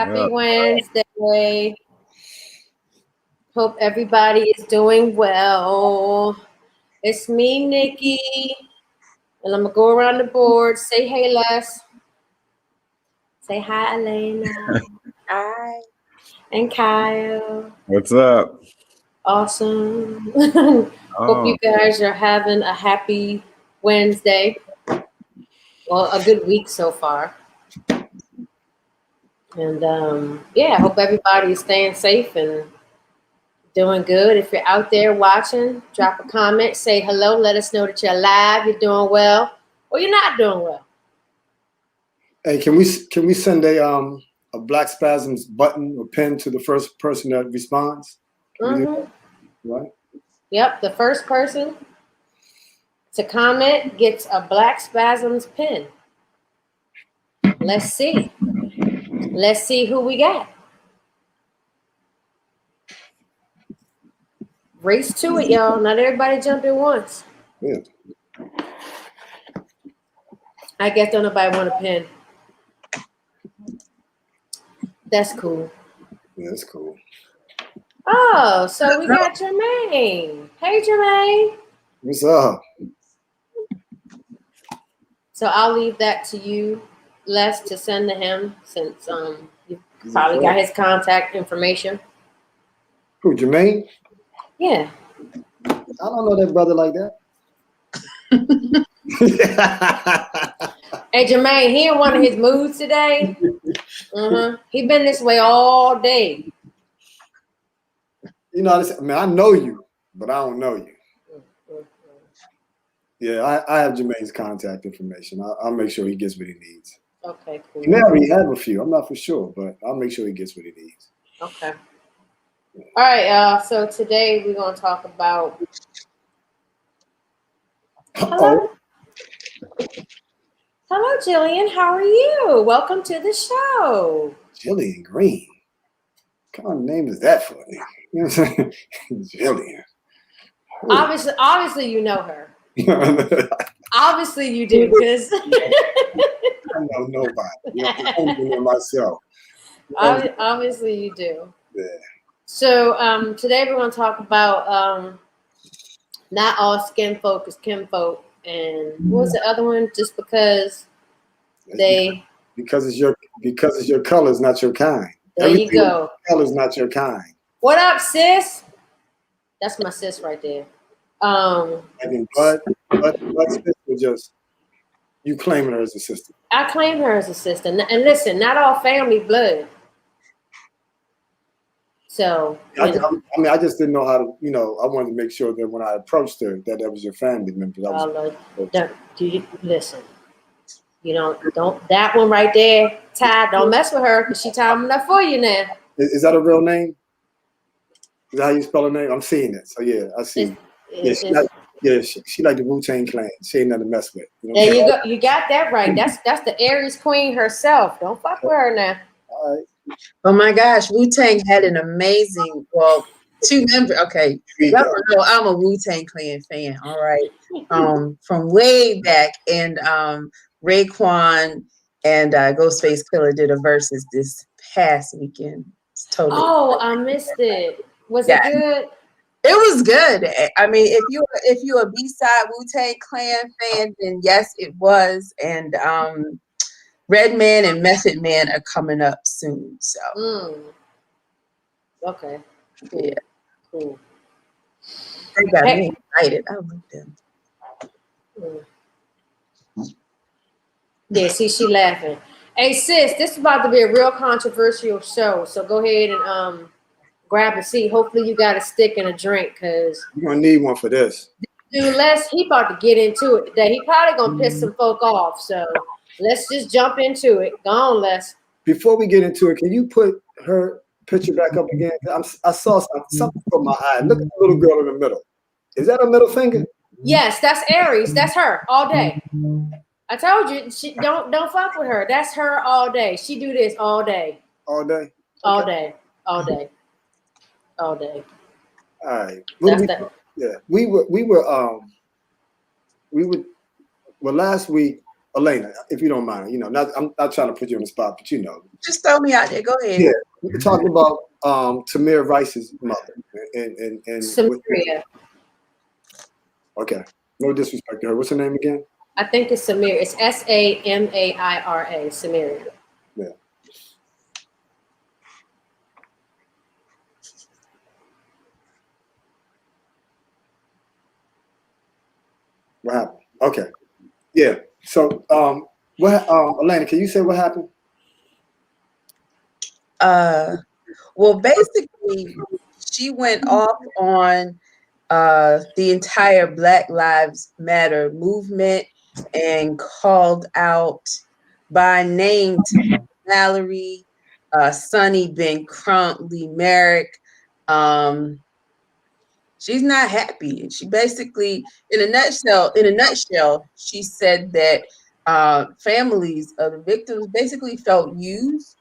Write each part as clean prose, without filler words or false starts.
Happy Wednesday. Hope everybody is doing well. It's me, Nikki, and I'm going to go around the board. Say hey, Les. Say hi, Elena. Hi. And Kyle. What's up? Awesome. Hope you guys are having a happy Wednesday. Well, a good week so far. And I hope everybody is staying safe and doing good. If you're out there watching, drop a comment, say hello, let us know that you're alive, you're doing well, or you're not doing well. Hey, can we send a Black Spasms button or pin to the first person that responds? Right? Yep, the first person to comment gets a Black Spasms pin. Let's see. Let's see who we got. Race to it, y'all. Not everybody jump at once. Yeah. I guess don't nobody want a pin. That's cool. Yeah, that's cool. Oh, so we got Jermaine. Hey, Jermaine. What's up? So I'll leave that to you, Les, to send to him since you probably got his contact information. Who, Jermaine? Yeah. I don't know that brother like that. Hey, Jermaine, he in one of his moods today. He been this way all day. You know, I know you, but I don't know you. Yeah, I have Jermaine's contact information. I'll make sure he gets what he needs. Okay, cool. He may already have a few. I'm not for sure, but I'll make sure he gets what he needs. Okay. All right, y'all. So today we're going to talk about... Hello, Jillian. How are you? Welcome to the show. Jillian Green. What kind of name is that for me? You know what I'm saying? Jillian. Obviously, you know her. Obviously, you do, because I know nobody. I don't even know myself. Obviously, you do. Yeah. So today we're going to talk about not all skin folk is kinfolk, and what was the other one? Just because because it's your color is not your kind. There you go. Color is not your kind. What up, sis? That's my sis right there. I mean, but sister, just you claiming her as a sister. I claim her as a sister, and listen, not all family blood. So I just didn't know how to, I wanted to make sure that when I approached her, that was your family member. Listen, don't that one right there, Ty. Don't mess with her because she time enough for you now. Is that a real name? Is that how you spell her name? I'm seeing it. So yeah, I see. She like the Wu-Tang Clan. She ain't nothing to mess with. There you go. You got that right. That's the Aries queen herself. Don't fuck with her now. All right. Oh my gosh, Wu-Tang had an amazing, two members. Okay, y'all know I'm a Wu-Tang Clan fan. All right, from way back, and Raekwon and Ghostface Killer did a versus this past weekend. It's totally. Oh, I missed it. Was it good? It was good. I mean, if you're a B-side Wu-Tang Clan fan, then yes, it was. And Redman and Method Man are coming up soon. So okay. Cool. Yeah. Cool. They got me excited. I love them. Yeah, see, she laughing. Hey sis, this is about to be a real controversial show. So go ahead and grab a seat. Hopefully you got a stick and a drink, because you're gonna need one for this. Dude, he about to get into it today. He probably gonna piss some folk off. So let's just jump into it. Go on, Les. Before we get into it, can you put her picture back up again? I saw something from my eye. Look at the little girl in the middle. Is that a middle finger? Yes, that's Aries. That's her all day. I told you, she don't fuck with her. That's her all day. She do this all day. All day? Okay. All day. All day. All day. All right. We were last week Elena, if you don't mind, I'm not trying to put you on the spot, but Just throw me out there. Go ahead. Yeah, we're talking about Tamir Rice's mother, and Samaria. Okay, no disrespect to her. What's her name again? I think it's Samir. It's Samaira. Samaria. Yeah. What happened? Okay. Yeah. So, Elena, can you say what happened? Well, basically, she went off on the entire Black Lives Matter movement and called out by name Mallory, Sonny Ben Crump, Lee Merrick. She's not happy. She basically, in a nutshell, she said that families of the victims basically felt used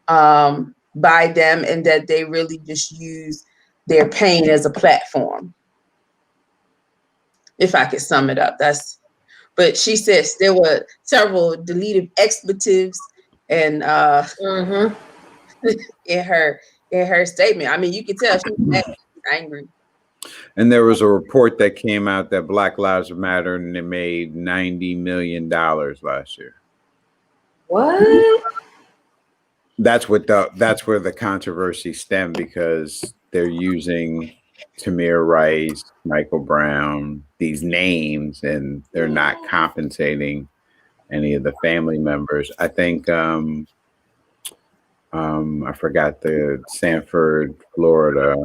by them, and that they really just use their pain as a platform. If I could sum it up, but she says there were several deleted expletives and in her statement. I mean, you could tell she was angry. And there was a report that came out that Black Lives Matter and it made $90 million last year. What? That's where the controversy stemmed, because they're using Tamir Rice, Michael Brown, these names, and they're not compensating any of the family members. I think I forgot the Sanford, Florida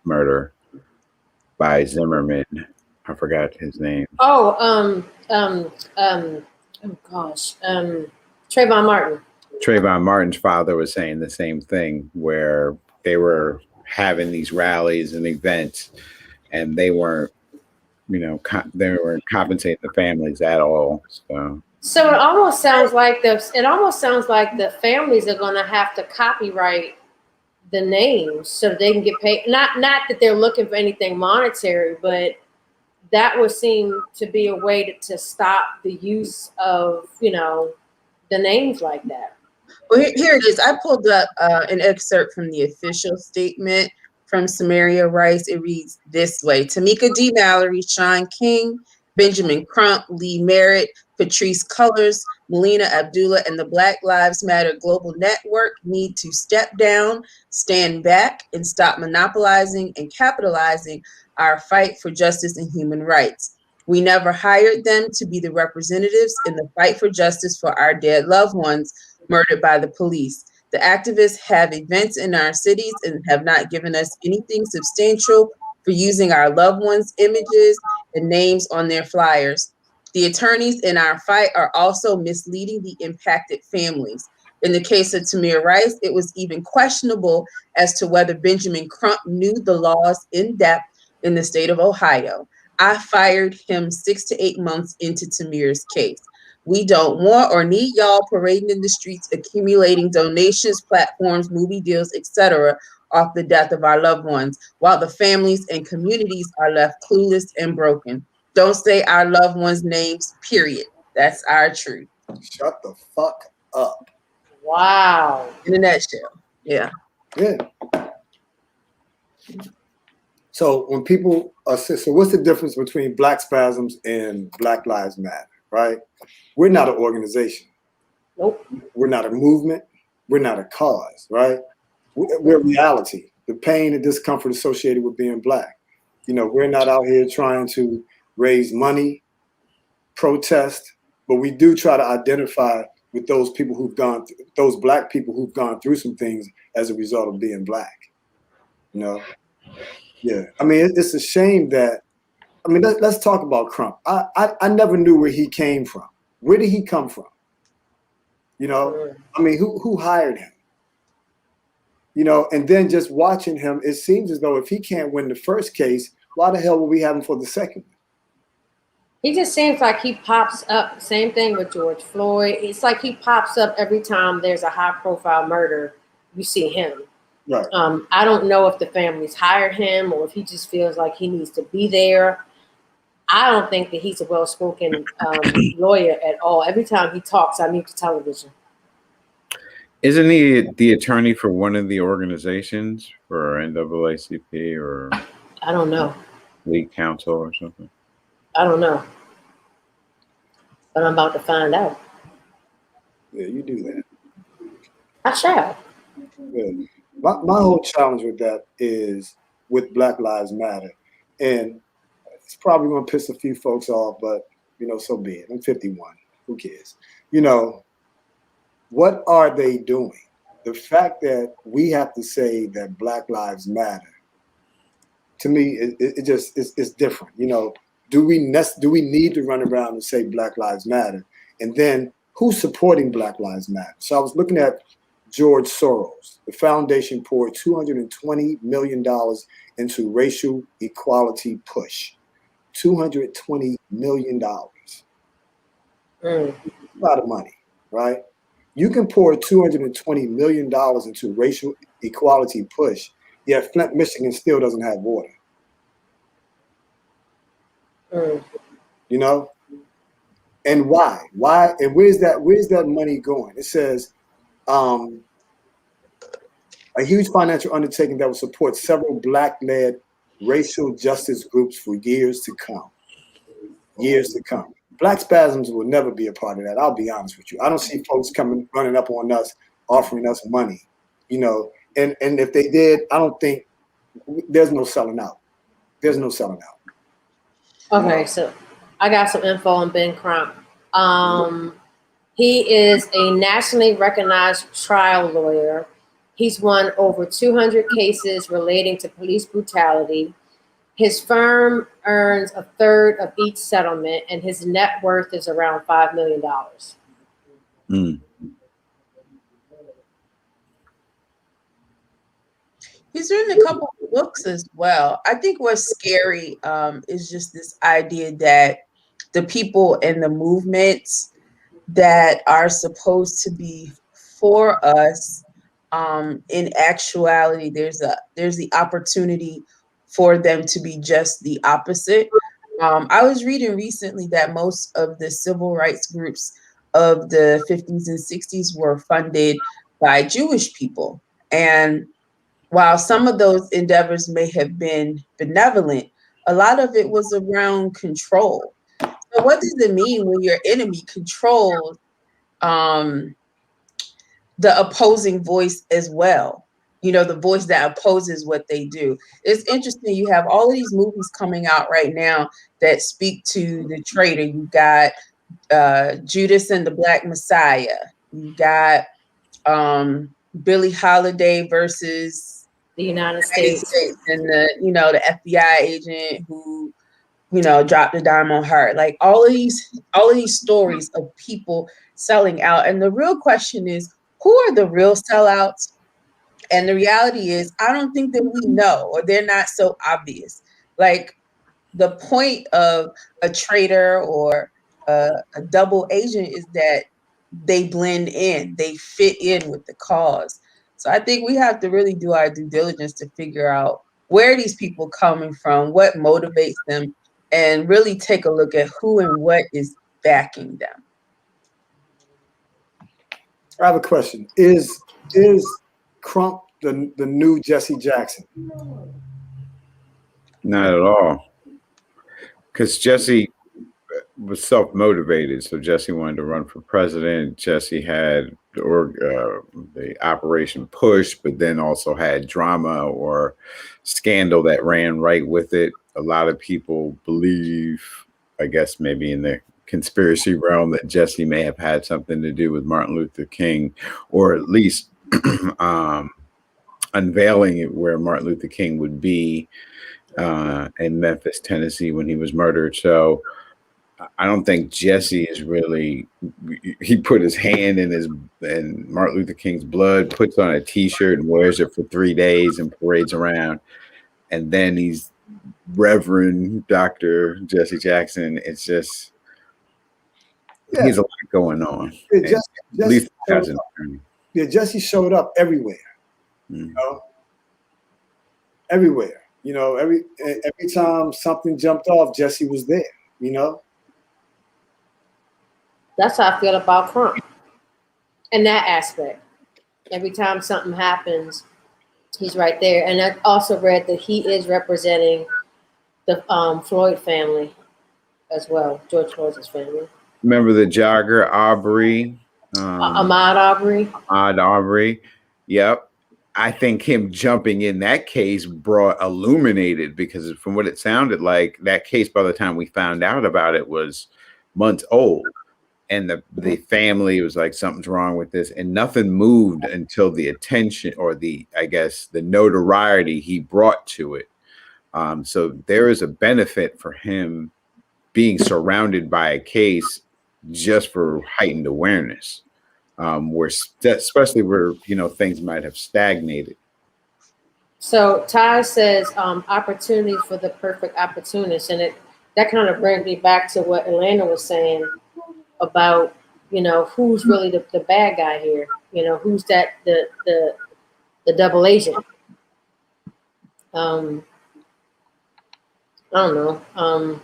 murder by Zimmerman. I forgot his name. Oh, Trayvon Martin. Trayvon Martin's father was saying the same thing, where they were having these rallies and events, and they weren't, they weren't compensating the families at all. So it almost sounds like the families are going to have to copyright the names so they can get paid. Not that they're looking for anything monetary, but that would seem to be a way to stop the use of the names like that. Well, here it is. I pulled up an excerpt from the official statement from Samaria Rice. It reads this way: Tamika D. Mallory, Sean King, Benjamin Crump, Lee Merritt, Patrice Cullors, Melina Abdullah, and the Black Lives Matter Global Network need to step down, stand back, and stop monopolizing and capitalizing our fight for justice and human rights. We never hired them to be the representatives in the fight for justice for our dead loved ones murdered by the police. The activists have events in our cities and have not given us anything substantial for using our loved ones' images and names on their flyers. The attorneys in our fight are also misleading the impacted families. In the case of Tamir Rice, it was even questionable as to whether Benjamin Crump knew the laws in depth in the state of Ohio. I fired him 6 to 8 months into Tamir's case. We don't want or need y'all parading in the streets, accumulating donations, platforms, movie deals, etc., off the death of our loved ones, while the families and communities are left clueless and broken. Don't say our loved ones' names, period. That's our truth. Shut the fuck up. Wow. In a nutshell. Yeah. Yeah. So when people so what's the difference between Black Spasms and Black Lives Matter, right? We're not an organization. Nope. We're not a movement. We're not a cause, right? We're reality. The pain and discomfort associated with being Black. We're not out here trying to raise money, protest, but we do try to identify with those people those Black people who've gone through some things as a result of being Black. Yeah. I mean, it's a shame that, let's talk about Crump. I never knew where he came from. Where did he come from? Who hired him? And then just watching him, it seems as though if he can't win the first case, why the hell will we have him for the second? He just seems like he pops up. Same thing with George Floyd. It's like he pops up every time there's a high-profile murder. You see him. Right. I don't know if the families hired him or if he just feels like he needs to be there. I don't think that he's a well-spoken lawyer at all. Every time he talks, I mute the television. Isn't he the attorney for one of the organizations for NAACP or I don't know. League Council or something? I don't know. But I'm about to find out. Yeah, you do that. I shall. Good. My whole challenge with that is with Black Lives Matter. And it's probably going to piss a few folks off, but, so be it. I'm 51. Who cares? What are they doing? The fact that we have to say that Black Lives Matter, to me, it just it's different. Do we need to run around and say Black Lives Matter? And then who's supporting Black Lives Matter? So I was looking at George Soros. The foundation poured $220 million into racial equality push. $220 million. A lot of money, right? You can pour $220 million into racial equality push, yet Flint, Michigan still doesn't have water. And why? Why? And where's that money going? It says a huge financial undertaking that will support several Black-led racial justice groups for years to come. Years to come. Black Spasms will never be a part of that. I'll be honest with you. I don't see folks running up on us, offering us money, and if they did, I don't think there's no selling out. There's no selling out. Okay, so I got some info on Ben Crump. He is a nationally recognized trial lawyer. He's won over 200 cases relating to police brutality. His firm earns a third of each settlement, and his net worth is around $5 million. He's written a couple of books as well. I think what's scary is just this idea that the people and the movements that are supposed to be for us, in actuality, there's the opportunity for them to be just the opposite. I was reading recently that most of the civil rights groups of the 50s and 60s were funded by Jewish people. And while some of those endeavors may have been benevolent, a lot of it was around control. So what does it mean when your enemy controls the opposing voice as well? The voice that opposes what they do. It's interesting. You have all of these movies coming out right now that speak to the traitor. You got Judas and the Black Messiah. You got Billie Holiday versus the United States, and the FBI agent who dropped a dime on her. Like all of these stories of people selling out. And the real question is, who are the real sellouts? And the reality is, I don't think that we know, or they're not so obvious. Like the point of a traitor or a double agent is that they blend in, they fit in with the cause. So I think we have to really do our due diligence to figure out where these people coming from, what motivates them, and really take a look at who and what is backing them. I have a question. Is Crump the new Jesse Jackson? Not at all. Because Jesse was self-motivated. So Jesse wanted to run for president. Jesse had the Operation Push, but then also had drama or scandal that ran right with it. A lot of people believe, I guess maybe in the conspiracy realm, that Jesse may have had something to do with Martin Luther King, or at least unveiling it where Martin Luther King would be in Memphis, Tennessee when he was murdered. So I don't think Jesse is really, he put his hand in Martin Luther King's blood, puts on a t-shirt and wears it for 3 days and parades around. And then he's Reverend Dr. Jesse Jackson. It's just, he's a lot going on. Jesse showed up everywhere. Everywhere. Every time something jumped off, Jesse was there. you know? That's how I feel about crime in that aspect. Every time something happens, he's right there. And I also read that he is representing the Floyd family as well, George Floyd's family. Remember the jogger Aubrey? Ahmaud Arbery. Ahmaud Aubrey. Yep. I think him jumping in that case brought illuminated, because from what it sounded like, that case by the time we found out about it was months old. And the family was like, something's wrong with this, and nothing moved until the attention, or the, I guess, the notoriety he brought to it. So there is a benefit for him being surrounded by a case just for heightened awareness, where especially where things might have stagnated. So Ty says opportunities for the perfect opportunist, and that kind of brings me back to what Elena was saying about who's really the bad guy here. Who's that the double agent. I don't know.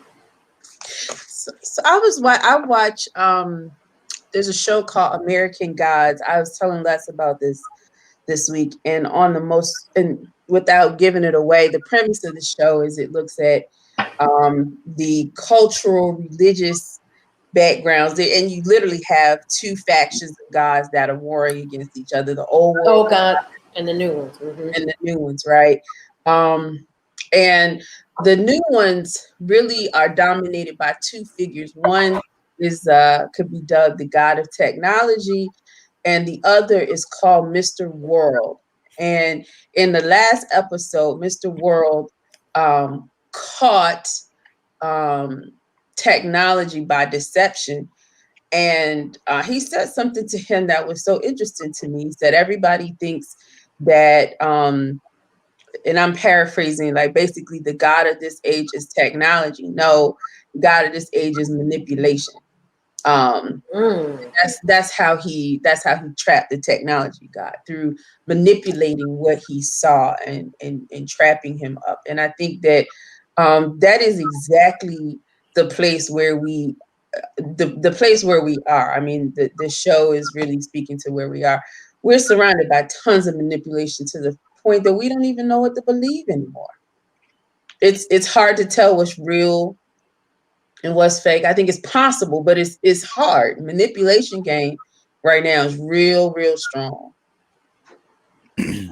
So I watch there's a show called American Gods. I was telling Les about this week, and without giving it away, the premise of the show is it looks at the cultural, religious backgrounds, and you literally have two factions of gods that are warring against each other: the old God and the new ones, and the new ones, right? And the new ones really are dominated by two figures. One is could be dubbed the god of technology, and the other is called Mr. World. And in the last episode, Mr. World caught technology by deception. And he said something to him that was so interesting to me. He said, everybody thinks that, and I'm paraphrasing, like basically the God of this age is technology. No, the God of this age is manipulation. That's how he trapped the technology God, through manipulating what he saw and trapping him up. And I think that that is exactly the place where we are. I mean, the show is really speaking to where we are. We're surrounded by tons of manipulation to the point that we don't even know what to believe anymore. It's hard to tell what's real and what's fake. I think it's possible, but it's hard. Manipulation game right now is real strong. Hey,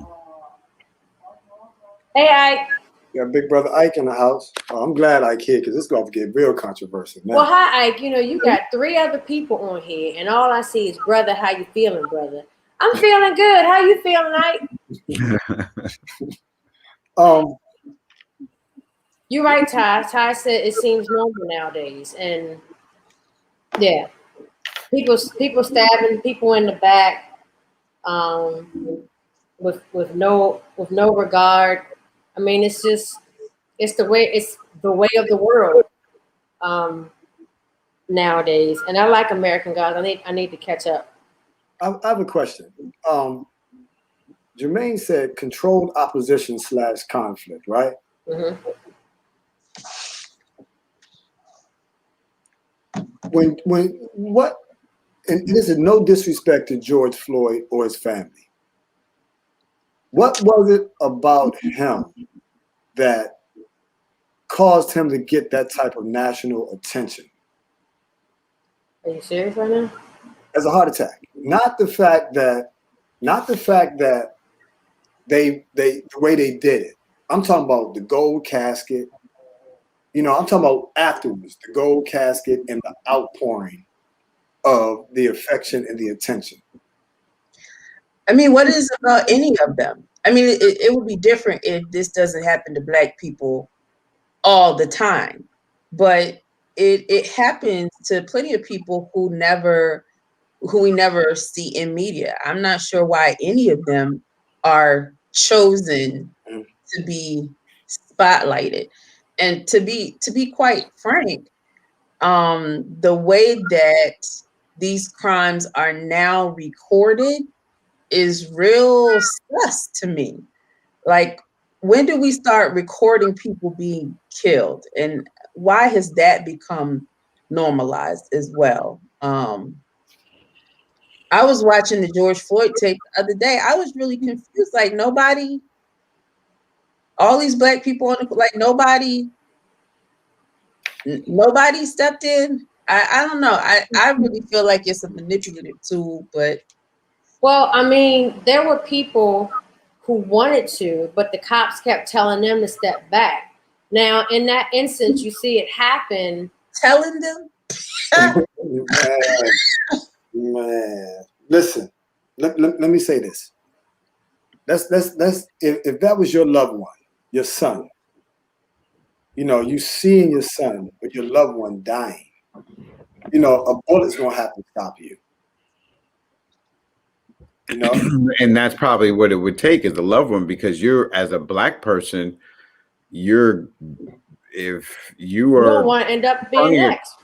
Ike. Yeah, big brother Ike in the house. Oh, I'm glad Ike here, because it's going to get real controversial now. Well, hi, Ike. You got 3 other people on here, and all I see is, brother, how you feeling, brother? I'm feeling good. How you feeling, Ike? You're right, Ty. Ty said it seems normal nowadays, and yeah, people stabbing people in the back, with no regard. I mean, it's the way of the world nowadays. And I like American Gods. I need to catch up. I have a question. Jermaine said controlled opposition / conflict, right? Mm-hmm. And this is no disrespect to George Floyd or his family. What was it about him that caused him to get that type of national attention? Are you serious right now? As a heart attack. Not the fact that they the way they did it. I'm talking about the gold casket. I'm talking about afterwards, the gold casket and the outpouring of the affection and the attention. I mean, what is about any of them? I mean, it would be different if this doesn't happen to Black people all the time, but it happens to plenty of people who we never see in media. I'm not sure why any of them are chosen to be spotlighted. And to be quite frank, the way that these crimes are now recorded is real sus to me. Like, when do we start recording people being killed, and why has that become normalized as well? I was watching the George Floyd tape the other day. I was really confused. Like nobody, all these black people on the, like nobody stepped in. I don't know. I really feel like it's a manipulative tool, but Well, I mean, there were people who wanted to, but the cops kept telling them to step back. Now, in that instance, you see it happen. telling them. Man, listen. Let me say this. That's if that was your loved one, your son. You know, you seeing your son or your loved one dying. You know, a bullet's gonna have to stop you. You know, And that's probably what it would take as a loved one, because you're, as a black person, if you You are don't want to end up being next.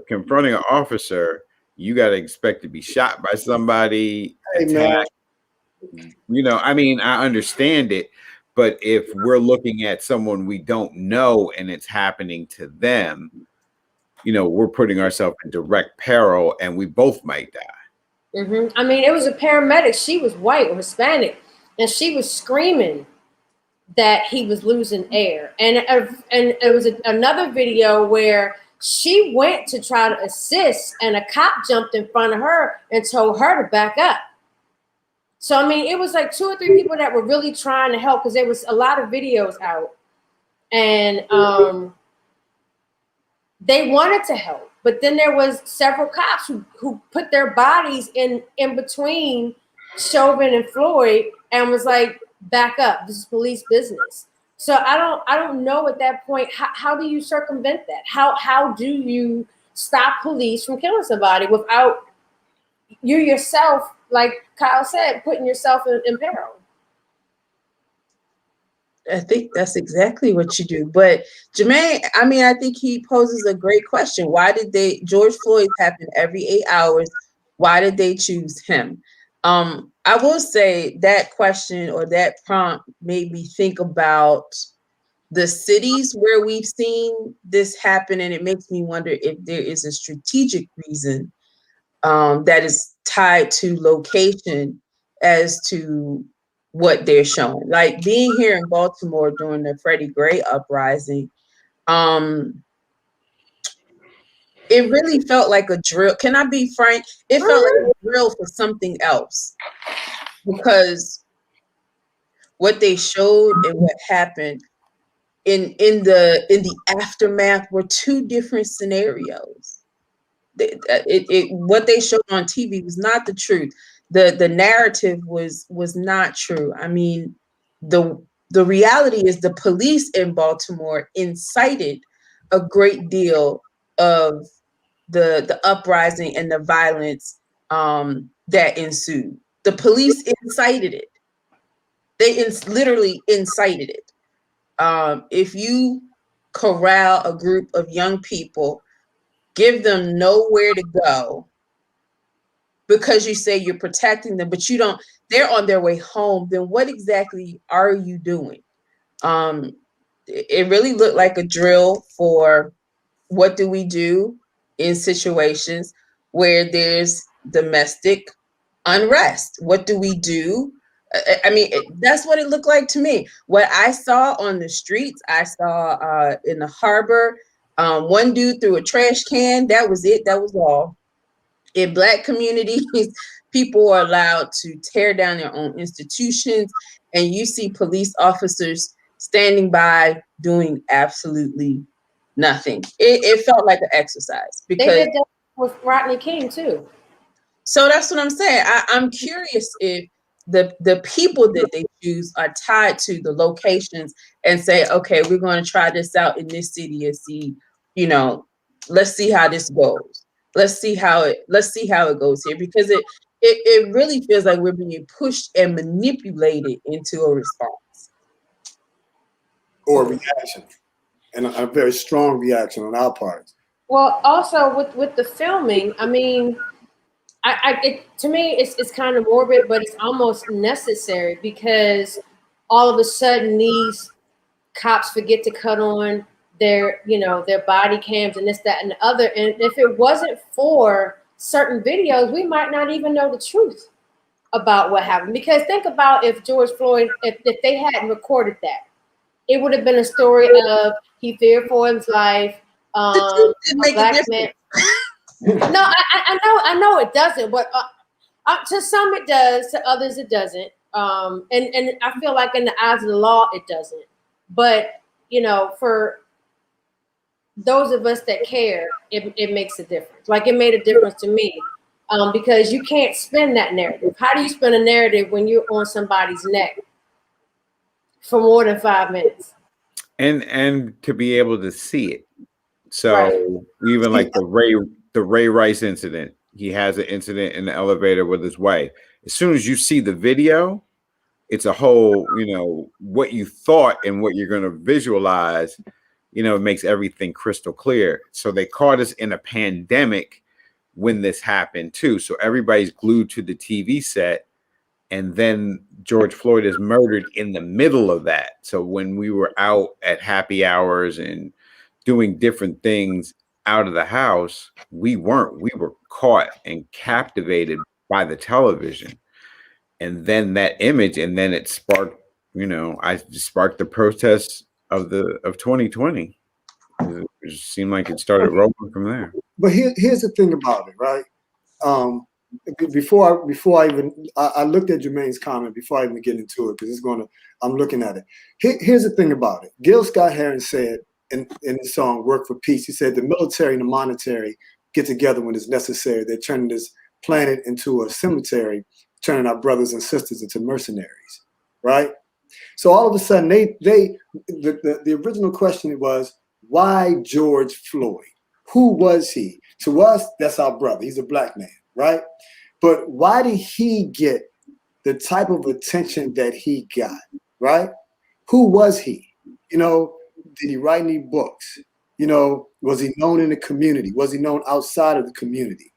confronting an officer, you got to expect to be shot by somebody, hey, man. attacked. You know, I mean, I understand it, but if we're looking at someone we don't know and it's happening to them, you know, we're putting ourselves in direct peril, and we both might die. I mean, it was a paramedic. She was white or Hispanic, and she was screaming that he was losing air. And it was another video where she went to try to assist, and a cop jumped in front of her and told her to back up. So, I mean, it was like 2 or 3 people that were really trying to help, because there was a lot of videos out, and they wanted to help. But then there was several cops who put their bodies in between Chauvin and Floyd and was like, back up, this is police business. So I don't know at that point, how do you circumvent that? How do you stop police from killing somebody without you yourself, like Kyle said, putting yourself in peril? I think that's exactly what you do. But Jermaine, I mean, I think he poses a great question. Why did George Floyd happen every 8 hours? Why did they choose him? I will say that question, or that prompt, made me think about the cities where we've seen this happen. And it makes me wonder if there is a strategic reason that is tied to location as to what they're showing. Like being here in Baltimore during the Freddie Gray uprising, it really felt like a drill. Can I be frank? It felt like a drill for something else, because what they showed and what happened in the aftermath were 2 different scenarios. What they showed on TV was not the truth. The narrative was not true. I mean, the reality is the police in Baltimore incited a great deal of the uprising and the violence that ensued. The police incited it. They literally incited it. If you corral a group of young people, give them nowhere to go because you say you're protecting them, but you don't, they're on their way home, then what exactly are you doing? It really looked like a drill for what do we do in situations where there's domestic unrest? What do we do? I mean, that's what it looked like to me. What I saw on the streets, I saw in the harbor, one dude threw a trash can. That was it. That was all. In Black communities, people are allowed to tear down their own institutions, and you see police officers standing by doing absolutely nothing. It felt like an exercise, because they did that with Rodney King too. So that's what I'm saying. I'm curious if the people that they choose are tied to the locations and say, okay, we're going to try this out in this city and see, let's see how this goes. Let's see how it goes here, because it really feels like we're being pushed and manipulated into a response or a reaction, and a very strong reaction on our part. Well, also with the filming, I mean, to me it's kind of morbid, but it's almost necessary, because all of a sudden these cops forget to cut on their, their body cams and this, that, and the other. And if it wasn't for certain videos, we might not even know the truth about what happened. Because think about if George Floyd, if they hadn't recorded that, it would have been a story of he feared for his life. The truth didn't make a Black difference. man. No, I know it doesn't, but to some it does, to others it doesn't. And I feel like in the eyes of the law it doesn't. But for those of us that care, it makes a difference. Like it made a difference to me, because you can't spin that narrative. How do you spin a narrative when you're on somebody's neck for more than 5 minutes? And to be able to see it. So Right. even like the Ray Rice incident, he has an incident in the elevator with his wife. As soon as you see the video, it's a whole, what you thought and what you're going to visualize, it makes everything crystal clear. So they caught us in a pandemic when this happened too. So everybody's glued to the TV set. And then George Floyd is murdered in the middle of that. So when we were out at happy hours and doing different things out of the house, we weren't. We were caught and captivated by the television. And then that image, and then it sparked, I sparked the protests of 2020. It just seemed like it started rolling from there. But here's the thing about it, right? Before I even looked at Jermaine's comment before I even get into it, because I'm looking at it. Here's the thing about it. Gil Scott-Heron said in his song "Work for Peace," he said the military and the monetary get together when it's necessary. They're turning this planet into a cemetery, turning our brothers and sisters into mercenaries, right? So all of a sudden, the original question was, why George Floyd? Who was he? To us, that's our brother. He's a black man, right? But why did he get the type of attention that he got, right? Who was he? Did he write any books? Was he known in the community? Was he known outside of the community?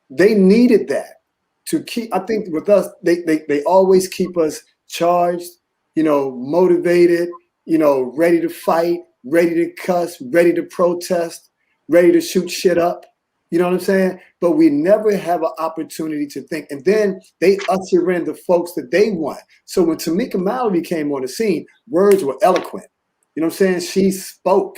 They needed that to keep, I think with us, they always keep us charged, motivated, ready to fight, ready to cuss, ready to protest, ready to shoot shit up. You know what I'm saying? But we never have an opportunity to think. And then they usher in the folks that they want. So when Tamika Mallory came on the scene, words were eloquent. You know what I'm saying? She spoke.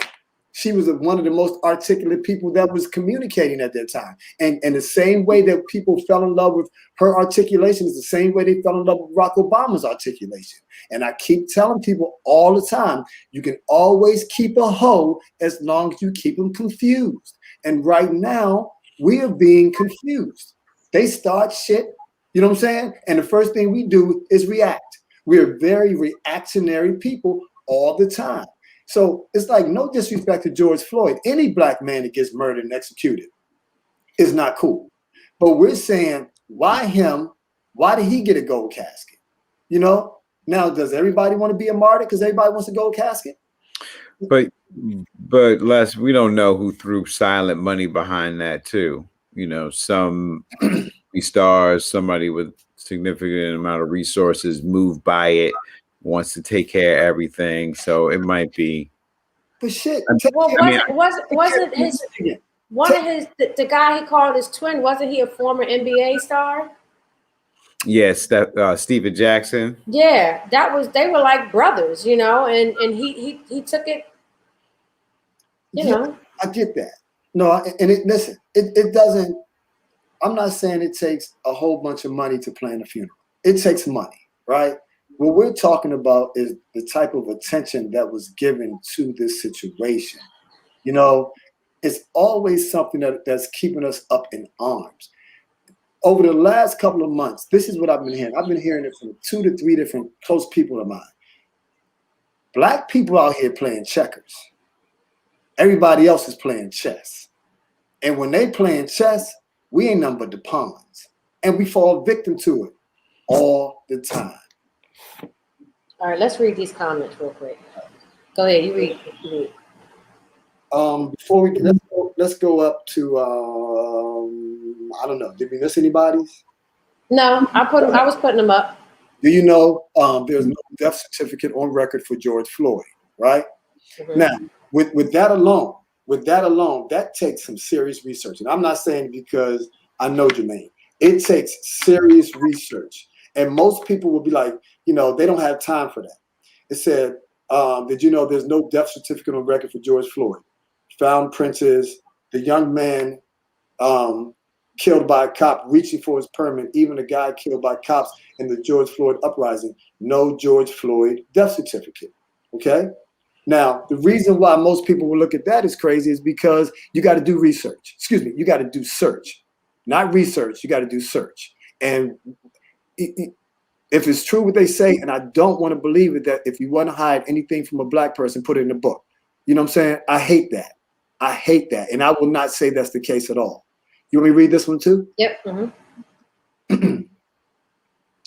She was one of the most articulate people that was communicating at that time. And the same way that people fell in love with her articulation is the same way they fell in love with Barack Obama's articulation. And I keep telling people all the time, you can always keep a hoe as long as you keep them confused. And right now, we are being confused. They start shit, you know what I'm saying? And the first thing we do is react. We're very reactionary people all the time. So it's like, no disrespect to George Floyd. Any black man that gets murdered and executed is not cool. But we're saying, why him? Why did he get a gold casket? Now, does everybody want to be a martyr because everybody wants a gold casket? But Les, we don't know who threw silent money behind that too. Some stars, somebody with significant amount of resources moved by it, wants to take care of everything. So it might be. But shit. Wasn't his one of his the guy he called his twin? Wasn't he a former NBA star? Yes, Steven Jackson. Yeah, they were like brothers, and he took it. I get that. No, listen, it doesn't. I'm not saying it takes a whole bunch of money to plan a funeral. It takes money, right? What we're talking about is the type of attention that was given to this situation. It's always something that's keeping us up in arms. Over the last couple of months, this is what I've been hearing. I've been hearing it from 2 to 3 different close people of mine. Black people out here playing checkers. Everybody else is playing chess. And when they playing chess, we ain't nothing but the pawns. And we fall victim to it all the time. All right, let's read these comments real quick. Go ahead, you read. Before we let's go up to I don't know. Did we miss anybody's? No, I was putting them up. Do you know there's no death certificate on record for George Floyd, right? Mm-hmm. Now, with that alone, that takes some serious research. And I'm not saying it because I know Jermaine. It takes serious research. And most people will be like, you know, they don't have time for that. It said, did you know there's no death certificate on record for George Floyd? Found princes, the young man killed by a cop reaching for his permit, even a guy killed by cops in the George Floyd uprising, no George Floyd death certificate. Okay? Now, the reason why most people will look at that as crazy is because you got to do research. Excuse me, you got to do search. Not research, you got to do search. And if it's true what they say, and I don't want to believe it, that if you want to hide anything from a black person, put it in a book. You know what I'm saying? I hate that. I hate that. And I will not say that's the case at all. You want me to read this one too? Yep. Mm-hmm.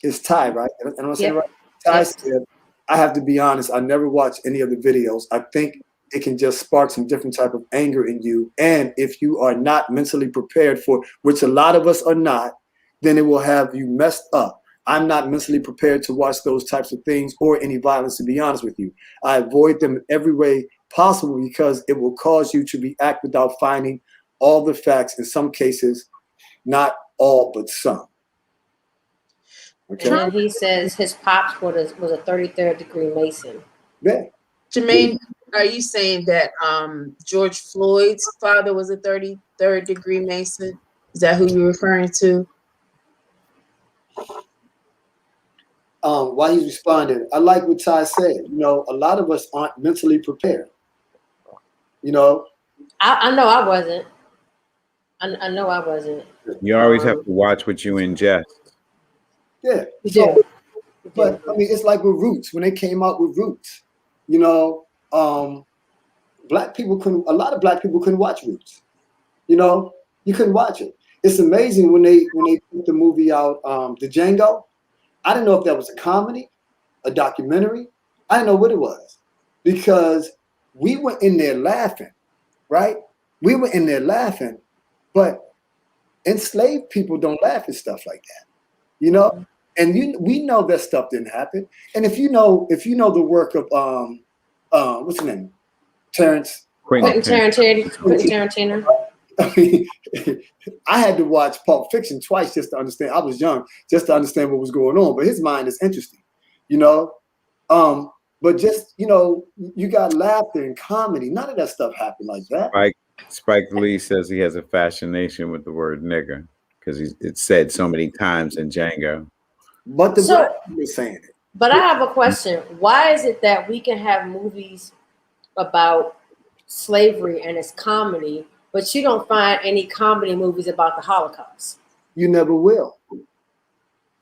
It's Ty, right? And I'm saying Yep. right. Ty said, I have to be honest, I never watched any of the videos. I think it can just spark some different type of anger in you. And if you are not mentally prepared for, which a lot of us are not, then it will have you messed up. I'm not mentally prepared to watch those types of things or any violence, to be honest with you. I avoid them in every way possible because it will cause you to react without finding all the facts, in some cases, not all, but some. Okay. And then he says his pops was a 33rd degree Mason. Yeah. Jermaine, are you saying that George Floyd's father was a 33rd degree Mason? Is that who you're referring to? While he's responding, I like what Ty said. You know, a lot of us aren't mentally prepared. You know, I know I wasn't. I know I wasn't. You always have to watch what you ingest. Yeah. You So, do. but I mean, it's like with Roots. When they came out with Roots, you know, a lot of black people couldn't watch Roots. You know, you couldn't watch it. It's amazing when they put the movie out, the Django. I didn't know if that was a comedy, a documentary. I didn't know what it was because we were in there laughing, right? We were in there laughing, but enslaved people don't laugh at stuff like that, you know. And we know that stuff didn't happen. And if you know the work of what's his name, Quentin Tarantino. I mean, I had to watch Pulp Fiction twice just to understand. I was young, just to understand what was going on. But his mind is interesting, you know. But just, you know, you got laughter and comedy. None of that stuff happened like that. Spike Lee says he has a fascination with the word nigger because it's said so many times in Django. But the black people are saying it. But I have a question. Why is it that we can have movies about slavery and it's comedy, but you don't find any comedy movies about the Holocaust? You never will.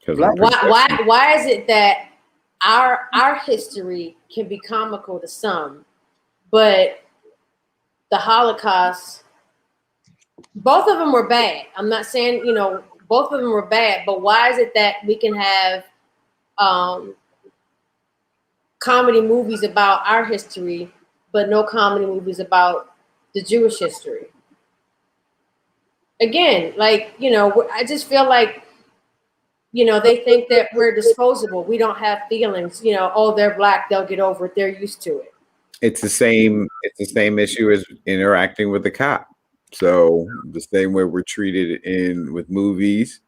Why is it that our history can be comical to some, but the Holocaust, both of them were bad. I'm not saying, you know, both of them were bad, but why is it that we can have comedy movies about our history, but no comedy movies about the Jewish history? Again, like, you know, I just feel like, you know, they think that we're disposable. We don't have feelings. You know, oh, they're black, they'll get over it. They're used to it. It's the same issue as interacting with the cop. So the same way we're treated with movies,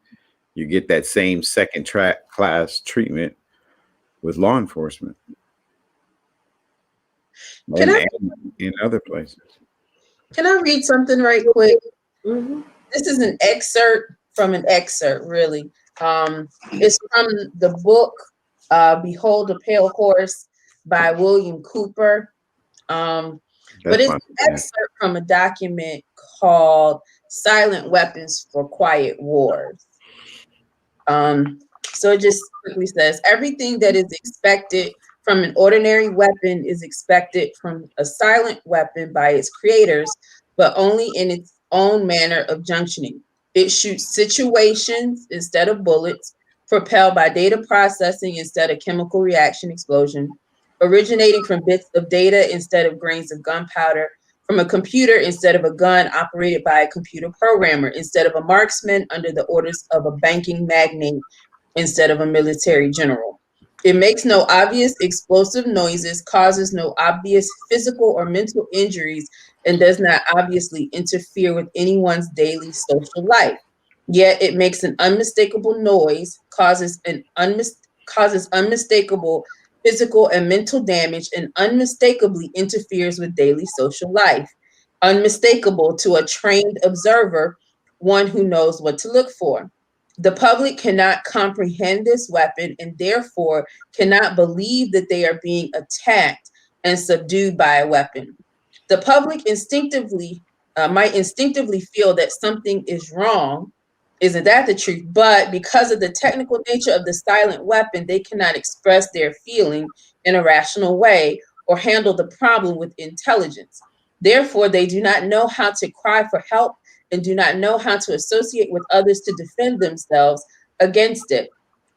you get that same second class treatment with law enforcement. In other places. Can I read something right quick? Mm-hmm. This is an excerpt from an excerpt, really. It's from the book Behold a Pale Horse by William Cooper. But it's an excerpt from a document called Silent Weapons for Quiet Wars. So it just quickly says, everything that is expected from an ordinary weapon is expected from a silent weapon by its creators, but only in its own manner of junctioning. It shoots situations instead of bullets, propelled by data processing instead of chemical reaction explosion, originating from bits of data instead of grains of gunpowder, from a computer instead of a gun operated by a computer programmer, instead of a marksman under the orders of a banking magnate instead of a military general. It makes no obvious explosive noises, causes no obvious physical or mental injuries, and does not obviously interfere with anyone's daily social life. Yet it makes an unmistakable noise, causes unmistakable physical and mental damage, and unmistakably interferes with daily social life. Unmistakable to a trained observer, one who knows what to look for. The public cannot comprehend this weapon and therefore cannot believe that they are being attacked and subdued by a weapon. The public instinctively might instinctively feel that something is wrong. Isn't that the truth? But because of the technical nature of the silent weapon, they cannot express their feeling in a rational way or handle the problem with intelligence. Therefore, they do not know how to cry for help and do not know how to associate with others to defend themselves against it.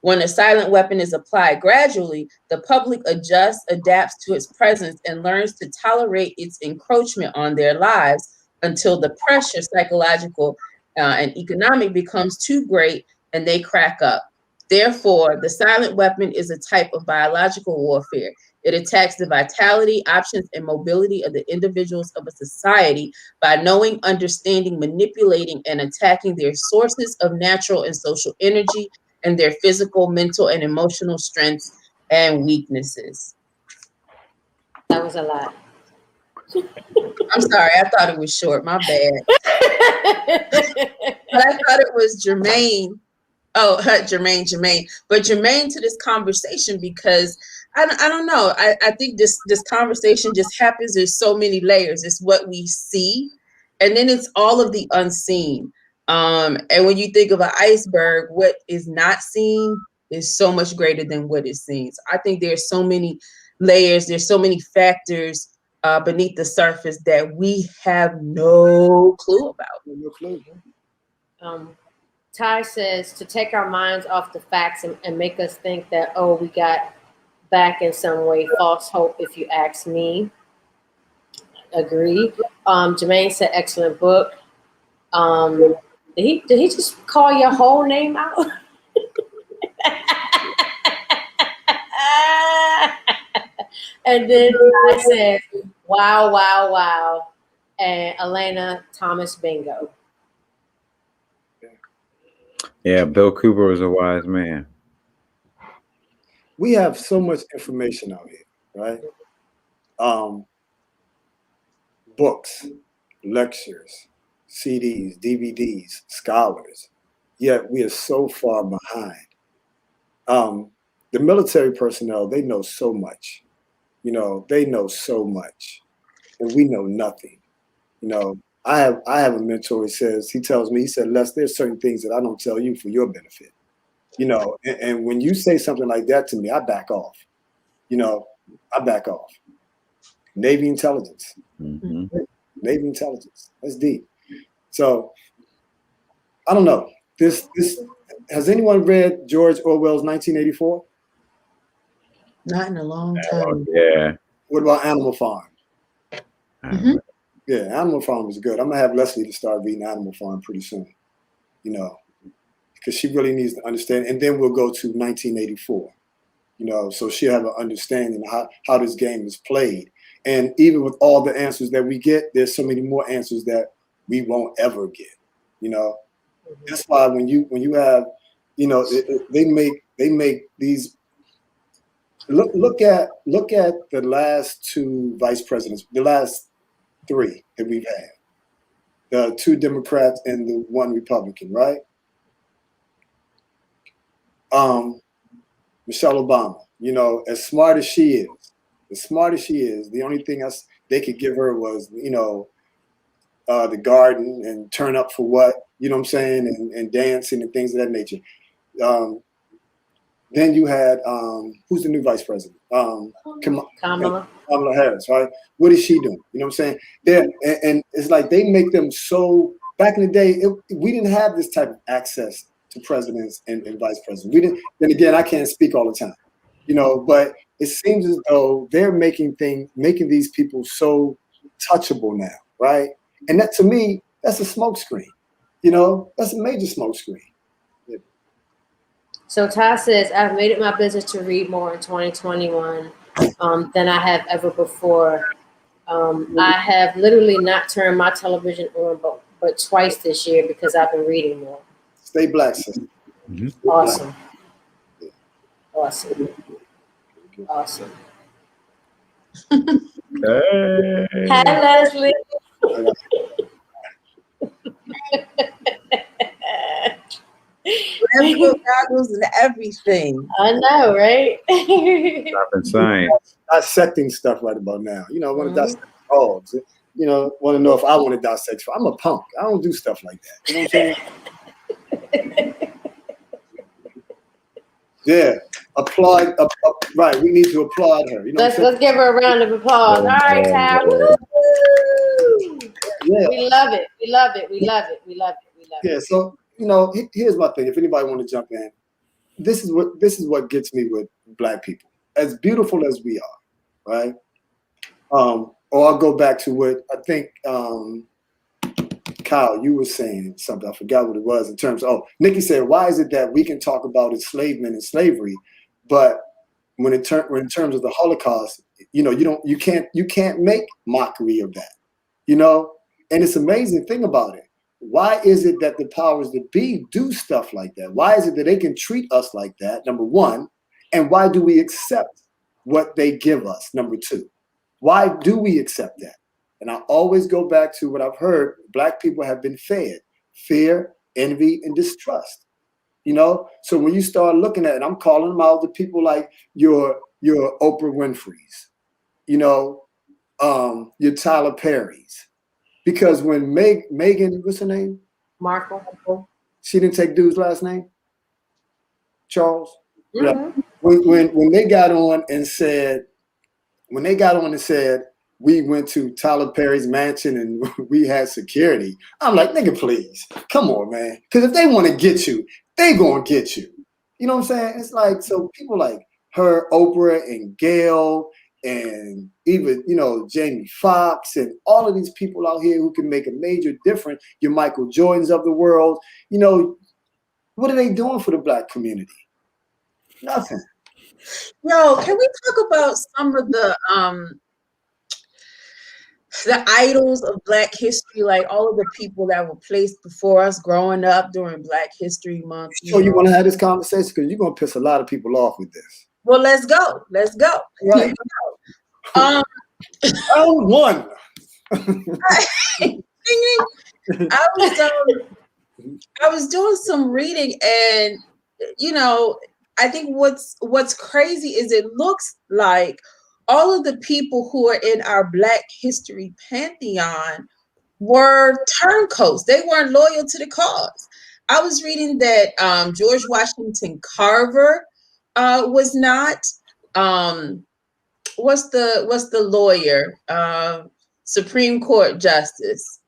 When a silent weapon is applied gradually, the public adjusts, adapts to its presence, and learns to tolerate its encroachment on their lives until the pressure, psychological and economic, becomes too great and they crack up. Therefore, the silent weapon is a type of biological warfare. It attacks the vitality, options, and mobility of the individuals of a society by knowing, understanding, manipulating, and attacking their sources of natural and social energy and their physical, mental, and emotional strengths and weaknesses. That was a lot. I'm sorry, I thought it was short. My bad. But I thought it was germane. Oh, Jermaine, but germane to this conversation because I don't know. I think this conversation just happens. There's so many layers. It's what we see, and then it's all of the unseen. And when you think of an iceberg, what is not seen is so much greater than what is seen. So I think there's so many layers. There's so many factors beneath the surface that we have no clue about. No clue. Ty says to take our minds off the facts and make us think that, oh, we got back in some way. False hope, if you ask me. Agree. Jermaine said, excellent book. Did he just call your whole name out? And then I said, wow, wow, wow. And Elena Thomas Bingo. Yeah, Bill Cooper was a wise man. We have so much information out here, right? Books, lectures, CDs, DVDs, scholars. Yet we are so far behind. The military personnel, they know so much. They know so much, and we know nothing. I have a mentor. He tells me, he said, Les, there's certain things that I don't tell you for your benefit. And when you say something like that to me, I back off. I back off. Navy intelligence. Mm-hmm. Navy intelligence. That's deep. So I don't know. This has anyone read George Orwell's 1984? Not in a long time. Yeah. What about Animal Farm? Mm-hmm. Yeah, Animal Farm is good. I'm gonna have Leslie to start reading Animal Farm pretty soon. Because she really needs to understand. And then we'll go to 1984. So she'll have an understanding of how this game is played. And even with all the answers that we get, there's so many more answers that we won't ever get. That's why when you have, they make these. Look at the last two vice presidents, the last three that we've had, the two Democrats and the one Republican, right? Michelle Obama, as smart as she is, the only thing else they could give her was, the garden and turn up for what, you know what I'm saying, and dancing and things of that nature. Then you had, who's the new vice president? Kamala Harris, right? What is she doing? You know what I'm saying? And it's like they make them so, back in the day, we didn't have this type of access to presidents and vice presidents. We didn't. Then again, I can't speak all the time, but it seems as though they're making these people so touchable now, right? And that, to me, that's a smokescreen. That's a major smokescreen. So Ty says, I've made it my business to read more in 2021 than I have ever before. I have literally not turned my television on but twice this year because I've been reading more. Stay black, sister. Awesome. Awesome. Awesome. Hey. Hi, Leslie. Rainbow goggles and everything. I know, right? Dropping science. Dissecting stuff right about now. You know, I want to Mhm. dissect dogs. You know, want to know if I want to dissect. I'm a punk. I don't do stuff like that. You know what I'm saying? Yeah. Applaud. Right. We need to applaud her. You know. Let's give her a round of applause. All right, Ty. Woo! Yeah. We love it. We love it. We love it. We love it. We love it. Yeah. So you know, here's my thing. If anybody want to jump in, this is what gets me with black people. As beautiful as we are, right? Or I'll go back to what I think Kyle, you were saying something. I forgot what it was in terms of, Nikki said, why is it that we can talk about enslavement and slavery, but when in terms of the Holocaust, you know, you can't make mockery of that, you know? And it's amazing thing about it. Why is it that the powers that be do stuff like that? Why is it that they can treat us like that, number one? And why do we accept what they give us, number two? Why do we accept that? And I always go back to what I've heard. Black people have been fed fear, envy, and distrust. You know, so when you start looking at it, I'm calling them out, the people like your Oprah Winfrey's, you know, your Tyler Perry's. Because when Megan, what's her name? Markle. She didn't take dude's last name? Charles? Mm-hmm. Yeah. When they got on and said, we went to Tyler Perry's mansion and we had security, I'm like, nigga, please, come on, man. Because if they want to get you, they gonna get you. You know what I'm saying? It's like, so people like her, Oprah, and Gail, and even, you know, Jamie Foxx, and all of these people out here who can make a major difference, your Michael Jordans of the world, you know, what are they doing for the black community? Nothing. Yo, can we talk about some of the idols of Black history, like all of the people that were placed before us growing up during Black History Month? So you want to have this conversation because you're gonna piss a lot of people off with this. Well, let's go. Right. Oh, one. I was doing some reading, and you know, I think what's crazy is it looks like all of the people who are in our Black history pantheon were turncoats. They weren't loyal to the cause. I was reading that George Washington Carver was not. What's the lawyer? Supreme Court Justice.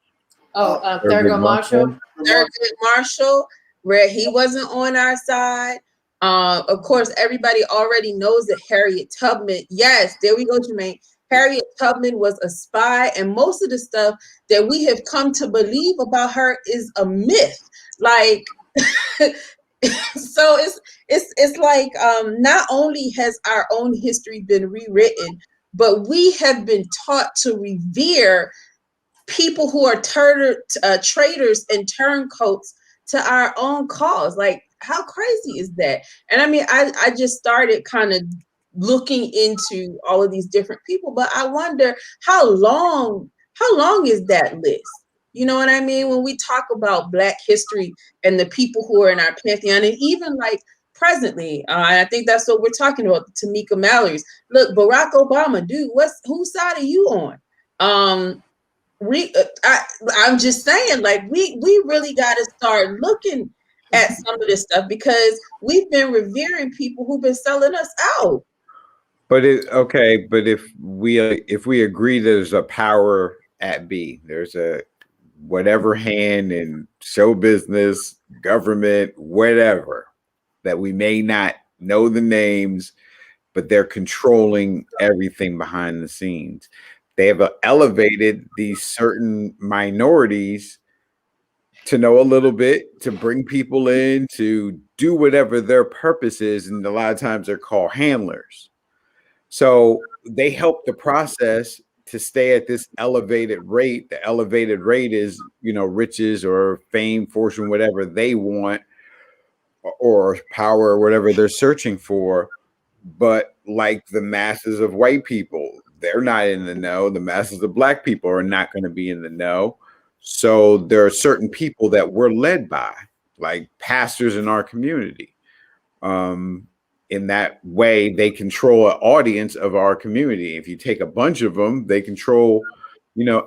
Thurgood Marshall. Thurgood Marshall, where he wasn't on our side. Of course, everybody already knows that Harriet Tubman. Yes, there we go, Jermaine. Harriet Tubman was a spy, and most of the stuff that we have come to believe about her is a myth. Like, so it's like not only has our own history been rewritten, but we have been taught to revere people who are traitors and turncoats to our own cause. Like, how crazy is that? And I mean, I just started kind of looking into all of these different people, but I wonder how long is that list? You know what I mean? When we talk about Black history and the people who are in our pantheon, and even like presently, I think that's what we're talking about, the Tamika Mallory's. Look, Barack Obama, dude, whose side are you on? I'm just saying, like, we really got to start looking at some of this stuff because we've been revering people who've been selling us out. But if we agree there's a power at B, there's a whatever hand in show business, government, whatever, that we may not know the names, but they're controlling everything behind the scenes. They have elevated these certain minorities to know a little bit, to bring people in, to do whatever their purpose is. And a lot of times they're called handlers. So they help the process to stay at this elevated rate. The elevated rate is, riches or fame, fortune, whatever they want, or power, or whatever they're searching for. But like the masses of white people, they're not in the know. The masses of black people are not going to be in the know. So there are certain people that we're led by, like pastors in our community. In that way, they control an audience of our community. If you take a bunch of them, they control,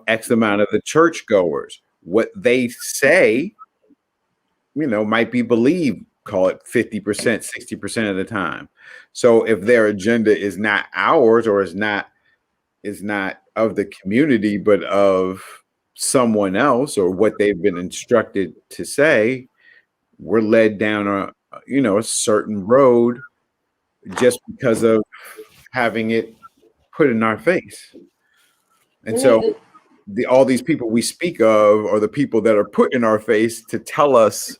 X amount of the churchgoers. What they say, might be believed, call it 50%, 60% of the time. So if their agenda is not ours, or is not of the community, but of someone else, or what they've been instructed to say, we're led down a certain road just because of having it put in our face. And so all these people we speak of are the people that are put in our face to tell us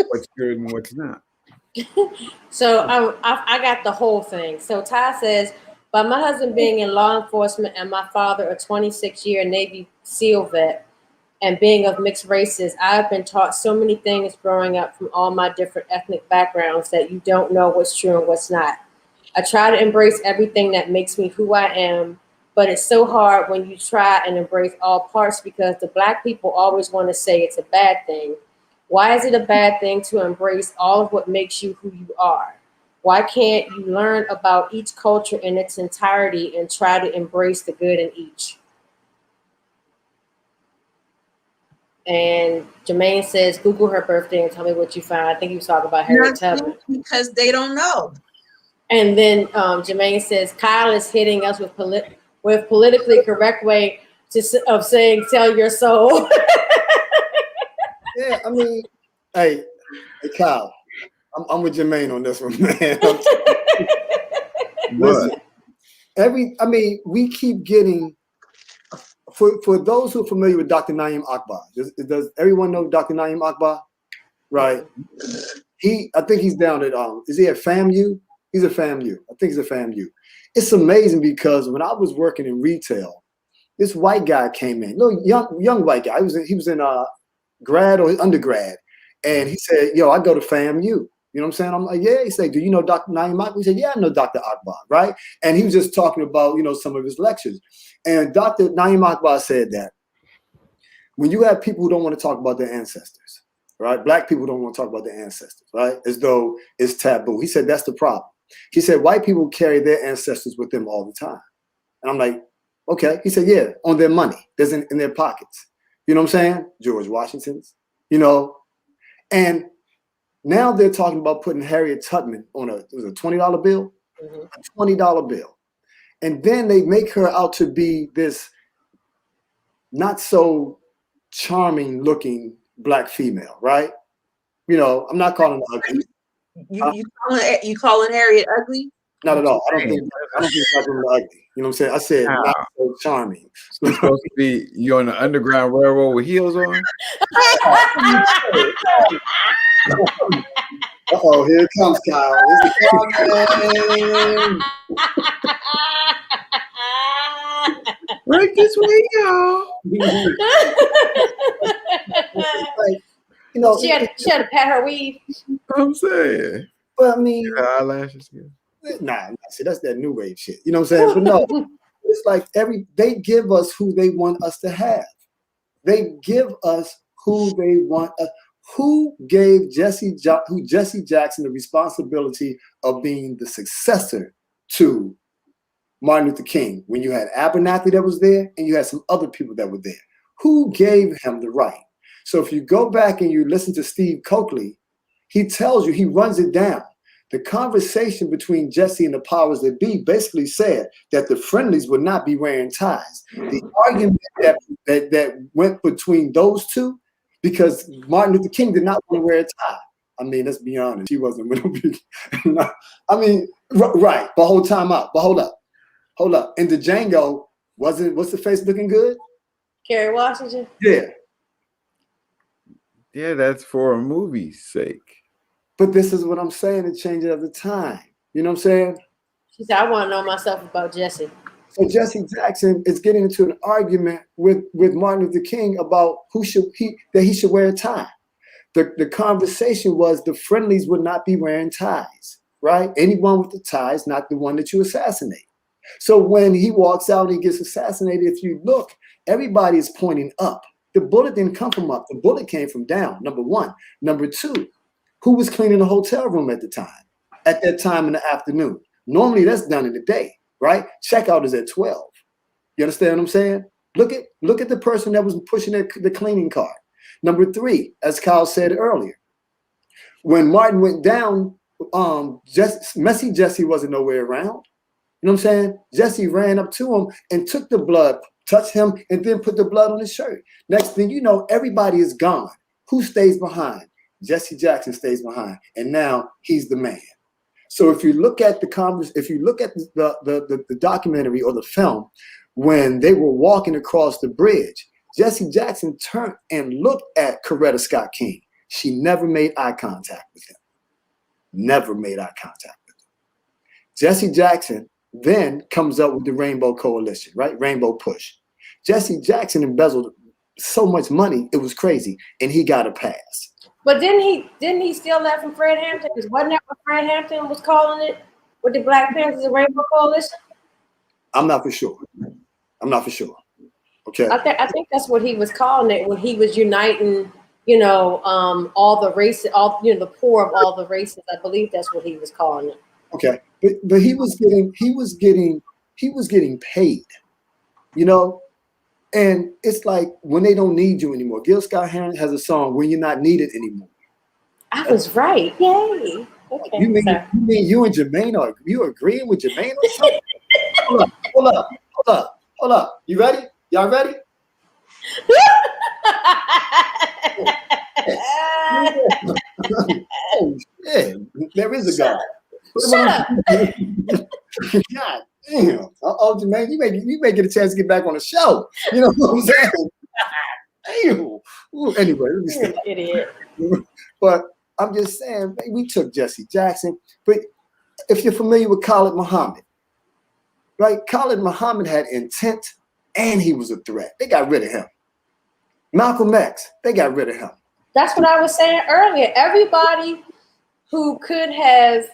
what's good and what's not. So I got the whole thing. So Ty says, by my husband being in law enforcement and my father a 26-year Navy SEAL vet and being of mixed races, I've been taught so many things growing up from all my different ethnic backgrounds that you don't know what's true and what's not. I try to embrace everything that makes me who I am, but it's so hard when you try and embrace all parts because the Black people always want to say it's a bad thing. Why is it a bad thing to embrace all of what makes you who you are? Why can't you learn about each culture in its entirety and try to embrace the good in each? And Jermaine says, Google her birthday and tell me what you found. I think he was talking about Harriet Tubman. Because they don't know. And then Jermaine says, Kyle is hitting us with politically correct way of saying, tell your soul. Yeah, I mean, hey, Kyle, I'm with Jermaine on this one, man. Listen, we keep getting, for those who are familiar with Dr. Naeem Akbar, does everyone know Dr. Naeem Akbar? Right. I think he's down at, is he at FAMU? He's a FAMU. I think he's a FAMU. It's amazing because when I was working in retail, this white guy came in, young white guy. He was in grad or undergrad. And he said, yo, I go to FAMU. You know what I'm saying? I'm like, yeah. He said, do you know Dr. Naeem Akbar? He said, yeah, I know Dr. Akbar, right? And he was just talking about, some of his lectures. And Dr. Naeem Akbar said that when you have people who don't want to talk about their ancestors, right? Black people don't want to talk about their ancestors, right? As though it's taboo. He said, that's the problem. He said, white people carry their ancestors with them all the time. And I'm like, okay. He said, yeah, on their money. There's in their pockets. You know what I'm saying? George Washington's, And now they're talking about putting Harriet Tubman on a $20 bill, a $20 bill. And then they make her out to be this not so charming looking Black female, right? I'm not calling her ugly. You calling Harriet ugly? Not at all. I don't think that's ugly. You know what I'm saying? I said not so charming. It's supposed to be you on the Underground Railroad with heels on. Uh-oh, here it comes, Kyle. Right this way, y'all. She had to pat her weave. I'm saying. But I mean, her eyelashes. Nah, see, that's that new wave shit. You know what I'm saying? But no, it's like they give us who they want us to have. They give us who they want us. Who gave Jesse Jackson the responsibility of being the successor to Martin Luther King when you had Abernathy that was there and you had some other people that were there? Who gave him the right? So if you go back and you listen to Steve Coakley, he tells you, he runs it down. The conversation between Jesse and the powers that be basically said that the friendlies would not be wearing ties. The argument that went between those two, because Martin Luther King did not want to wear a tie. I mean, let's be honest, he wasn't with him. I mean, right, but hold time out. But hold up. In the Django, what's the face looking good? Kerry Washington? Yeah. Yeah, that's for a movie's sake. But this is what I'm saying, to change it at the time. You know what I'm saying? She said, I want to know myself about Jesse. So Jesse Jackson is getting into an argument with Martin Luther King about that he should wear a tie. The conversation was the friendlies would not be wearing ties, right? Anyone with the tie is not the one that you assassinate. So when he walks out and he gets assassinated, if you look, everybody is pointing up. The bullet didn't come from up. The bullet came from down, number one. Number two, who was cleaning the hotel room at that time in the afternoon? Normally that's done in the day, right? Checkout is at 12. You understand what I'm saying? Look at the person that was pushing the cleaning cart. Number three, as Kyle said earlier, when Martin went down, Messy Jesse wasn't nowhere around. You know what I'm saying? Jesse ran up to him and took the blood, touched him, and then put the blood on his shirt. Next thing you know, everybody is gone. Who stays behind? Jesse Jackson stays behind, and now he's the man. So if you look at the documentary or the film, when they were walking across the bridge, Jesse Jackson turned and looked at Coretta Scott King. She never made eye contact with him. Never made eye contact with him. Jesse Jackson then comes up with the Rainbow Coalition, right? Rainbow Push. Jesse Jackson embezzled so much money, it was crazy, and he got a pass. But didn't he steal that from Fred Hampton? Because wasn't that what Fred Hampton was calling it with the Black Panthers and Rainbow Coalition? I'm not for sure. Okay. I think that's what he was calling it when he was uniting, all the races, the poor of all the races. I believe that's what he was calling it. Okay, but he was getting paid, and it's like when they don't need you anymore. Gil Scott-Heron has a song "When You're Not Needed Anymore." I was right. Yay. Okay. You mean you and Jermaine are agreeing with Jermaine or something? Hold up. You ready? Y'all ready? Oh shit! There is a God. Shut up. God damn. Oh, Jermaine, you may get a chance to get back on the show. You know what I'm saying? Damn. Ooh, anyway, let me stop. Idiot. But I'm just saying, we took Jesse Jackson. But if you're familiar with Khalid Muhammad, right? Khalid Muhammad had intent and he was a threat. They got rid of him. Malcolm X, they got rid of him. That's what I was saying earlier. Everybody who could have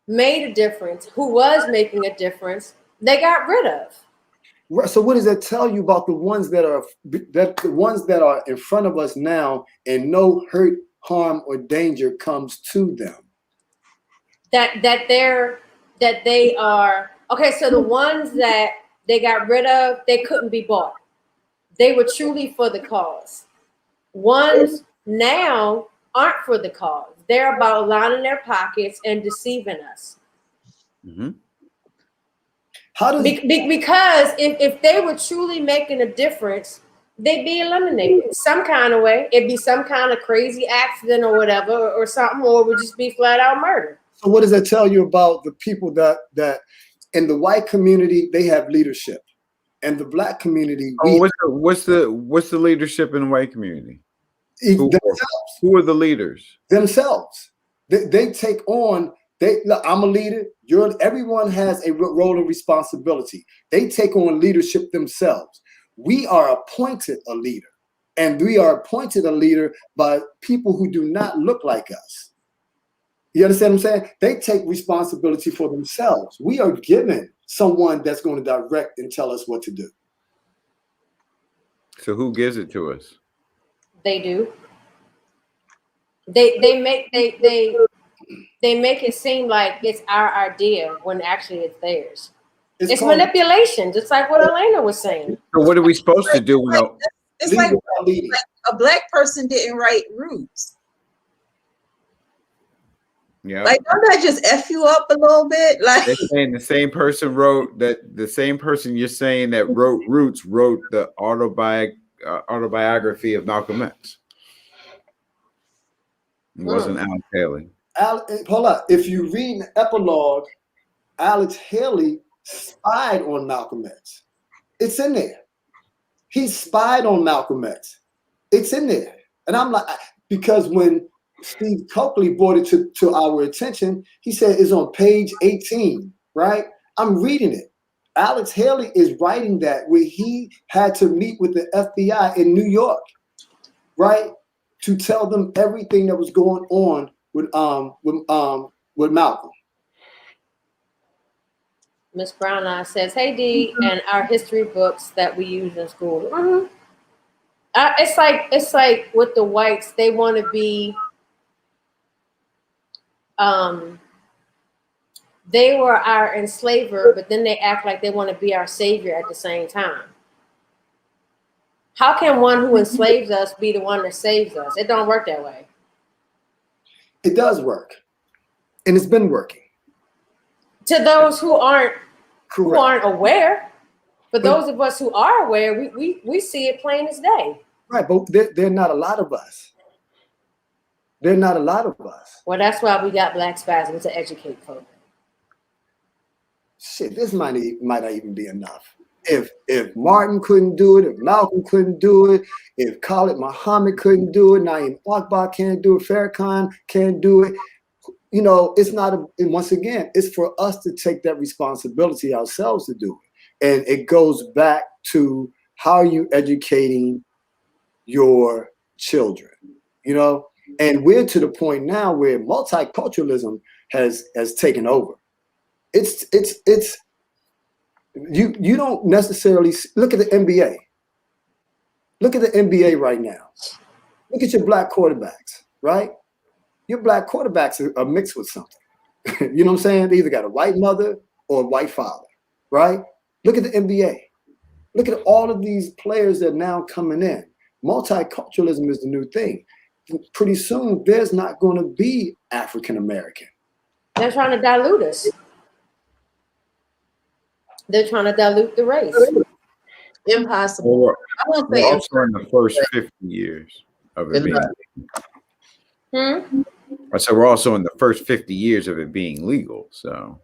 made a difference, who was making a difference, they got rid of. Right. So what does that tell you about the ones that are in front of us now, and no hurt, harm, or danger comes to them? That they are okay. So the ones that they got rid of, they couldn't be bought. They were truly for the cause. Ones now aren't for the cause. They're about lining their pockets and deceiving us. Mm-hmm. Because if they were truly making a difference, they'd be eliminated some kind of way. It'd be some kind of crazy accident or whatever, or something, or it would just be flat out murder. So what does that tell you about the people that in the white community, they have leadership, and the black community? What's the leadership in the white community? Themselves. Who are the leaders? Themselves. They take on. I'm a leader. Everyone has a role and responsibility. They take on leadership themselves. We are appointed a leader, and we are appointed a leader by people who do not look like us. You understand what I'm saying? They take responsibility for themselves. We are given someone that's going to direct and tell us what to do. So who gives it to us? They do. They make it seem like it's our idea when actually it's theirs. It's manipulation, just like what Elena was saying. So what are we supposed to do? It's like a black person didn't write Roots. Yeah. Like, don't that just F you up a little bit? Like, they're saying the same person you're saying that wrote Roots wrote the autobiography of Malcolm X. It wasn't Alex Haley. Hold up. If you read the epilogue, Alex Haley spied on Malcolm X. It's in there. He spied on Malcolm X. It's in there. And I'm like, because when Steve Coakley brought it to our attention, he said it's on page 18, right? I'm reading it. Alex Haley is writing that where he had to meet with the FBI in New York, right? To tell them everything that was going on with Malcolm. Miss Brown Eye says, "Hey D, and our history books that we use in school." Mm-hmm. It's like with the whites, they want to be. They were our enslaver, but then they act like they want to be our savior at the same time. How can one who enslaves us be the one that saves us? It don't work that way. It does work, and it's been working. To those who aren't Correct. aware, for those of us who are aware, we see it plain as day. Right, but they're not a lot of us. They're not a lot of us. Well, that's why we got Black Spasms to educate folks. Shit, this might not even be enough. If Martin couldn't do it, if Malcolm couldn't do it, if Khalid Muhammad couldn't do it, Naeem Akbar can't do it, Farrakhan can't do it, you know, it's not and once again, it's for us to take that responsibility ourselves to do it. And it goes back to how are you educating your children, you know? And we're to the point now where multiculturalism has taken over. It's you don't necessarily look at the NBA. Look at the NBA right now. Look at your black quarterbacks, right? Your black quarterbacks are mixed with something. You know what I'm saying? They either got a white mother or a white father, right? Look at the NBA. Look at all of these players that are now coming in. Multiculturalism is the new thing. Pretty soon, there's not going to be African American. They're trying to dilute us. They're trying to dilute the race. Impossible. I won't say also in the first 50 years of it being. So we're also in the first 50 years of it being legal. So.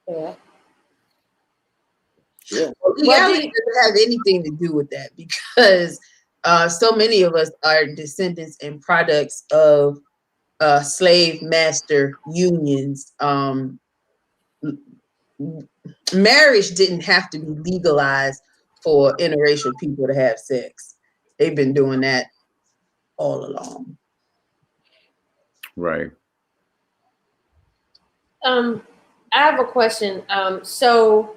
Yeah. Well, legality doesn't have anything to do with that because so many of us are descendants and products of slave master unions. Marriage didn't have to be legalized for interracial people to have sex. They've been doing that all along. Right. I have a question. So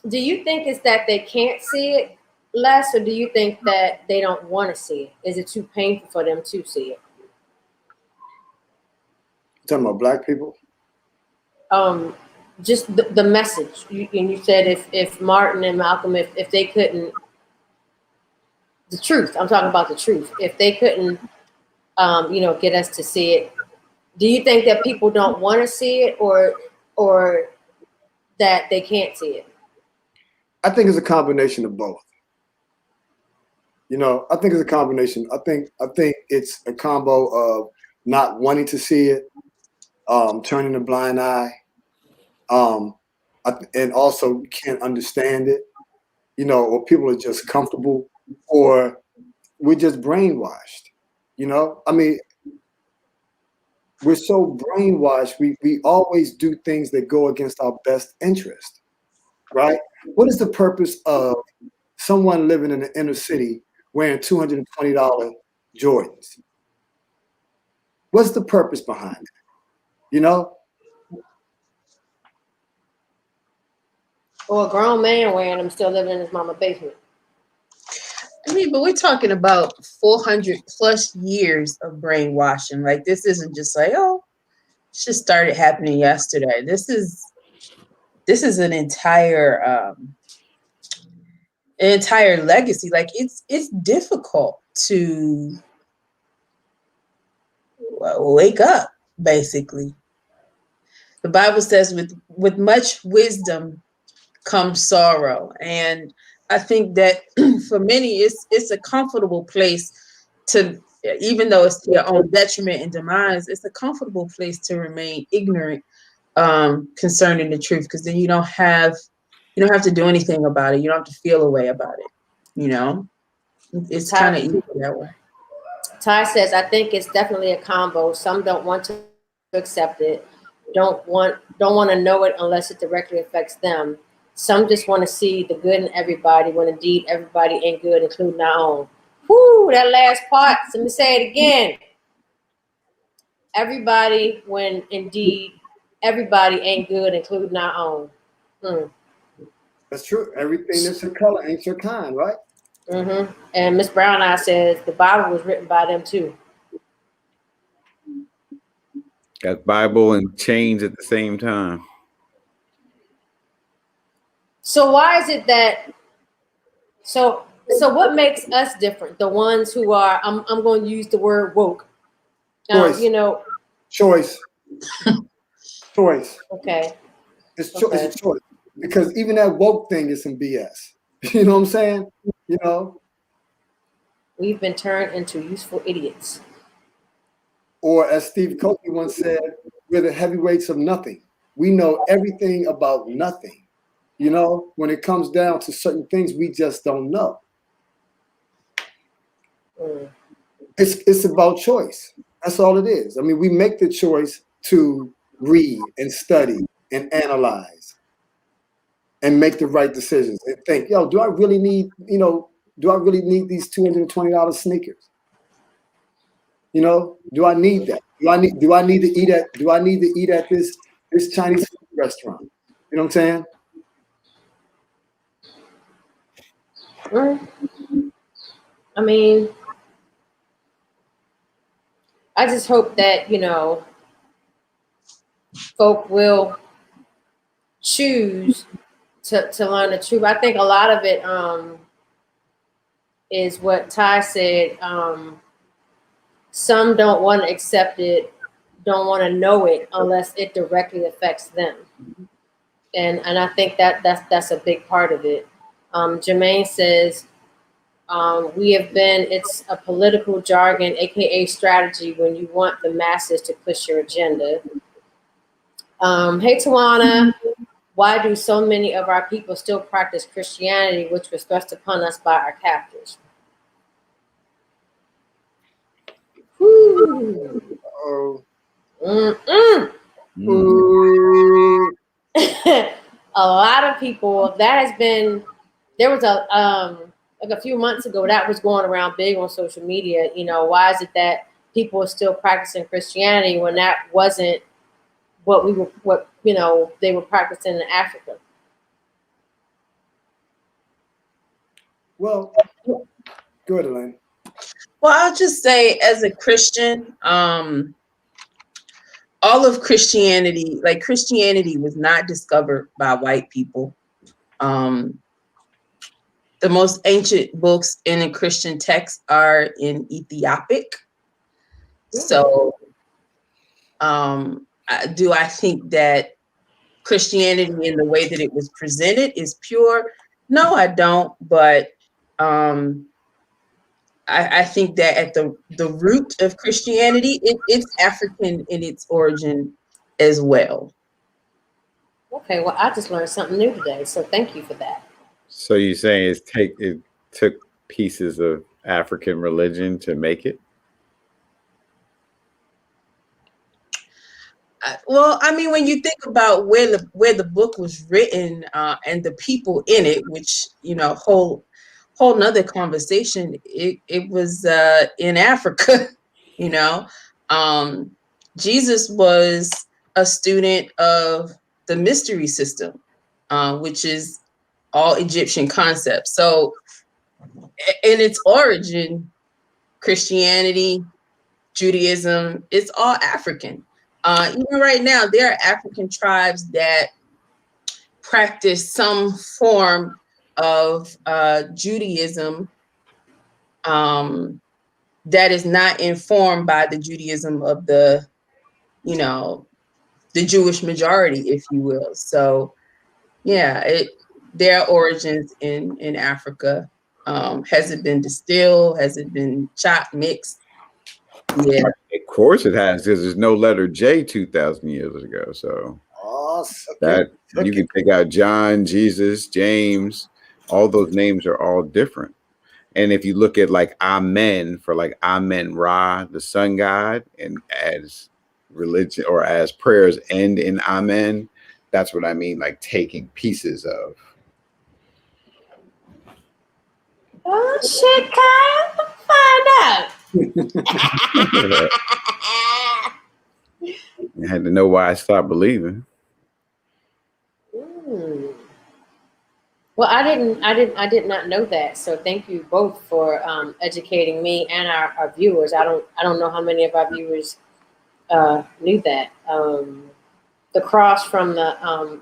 do you think it's that they can't see it less, or do you think that they don't want to see it? Is it too painful for them to see it? You're talking about black people? Just the message. And you said if Martin and Malcolm, if they couldn't, the truth, I'm talking about the truth. If they couldn't, get us to see it, do you think that people don't want to see it or that they can't see it? I think it's a combination of both. You know, I think it's a combination. I think it's a combo of not wanting to see it, turning a blind eye, and also can't understand it, you know, or people are just comfortable, or we're just brainwashed, you know? I mean, we're so brainwashed, we always do things that go against our best interest, right? What is the purpose of someone living in the inner city wearing $220 Jordans? What's the purpose behind it? You know? Or a grown man wearing them still living in his mama's basement. I mean, but we're talking about 400 plus years of brainwashing. Like, this isn't just like, oh, it just started happening yesterday. This is an entire legacy. Like, it's difficult to wake up, basically. The Bible says with much wisdom comes sorrow. And I think that for many, it's a comfortable place to, even though it's to your own detriment and demise, it's a comfortable place to remain ignorant concerning the truth, because then you don't have You don't have to do anything about it. You don't have to feel a way about it. You know, it's kind of easy that way. Ty says, I think it's definitely a combo. Some don't want to accept it, don't want to know it unless it directly affects them. Some just want to see the good in everybody when indeed everybody ain't good, including our own. Whoo, that last part. Let me say it again. Everybody when indeed everybody ain't good, including our own. That's true. Everything that's your color ain't your kind, right? Mm-hmm. And Miss Brown Eye says the Bible was written by them too. Got Bible and chains at the same time. So why is it that so what makes us different? The ones who are I'm going to use the word woke. Choice. You know. Choice. Choice. Okay. It's a choice. Because even that woke thing is some BS. You know what I'm saying? You know? We've been turned into useful idiots. Or as Steve Covey once said, we're the heavyweights of nothing. We know everything about nothing. You know, when it comes down to certain things, we just don't know. It's about choice. That's all it is. I mean, we make the choice to read and study and analyze and make the right decisions and think, yo, do I really need these $220 sneakers? You know, do I need that? Do I need to eat at this Chinese food restaurant? You know what I'm saying? I mean, I just hope that, folk will choose to learn the truth. I think a lot of it is what Ty said. Some don't want to accept it, don't want to know it unless it directly affects them. And I think that's a big part of it. Jermaine says, it's a political jargon, aka strategy, when you want the masses to push your agenda. Hey Tawana, why do so many of our people still practice Christianity, which was thrust upon us by our captors? A lot of people, that has been, there was like a few months ago that was going around big on social media. Why is it that people are still practicing Christianity when that wasn't what they were practicing in Africa? Well, go ahead, Elaine. Well, I'll just say, as a Christian, all of Christianity, like Christianity was not discovered by white people. The most ancient books in a Christian text are in Ethiopic. So do I think that Christianity in the way that it was presented is pure? No, I don't. But I think that at the root of Christianity, it's African in its origin as well. Okay, well, I just learned something new today, so thank you for that. So you're saying it took pieces of African religion to make it? Well, I mean, when you think about where the book was written and the people in it, which whole nother conversation. It was in Africa. Jesus was a student of the mystery system, which is all Egyptian concepts. So, in its origin, Christianity, Judaism, it's all African. Even right now, there are African tribes that practice some form of Judaism that is not informed by the Judaism of the Jewish majority, if you will. So, yeah, their origins in Africa. Has it been distilled? Has it been chopped, mixed? Yeah. Of course it has, because there's no letter J 2,000 years ago. So. Oh, That you can take out John, Jesus, James, all those names are all different. And if you look at like Amen for like Amen Ra, the sun god, and as religion or as prayers end in Amen, that's what I mean, like taking pieces of. Oh shit, Kyle. Find out. I had to know why I stopped believing. Well, I did not know that. So thank you both for educating me and our viewers. I don't know how many of our viewers knew that. The cross from the aunt.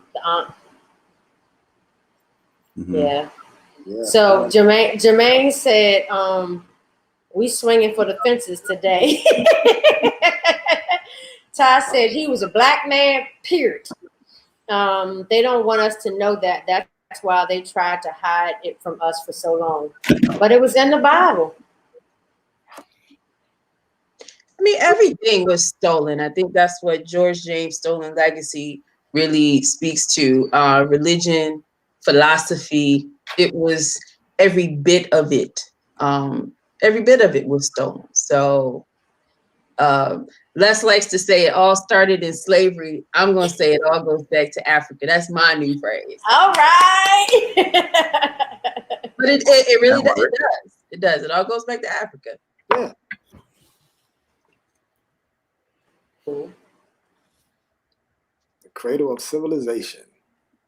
Mm-hmm. Yeah. So Jermaine said, we swinging for the fences today. Ty said he was a black man, period. They don't want us to know that. That's why they tried to hide it from us for so long. But it was in the Bible. I mean, everything was stolen. I think that's what George James' Stolen Legacy really speaks to. Religion, philosophy, it was every bit of it. Every bit of it was stolen. So Les likes to say it all started in slavery. I'm going to say it all goes back to Africa. That's my new phrase. All right. But it really does. It does. It does. It all goes back to Africa. Yeah. Cool. The cradle of civilization.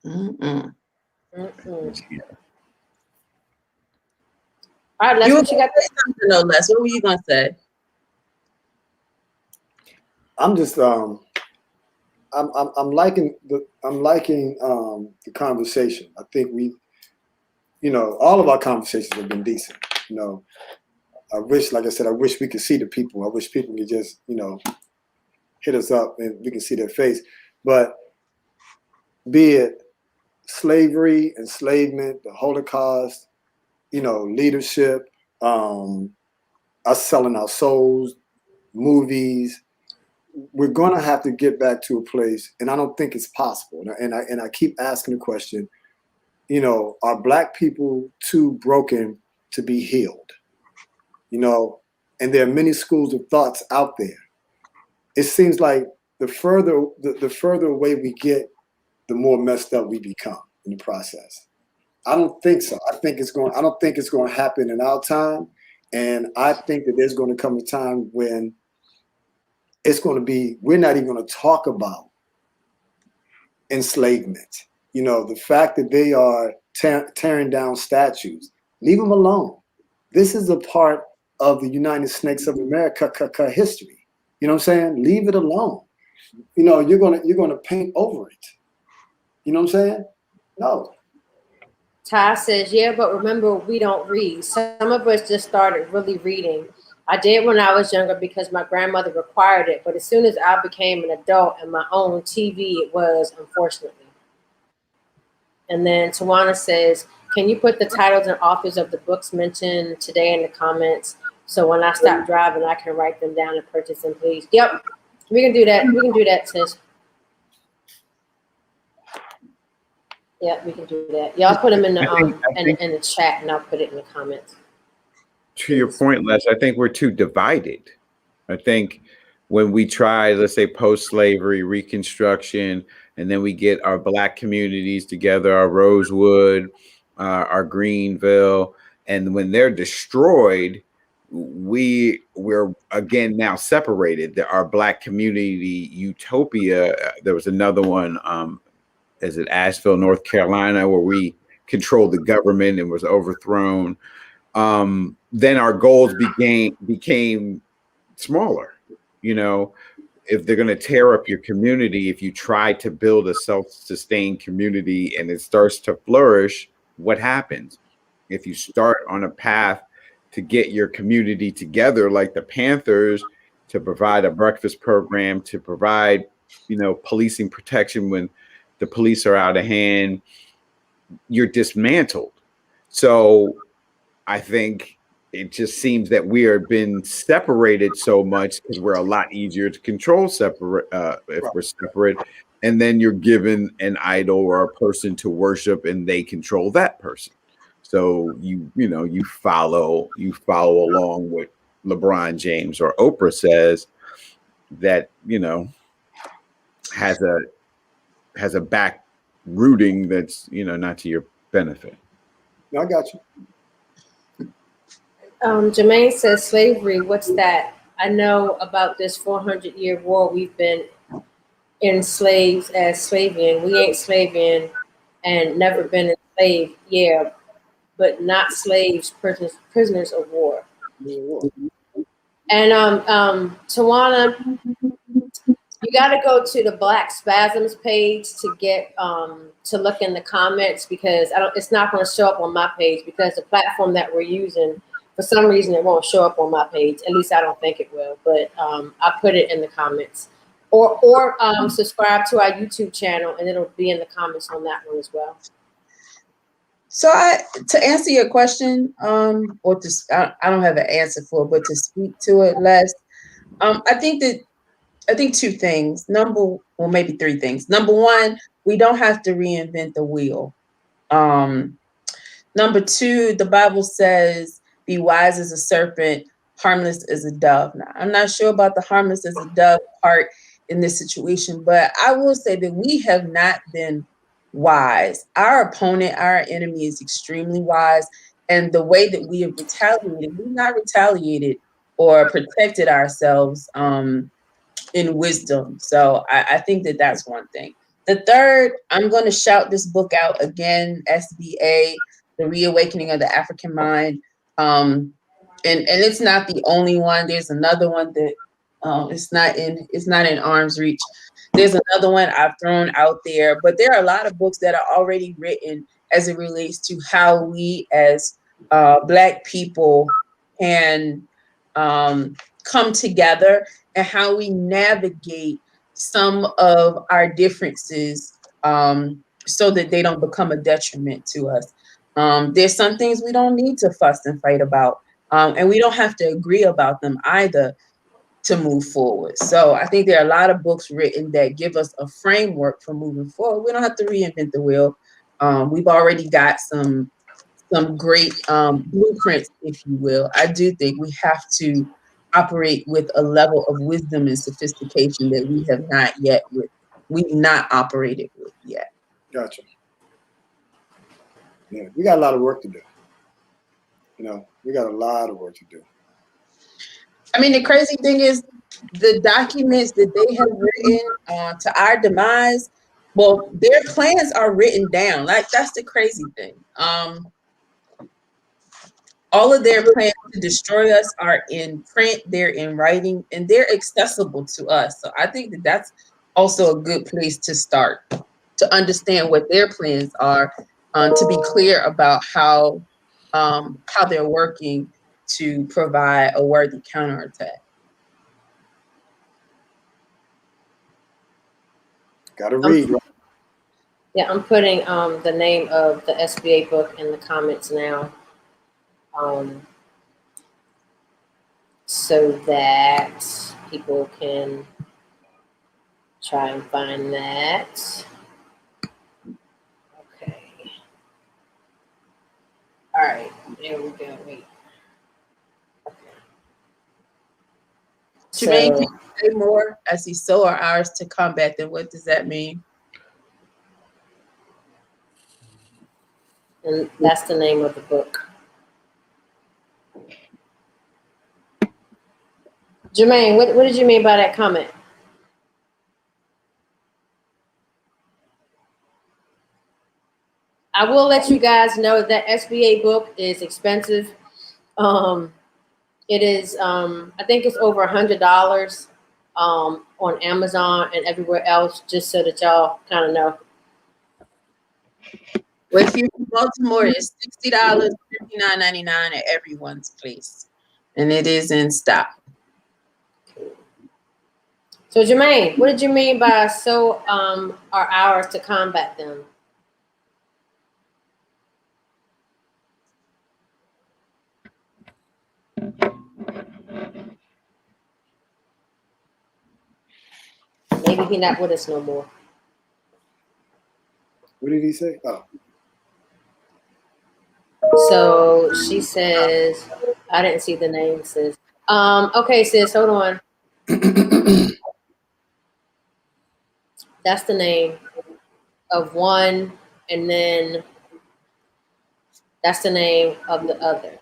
Mm-mm. Mm-mm. All right, Les, what you got? No, Les, what were you going to say? I'm just I'm liking the conversation. I think we, all of our conversations have been decent. I wish, like I said, I wish we could see the people. I wish people could just, hit us up and we can see their face. But be it slavery, enslavement, the Holocaust, leadership, us selling our souls, movies. We're going to have to get back to a place, and I don't think it's possible. And I keep asking the question, are Black people too broken to be healed? And there are many schools of thoughts out there. It seems like the further away we get, the more messed up we become in the process. I don't think so. I don't think it's going to happen in our time, and I think that there's going to come a time when it's going to be, we're not even going to talk about enslavement. The fact that they are tearing down statues, leave them alone. This is a part of the United Snakes of America history. You know what I'm saying? Leave it alone. You're gonna paint over it. You know what I'm saying? No. Ty says, yeah, but remember, we don't read. Some of us just started really reading. I did when I was younger because my grandmother required it, but as soon as I became an adult and my own TV, it was, unfortunately. And then Tawana says, can you put the titles and authors of the books mentioned today in the comments? So when I stop driving, I can write them down and purchase them, please. Yep, we can do that. We can do that, sis. Yeah, we can do that. Y'all put them in the in the chat, and I'll put it in the comments. To your point, Les, I think we're too divided. I think when we try, let's say, post-slavery Reconstruction, and then we get our Black communities together, our Rosewood, our Greenville, and when they're destroyed, we're again now separated. Our Black community utopia. There was another one. Is it Asheville, North Carolina, where we controlled the government and was overthrown. Then our goals became smaller. If they're going to tear up your community, if you try to build a self-sustained community and it starts to flourish, what happens? If you start on a path to get your community together, like the Panthers, to provide a breakfast program, to provide, policing protection when the police are out of hand, you're dismantled. So I think it just seems that we are been separated so much because we're a lot easier to control if we're separate. and then you're given an idol or a person to worship, and they control that person. So you follow along what LeBron James or Oprah says, that has a back rooting that's not to your benefit. No, I got you. Jermaine says slavery. What's that? I know about this 400-year war we've been enslaved as Slavian. We ain't Slavian and never been enslaved. Yeah, but not slaves, prisoners of war. And Tawana, you got to go to the Black Spasms page to get to look in the comments, because it's not going to show up on my page, because the platform that we're using, for some reason, it won't show up on my page. At least I don't think it will. But I put it in the comments, or subscribe to our YouTube channel, and it'll be in the comments on that one as well. So to answer your question, I don't have an answer for it, but to speak to it less, I think two things. Maybe three things. Number one, we don't have to reinvent the wheel. Number two, the Bible says, "Be wise as a serpent, harmless as a dove." Now, I'm not sure about the harmless as a dove part in this situation, but I will say that we have not been wise. Our opponent, our enemy, is extremely wise. And the way that we have retaliated, we've not retaliated or protected ourselves in wisdom. So I think that that's one thing. The third, I'm going to shout this book out again, SBA, The Reawakening of the African Mind. And it's not the only one. There's another one that it's not in arm's reach. There's another one I've thrown out there, but there are a lot of books that are already written as it relates to how we as Black people can come together and how we navigate some of our differences so that they don't become a detriment to us. There's some things we don't need to fuss and fight about, and we don't have to agree about them either to move forward. So I think there are a lot of books written that give us a framework for moving forward. We don't have to reinvent the wheel. We've already got some great blueprints, if you will. I do think we have to operate with a level of wisdom and sophistication that we've not operated with yet. Gotcha. Yeah, we got a lot of work to do. We got a lot of work to do. I mean, the crazy thing is the documents that they have written to our demise, well, their plans are written down. Like, that's the crazy thing. All of their plans to destroy us are in print, they're in writing, and they're accessible to us. So I think that that's also a good place to start, to understand what their plans are, to be clear about how they're working to provide a worthy counterattack. Gotta read, right? Yeah, I'm putting the name of the SBA book in the comments now, so that people can try and find that. Okay. All right, there we go. Wait. Okay. Jermaine, can you say more? I see, so are ours to combat them. What does that mean? And that's the name of the book. Jermaine, what did you mean by that comment? I will let you guys know that SBA book is expensive. It is, I think it's over $100 on Amazon and everywhere else, just so that y'all kind of know. Well, if you're in Baltimore, it's $60, $59.99 at everyone's place. And it is in stock. So Jermaine, what did you mean by so are ours to combat them? Maybe he's not with us no more. What did he say? Oh. So she says, I didn't see the name, sis. Okay, sis, hold on. That's the name of one, and then that's the name of the other.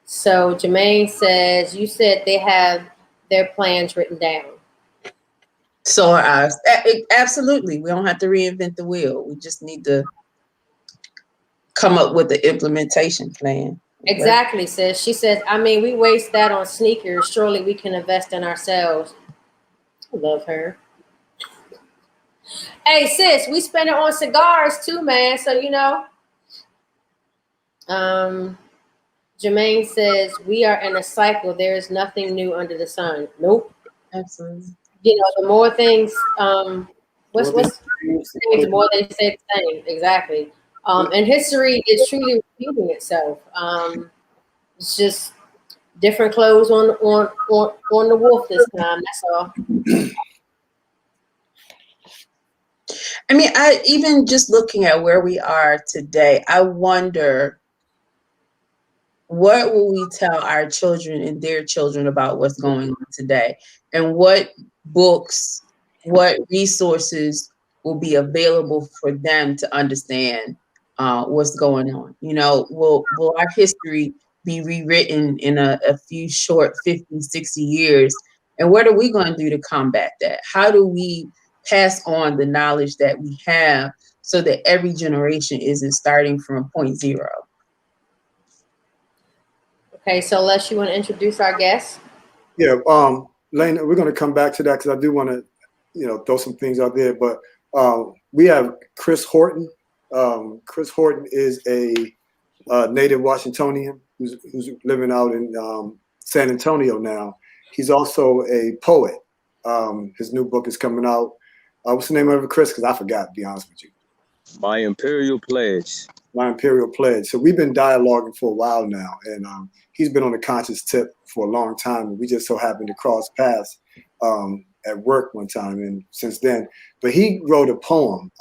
So Jermaine says, you said they have their plans written down. So absolutely, we don't have to reinvent the wheel. We just need to come up with the implementation plan. Exactly, sis. She says, I mean, we waste that on sneakers. Surely we can invest in ourselves. I love her. Hey, sis, we spend it on cigars too, man. So, you know. Jermaine says, we are in a cycle. There is nothing new under the sun. Nope. Absolutely. You know, the more things, what's the more they say the same. Exactly. And history is truly repeating itself. It's just different clothes on the wolf this time. That's all. I mean, I even just looking at where we are today, I wonder what will we tell our children and their children about what's going on today, and what books, what resources will be available for them to understand what's going on. You know, will our history be rewritten in a few short 50, 60 years? And what are we going to do to combat that? How do we pass on the knowledge that we have so that every generation isn't starting from point zero? Okay, so Les, you want to introduce our guest? Yeah, Lena, we're going to come back to that because I do want to, you know, throw some things out there. But we have Chris Horton. Chris Horton is a native Washingtonian who's living out in San Antonio now. He's also a poet. His new book is coming out. What's the name of it, Chris? Because I forgot, to be honest with you. My Imperial Pledge. My Imperial Pledge. So we've been dialoguing for a while now, and he's been on the conscious tip for a long time. And we just so happened to cross paths at work one time, and since then. But he wrote a poem.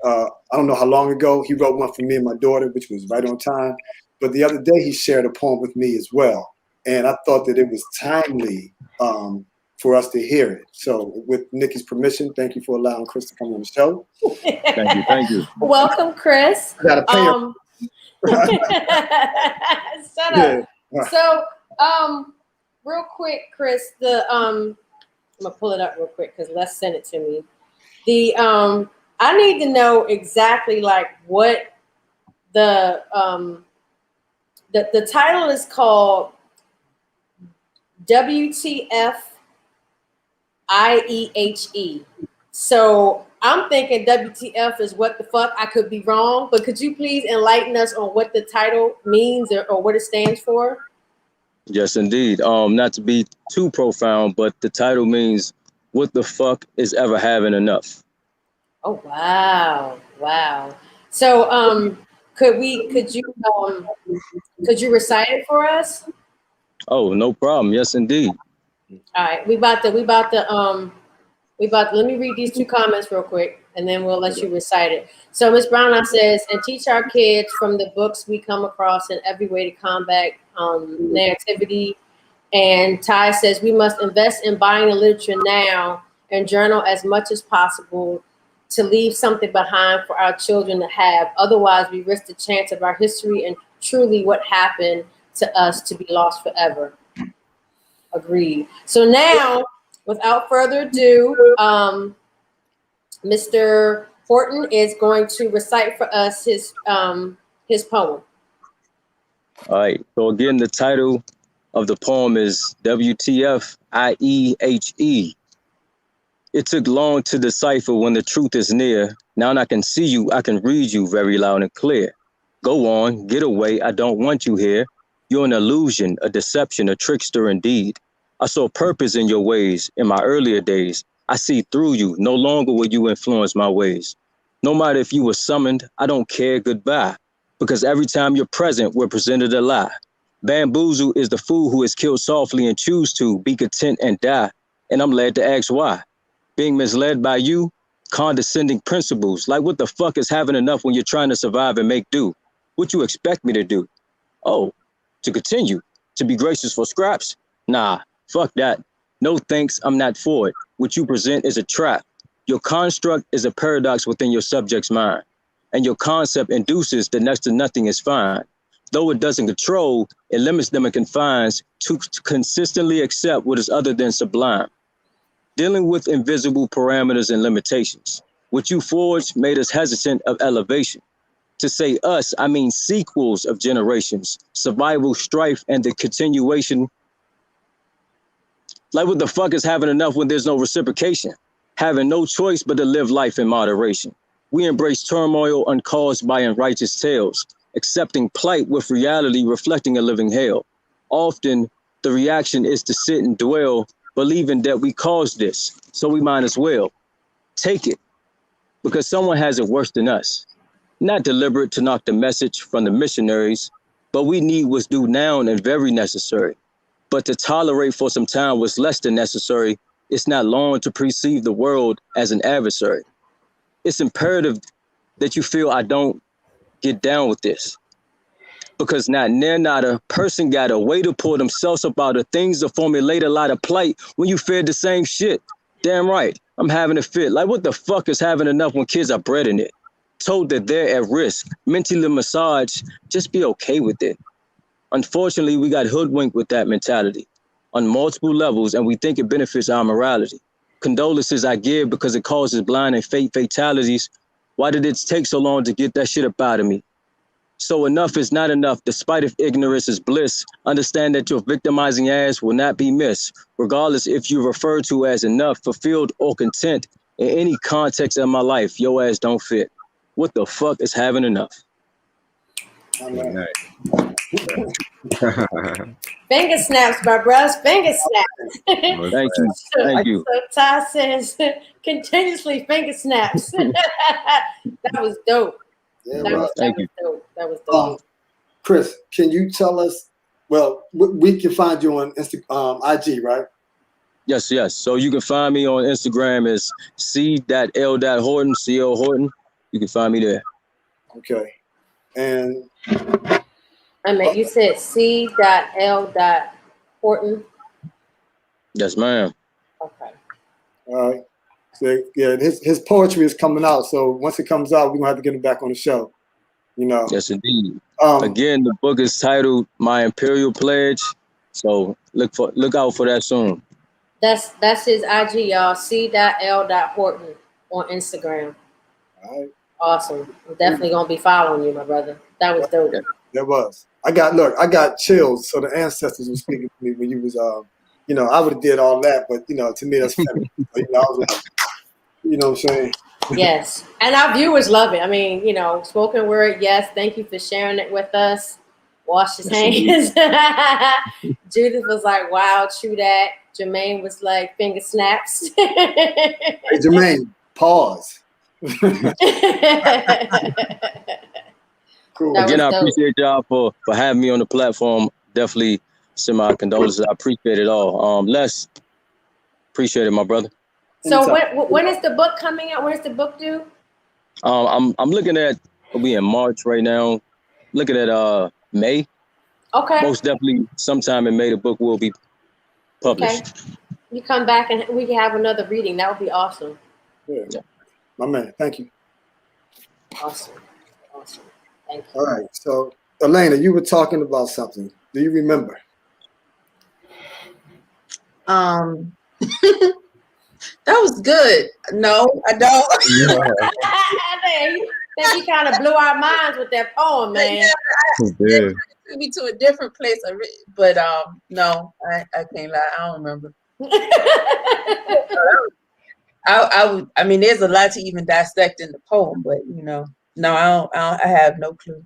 I don't know how long ago. He wrote one for me and my daughter, which was right on time. But the other day he shared a poem with me as well, and I thought that it was timely for us to hear it. So with Nikki's permission, thank you for allowing Chris to come on the show. Thank you. Welcome, Chris. I gotta pay him. Shut up. Yeah. So, real quick, Chris, I'm gonna pull it up real quick because Les sent it to me. I need to know exactly like what the title is called. WTF IEHE. So I'm thinking WTF is what the fuck. I could be wrong, but could you please enlighten us on what the title means or what it stands for? Yes, indeed. Not to be too profound, but the title means what the fuck is ever having enough. Oh wow. So could you recite it for us? Oh, no problem. Yes, indeed. All right, let me read these two comments real quick, and then we'll let you recite it. So Ms. Brown says, and teach our kids from the books we come across in every way to combat negativity. And Ty says, we must invest in buying the literature now and journal as much as possible to leave something behind for our children to have. Otherwise, we risk the chance of our history and truly what happened to us to be lost forever. Agreed. So now, without further ado, Mr. Horton is going to recite for us his poem. All right. So again, the title of the poem is WTF IEHE. It took long to decipher when the truth is near. Now I can see you, I can read you very loud and clear. Go on, get away, I don't want you here. You're an illusion, a deception, a trickster indeed. I saw purpose in your ways in my earlier days. I see through you, no longer will you influence my ways. No matter if you were summoned, I don't care, goodbye. Because every time you're present, we're presented a lie. Bamboozle is the fool who is killed softly and choose to be content and die. And I'm led to ask why. Being misled by you, condescending principles. Like, what the fuck is having enough when you're trying to survive and make do? What you expect me to do? Oh, to continue, to be gracious for scraps? Nah, fuck that. No thanks, I'm not for it. What you present is a trap. Your construct is a paradox within your subject's mind, and your concept induces that next to nothing is fine. Though it doesn't control, it limits them and confines to consistently accept what is other than sublime. Dealing with invisible parameters and limitations. What you forged made us hesitant of elevation. To say us, I mean sequels of generations, survival, strife, and the continuation. Like, what the fuck is having enough when there's no reciprocation? Having no choice but to live life in moderation. We embrace turmoil uncaused by unrighteous tales, accepting plight with reality reflecting a living hell. Often, the reaction is to sit and dwell, believing that we caused this, so we might as well take it, because someone has it worse than us. Not deliberate to knock the message from the missionaries, but we need what's due now and very necessary. But to tolerate for some time was less than necessary. It's not long to perceive the world as an adversary. It's imperative that you feel I don't get down with this. Because not a person got a way to pull themselves up out of things to formulate a lot of plight when you fed the same shit. Damn right, I'm having a fit. Like, what the fuck is having enough when kids are bred in it? Told that they're at risk, mentally massaged, just be okay with it. Unfortunately, we got hoodwinked with that mentality on multiple levels, and we think it benefits our morality. Condolences I give because it causes blind and fatalities. Why did it take so long to get that shit up out of me? So enough is not enough, despite if ignorance is bliss. Understand that your victimizing ass will not be missed, regardless if you refer to as enough, fulfilled, or content. In any context of my life, your ass don't fit. What the fuck is having enough? Finger snaps, my bros. Finger snaps. Thank you. Thank you. So Ty says continuously finger snaps. That was dope. Yeah, That was dope. That was dope. Chris, can you tell us? Well, we can find you on IG, right? Yes, yes. So you can find me on Instagram as c.l.horton, CL Horton. You can find me there. Okay. And I mean, you said c.l.horton. Yes, ma'am. Okay. all right. So yeah, his poetry is coming out. So once it comes out, we're gonna have to get him back on the show. You know. Yes, indeed. Again, the book is titled My Imperial Pledge. So look out for that soon. That's his IG, y'all. c.l.horton on Instagram. All right. Awesome. I'm definitely gonna be following you, my brother. That was dope. There was. I got chills. So the ancestors were speaking to me when you was you know, I would have did all that, but you know, to me that's funny. You know, I was like, you know what I'm saying? Yes. And our viewers love it. I mean, you know, spoken word, yes. Thank you for sharing it with us. Wash his hands. Judith was like, wow, true that. Jermaine was like, finger snaps. Hey, Jermaine, pause. Cool. Again, I appreciate y'all for having me on the platform. Definitely send my condolences. I appreciate it all. Les, appreciate it, my brother. So when is the book coming out? When is the book due? I'm looking at, we'll be in March right now. Looking at May. Okay. Most definitely sometime in May the book will be published. Okay. You come back and we can have another reading. That would be awesome. Yeah. My man, thank you. Awesome. Awesome. Thank you. All right. So Elena, you were talking about something. Do you remember? That was good. No, I don't. He kind of blew our minds with that poem, man. It took me to a different place, but no, I can't lie. I don't remember. I mean, there's a lot to even dissect in the poem, but you know, no, I have no clue.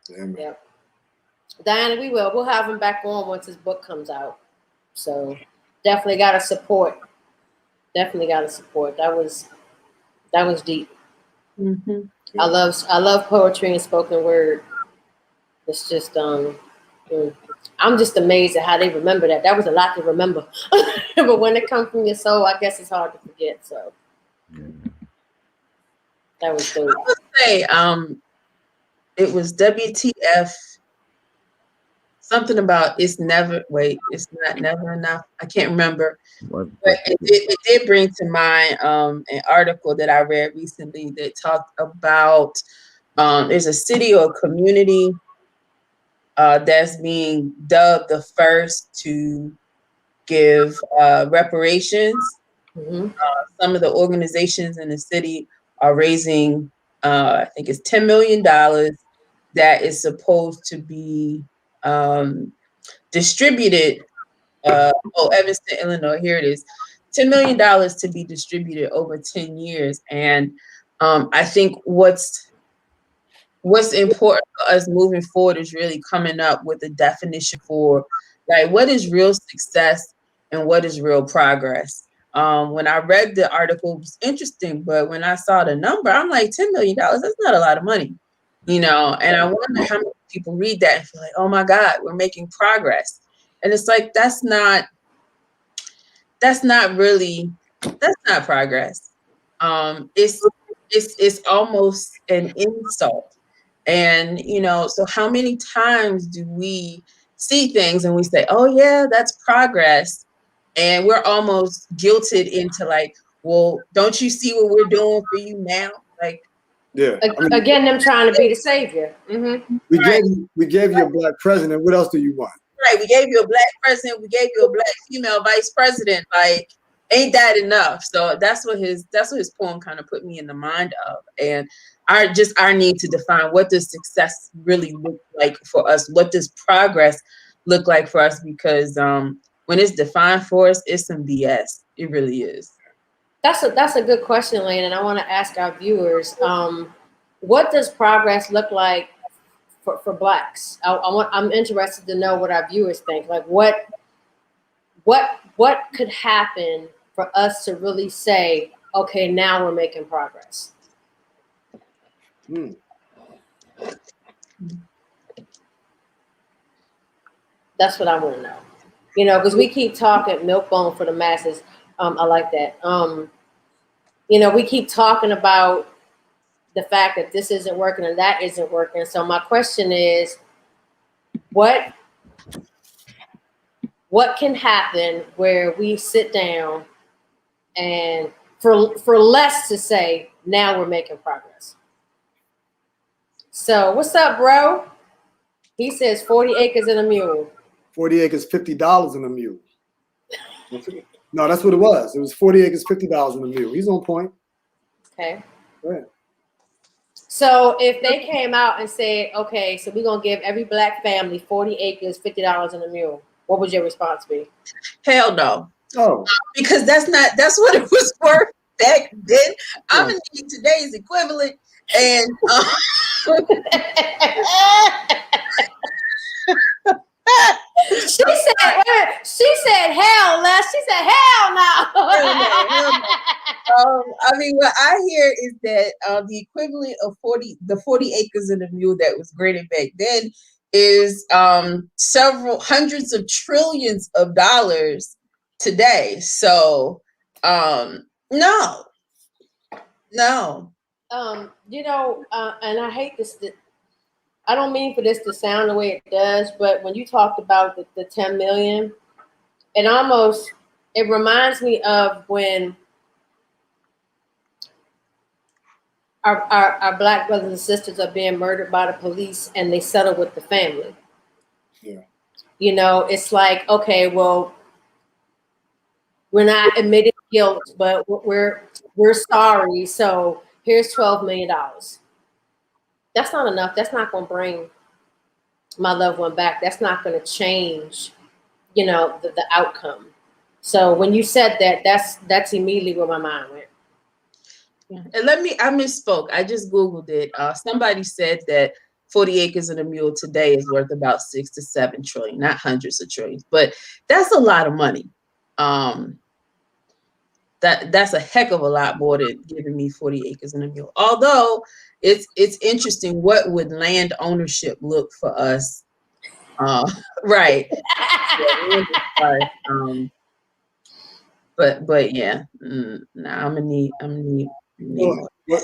Yep. Diana, we'll have him back on once his book comes out. So definitely got to support. That was deep. Mm-hmm. I love poetry and spoken word. It's just I'm just amazed at how they remember that. That was a lot to remember. But when it comes from your soul, I guess it's hard to forget. So that was dope. I would say it was WTF, something about it's not never enough. I can't remember. But it did bring to mind an article that I read recently that talked about there's a city or community that's being dubbed the first to give reparations. Mm-hmm. Some of the organizations in the city are raising, I think it's $10 million that is supposed to be distributed. Evanston, Illinois, here it is. $10 million to be distributed over 10 years. And I think what's important for us moving forward is really coming up with a definition for like what is real success and what is real progress. When I read the article, it was interesting, but when I saw the number, I'm like, $10 million, that's not a lot of money, and I wonder how many people read that and feel like, oh my God, we're making progress. And it's like, that's not progress. It's almost an insult. And, so how many times do we see things and we say, oh yeah, that's progress. And we're almost guilted into like, well, don't you see what we're doing for you now? Like, yeah. Again, them trying to be the savior. Mm-hmm. We gave you a black president. What else do you want? Right. We gave you a black president. We gave you a black female vice president. Like, ain't that enough? So that's what his poem kind of put me in the mind of. And our need to define what does success really look like for us? What does progress look like for us? Because when it's defined for us, it's some BS. It really is. That's a good question, Lane, and I want to ask our viewers, what does progress look like for Blacks? I'm interested to know what our viewers think. Like, what could happen for us to really say, okay, now we're making progress? That's what I want to know. Because we keep talking milk bone for the masses. I like that. We keep talking about the fact that this isn't working and that isn't working. So my question is, what can happen where we sit down and for less to say, now we're making progress? So what's up, bro? He says 40 acres and a mule. 40 acres, $50 in a mule. No, that's what it was. It was 40 acres, $50 in a mule. He's on point. Okay. Right. So if they came out and said, okay, so we're going to give every Black family 40 acres, $50 in a mule, what would your response be? Hell no. Oh. Because that's what it was worth back then. I'm going to need today's equivalent. And she said hell less. She said hell no. I mean, what I hear is that the equivalent of 40 acres in a mule that was granted back then is several hundreds of trillions of dollars today. So no. And I hate this. I don't mean for this to sound the way it does, but when you talked about the 10 million, it reminds me of when our Black brothers and sisters are being murdered by the police and they settle with the family. Yeah. It's like, okay, well, we're not admitting guilt, but we're sorry. So here's $12 million. That's not enough. That's not going to bring my loved one back. That's not going to change, the outcome. So when you said that, that's immediately where my mind went. Yeah. And I misspoke. I just Googled it. Somebody said that 40 acres and a mule today is worth about 6 to 7 trillion, not hundreds of trillions, but that's a lot of money. That's a heck of a lot more than giving me 40 acres and a mule. Although it's interesting, what would land ownership look for us Right. But yeah, nah, I'm gonna need more. But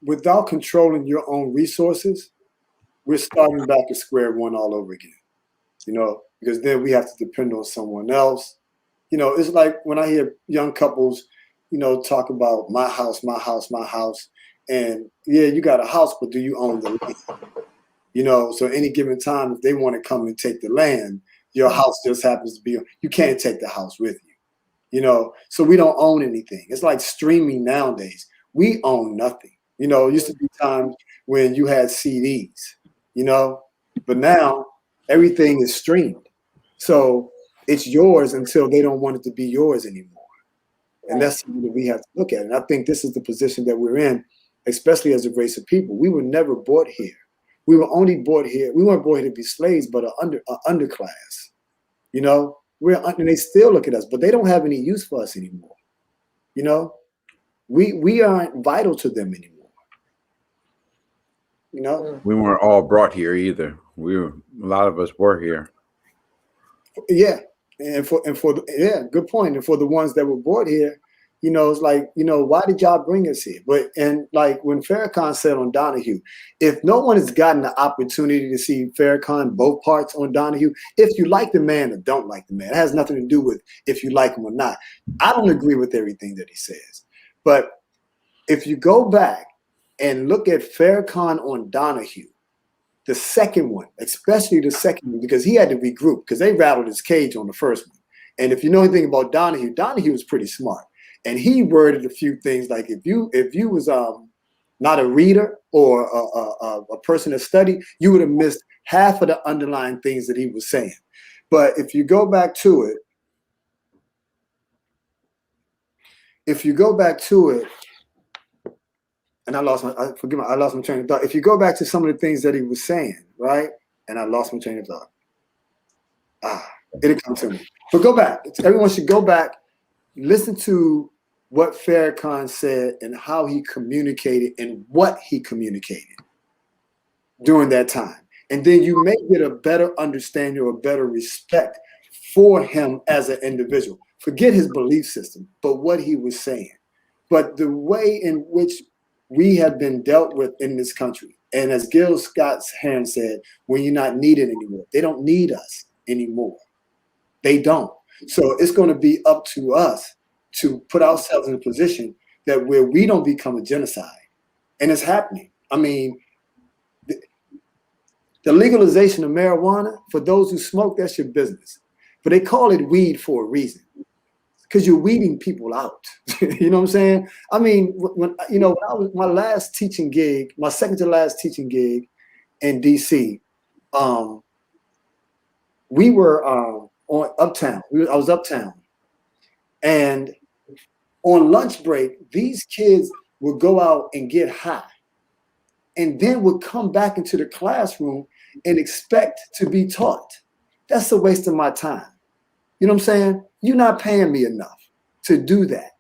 without controlling your own resources, we're starting back at square one all over again. Because then we have to depend on someone else. It's like when I hear young couples, talk about my house, my house, my house, and yeah, you got a house, but do you own the land? So any given time, if they want to come and take the land, your house just happens to be. You can't take the house with you. So we don't own anything. It's like streaming nowadays. We own nothing. It used to be times when you had CDs, but now everything is streamed. So it's yours until they don't want it to be yours anymore. And that's something that we have to look at. And I think this is the position that we're in, especially as a race of people. We were never brought here. We were only brought here. We weren't brought here to be slaves, but an underclass. And they still look at us, but they don't have any use for us anymore. We aren't vital to them anymore. We weren't all brought here either. A lot of us were here. Yeah, and for good point. And for the ones that were brought here, it's like, why did y'all bring us here? And like when Farrakhan said on Donahue, if no one has gotten the opportunity to see Farrakhan both parts on Donahue, if you like the man or don't like the man, it has nothing to do with if you like him or not. I don't agree with everything that he says, but if you go back and look at Farrakhan on Donahue, the second one, especially the second one, because he had to regroup because they rattled his cage on the first one. And if you know anything about Donahue was pretty smart. And he worded a few things like if you was not a reader or a person that studied, you would have missed half of the underlying things that he was saying. But if you go back to it, and I lost my train of thought. If you go back to some of the things that he was saying, right? And I lost my train of thought. It'll come to me. But go back. Everyone should go back, listen to what Farrakhan said and how he communicated and what he communicated during that time. And then you may get a better understanding or a better respect for him as an individual. Forget his belief system, but what he was saying. But the way in which we have been dealt with in this country. And as Gil Scott-Heron said, when you're not needed anymore, they don't need us anymore. They don't. So it's going to be up to us to put ourselves in a position that where we don't become a genocide. And it's happening. I mean, the legalization of marijuana, for those who smoke, that's your business. But they call it weed for a reason. Because you're weeding people out. You know what I'm saying? I mean, when I was my last teaching gig, my second to last teaching gig in DC, we were on Uptown. I was Uptown. And on lunch break, these kids would go out and get high and then would come back into the classroom and expect to be taught. That's a waste of my time. You know what I'm saying? You're not paying me enough to do that.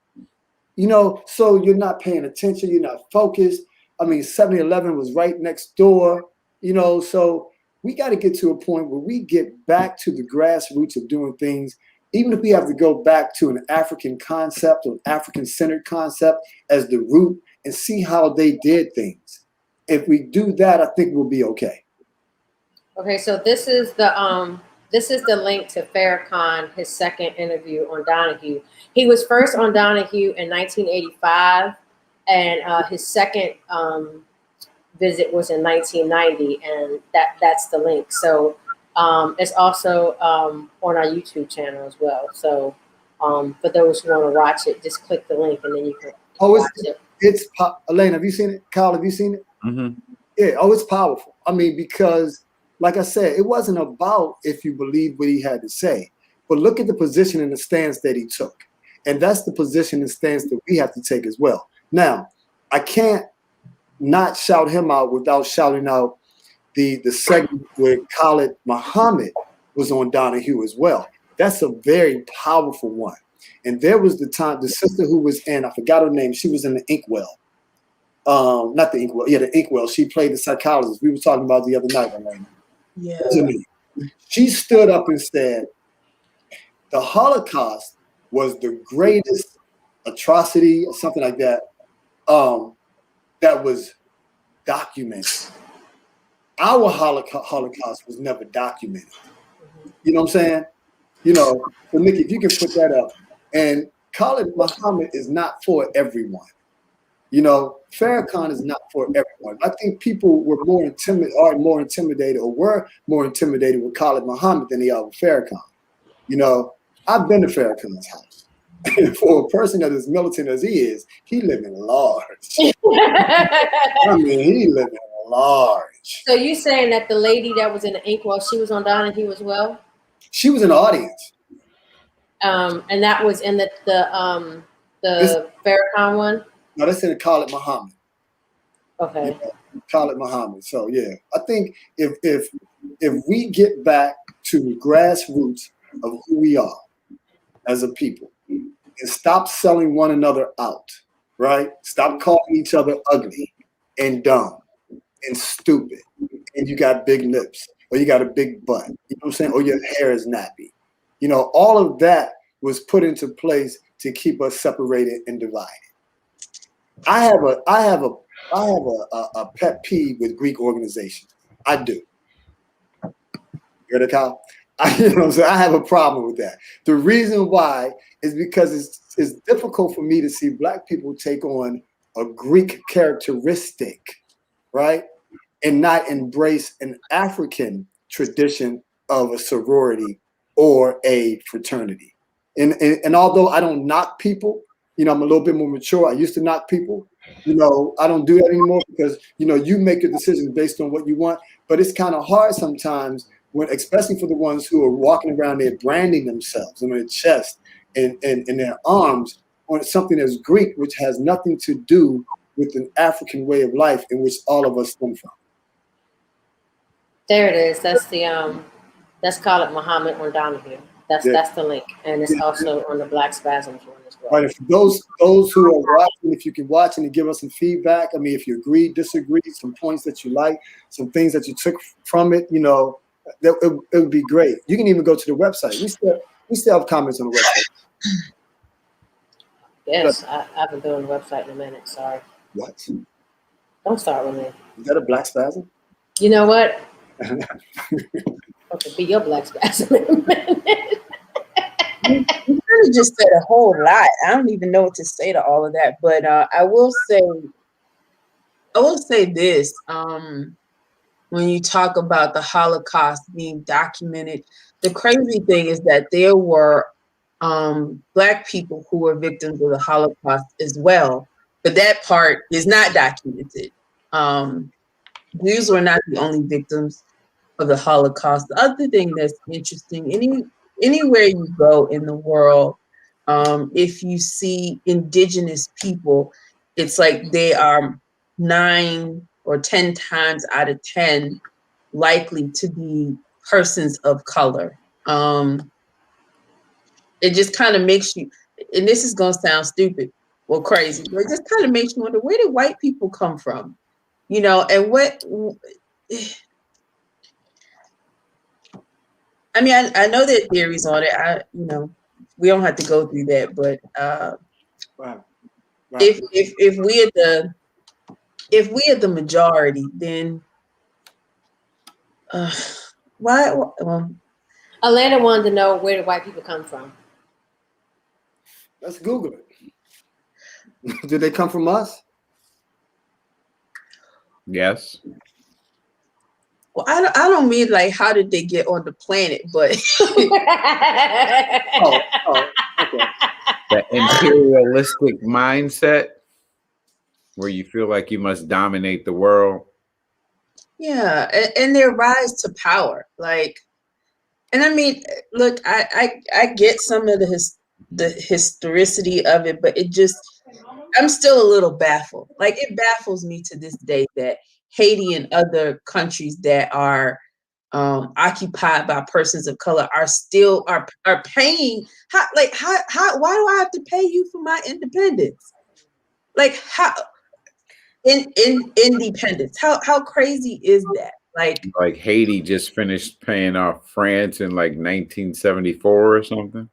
So you're not paying attention. You're not focused. I mean, 7-Eleven was right next door, so we got to get to a point where we get back to the grassroots of doing things, even if we have to go back to an African concept or an African-centered concept as the root and see how they did things. If we do that, I think we'll be okay. Okay, so this is the link to Farrakhan, his second interview on Donahue. He was first on Donahue in 1985, and his second visit was in 1990, and that's the link. So it's also on our YouTube channel as well. So for those who want to watch it, just click the link and then you can watch it. Elaine, have you seen it? Kyle, have you seen it? Mm-hmm. Yeah. Oh, it's powerful. I mean, because like I said, it wasn't about if you believe what he had to say, but look at the position and the stance that he took. And that's the position and stance that we have to take as well. Now, I can't not shout him out without shouting out the segment where Khalid Muhammad was on Donahue as well. That's a very powerful one. And there was the sister who was in, I forgot her name, she was in the Inkwell. Not the Inkwell, the Inkwell. She played the psychologist we were talking about the other night. Yeah. She stood up and said, the Holocaust was the greatest atrocity or something like that, that was documented. Our Holocaust was never documented. You know what I'm saying? You know, so Nikki, if you can put that up. And Khalid Muhammad is not for everyone. You know, Farrakhan is not for everyone. I think people were more intimidated with Khalid Muhammad than they are with Farrakhan. You know, I've been to Farrakhan's house. And for a person that is militant as he is, he living large. I mean, he living large. So you saying that the lady that was in the inkwell, she was on Donahue as well? She was in the audience. And that was in the Farrakhan one? No, that's in Khalid Muhammad. Okay. Yeah, Khalid Muhammad. So yeah, I think if we get back to the grassroots of who we are as a people and stop selling one another out, right? Stop calling each other ugly and dumb and stupid, and you got big lips, or you got a big butt, you know what I'm saying? Or your hair is nappy. You know, all of that was put into place to keep us separated and divided. I have a pet peeve with Greek organizations. I do. You heard it, Kyle? You know what I'm saying? I have a problem with that. The reason why is because it's difficult for me to see Black people take on a Greek characteristic, right? And not embrace an African tradition of a sorority or a fraternity. And although I don't knock people, you know, I'm a little bit more mature. I used to knock people. You know, I don't do that anymore because, you know, you make your decisions based on what you want. But it's kind of hard sometimes, when, especially for the ones who are walking around there branding themselves on their chest and their arms on something that's Greek, which has nothing to do with an African way of life in which all of us stem from. There it is. That's the that's Khalid Muhammad on Donahue. That's the link, and it's also on the Black Spasms one as well. Right. If those who are watching, if you can watch and give us some feedback. I mean, if you agree, disagree, some points that you like, some things that you took from it, you know, it would be great. You can even go to the website. We still have comments on the website. Yes, I've been doing the website in a minute. Sorry. What? Don't start with me. Is that a Black Spasm? You know what? Okay, be your Black Spasm in a minute. You kind of just said a whole lot. I don't even know what to say to all of that, but I will say this. When you talk about the Holocaust being documented, the crazy thing is that there were Black people who were victims of the Holocaust as well, but that part is not documented. Jews were not the only victims of the Holocaust. The other thing that's interesting, anywhere you go in the world, if you see indigenous people, it's like they are 9 or 10 times out of 10 likely to be persons of color. It just kind of makes you, and this is going to sound stupid or crazy, but it just kind of makes you wonder, where did white people come from? You know, and what, I mean, I know there are theories on it. We don't have to go through that, but Right. if we are the majority, then why? Well, Atlanta wanted to know, where do white people come from? Let's Google it. Did they come from us? Yes. Well, I don't mean like how did they get on the planet, but Okay. The imperialistic mindset where you feel like you must dominate the world. yeah, and their rise to power, like, and I mean, look, I get some of the historicity of it, but it just, I'm still a little baffled. Like, it baffles me to this day that Haiti and other countries that are occupied by persons of color are still are paying. How why do I have to pay you for my independence? Like, how in independence? How crazy is that? Like Haiti just finished paying off France in like 1974 or something.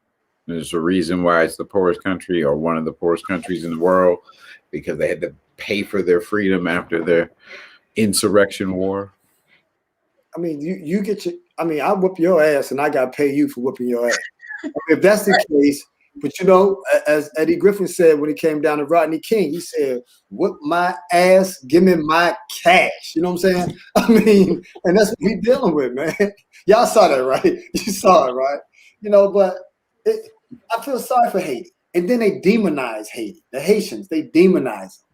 There's a reason why it's the poorest country or one of the poorest countries in the world, because they had to pay for their freedom after their insurrection war. I mean, you get your. I mean, I whoop your ass, and I got to pay you for whooping your ass. I mean, if that's the case, but you know, as Eddie Griffin said when he came down to Rodney King, he said, "Whoop my ass, give me my cash." You know what I'm saying? I mean, and that's what we dealing with, man. Y'all saw that, right? You saw it, right? You know, but I feel sorry for Haiti, and then they demonize Haiti. The Haitians, they demonize them.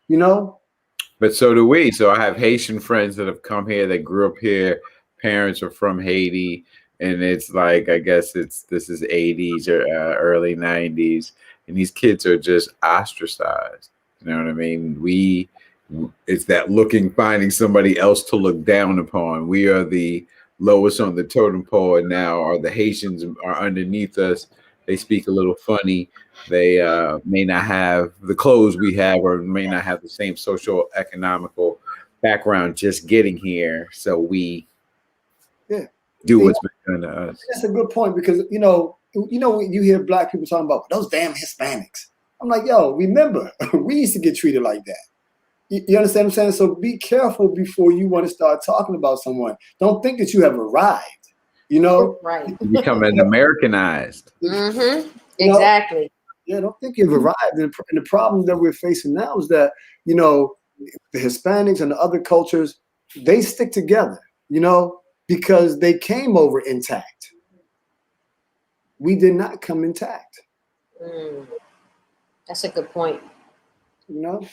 You know. But so do we. So I have Haitian friends that have come here, that grew up here. Parents are from Haiti, and it's like, I guess this is 80s or early 90s, and these kids are just ostracized. You know what I mean? It's that finding somebody else to look down upon. We are the lowest on the totem pole, and now the Haitians are underneath us. They speak a little funny. They may not have the clothes we have, or may not have the same social economical background just getting here. So we do what's been done to us. That's a good point, because you know when you hear black people talking about those damn Hispanics. I'm like, yo, remember, we used to get treated like that. You understand what I'm saying? So be careful before you want to start talking about someone. Don't think that you have arrived. You know, right? You become an Americanized. Mm-hmm. Exactly. Yeah, don't think you've arrived. And the problem that we're facing now is that, you know, the Hispanics and the other cultures, they stick together, you know, because they came over intact. We did not come intact. That's a good point. You know?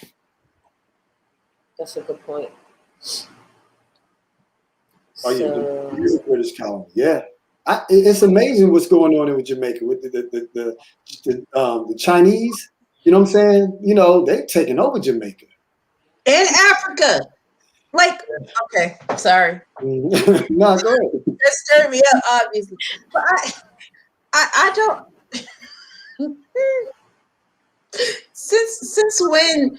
That's a good point. Oh, yeah, the British colony. Yeah. It's amazing what's going on with Jamaica with the Chinese. You know what I'm saying? You know, they've taken over Jamaica and Africa. Like, okay, sorry. No, go ahead. That stirred me up, obviously, but I don't. Since when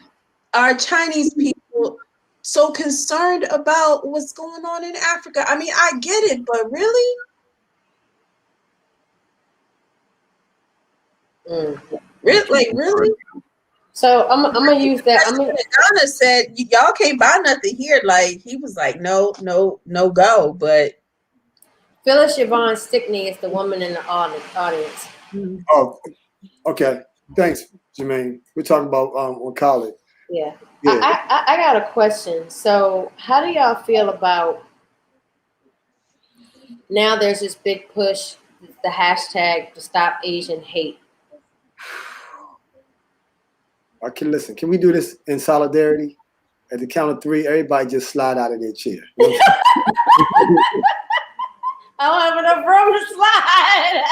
are Chinese people so concerned about what's going on in Africa? I mean, I get it, but really? Really? So I'm gonna use that. Ghana said y'all can't buy nothing here. Like, he was like, no go. But Phyllis Yvonne Stickney is the woman in the audience. Oh, okay. Thanks, Jermaine. We're talking about on college. Yeah. I got a question. So how do y'all feel about now? There's this big push, the hashtag to stop Asian hate. Okay, listen. Can we do this in solidarity? At the count of 3, everybody just slide out of their chair. I don't have enough room to slide.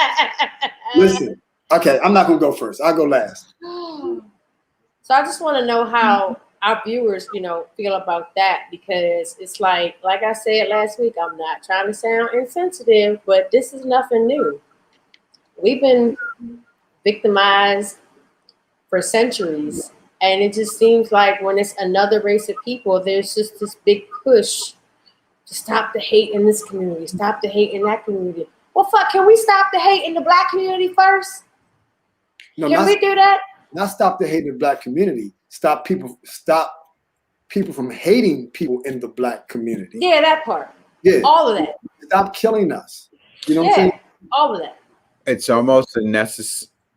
Listen. Okay, I'm not gonna go first. I'll go last. So I just want to know how our viewers, you know, feel about that, because it's like I said last week, I'm not trying to sound insensitive, but this is nothing new. We've been victimized for centuries, and it just seems like when it's another race of people, there's just this big push to stop the hate in this community, stop the hate in that community. Well, fuck, can we stop the hate in the black community first? No, can we do that? Not stop the hate in the black community. Stop people from hating people in the black community. Yeah, that part. Yeah. All of that. Stop killing us. You know what I'm saying? All of that. It's almost a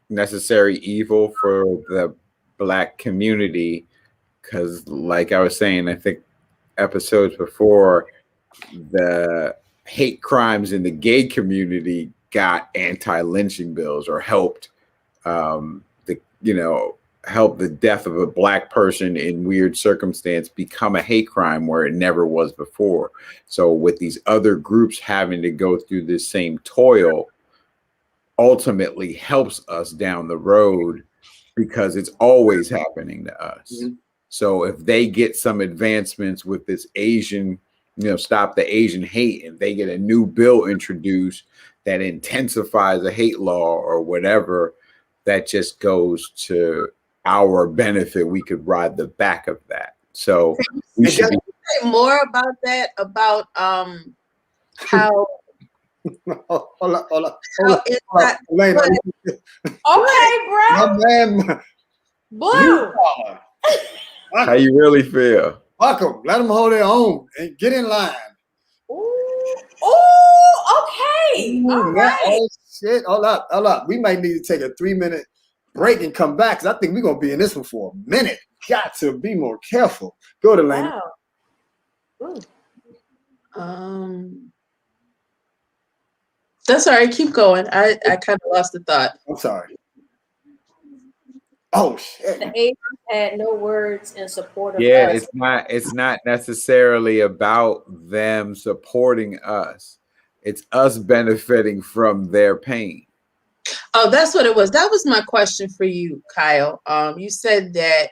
necessary evil for the black community, because like I was saying, I think episodes before, the hate crimes in the gay community got anti-lynching bills, or helped help the death of a black person in weird circumstance become a hate crime where it never was before. So with these other groups having to go through this same toil, ultimately helps us down the road, because it's always happening to us. Mm-hmm. So if they get some advancements with this Asian, stop the Asian hate, and they get a new bill introduced that intensifies a hate law or whatever, that just goes to our benefit. We could ride the back of that. So we should be say more about that? About how Hold up. how it's not. Elena, Okay, my bro. man, Blue. How you really feel? Welcome. Let them hold their own and get in line. Ooh, okay. All right. Oh shit. Hold up. We might need to take a 3-minute break and come back because I think we're gonna be in this one for a minute. Got to be more careful. Go to Lane. Wow. That's all right. Keep going. I kind of lost the thought. I'm sorry. Oh shit. The Asians had no words in support of Yeah, us. it's not necessarily about them supporting us. It's us benefiting from their pain. Oh, that's what it was. That was my question for you, Kyle. You said that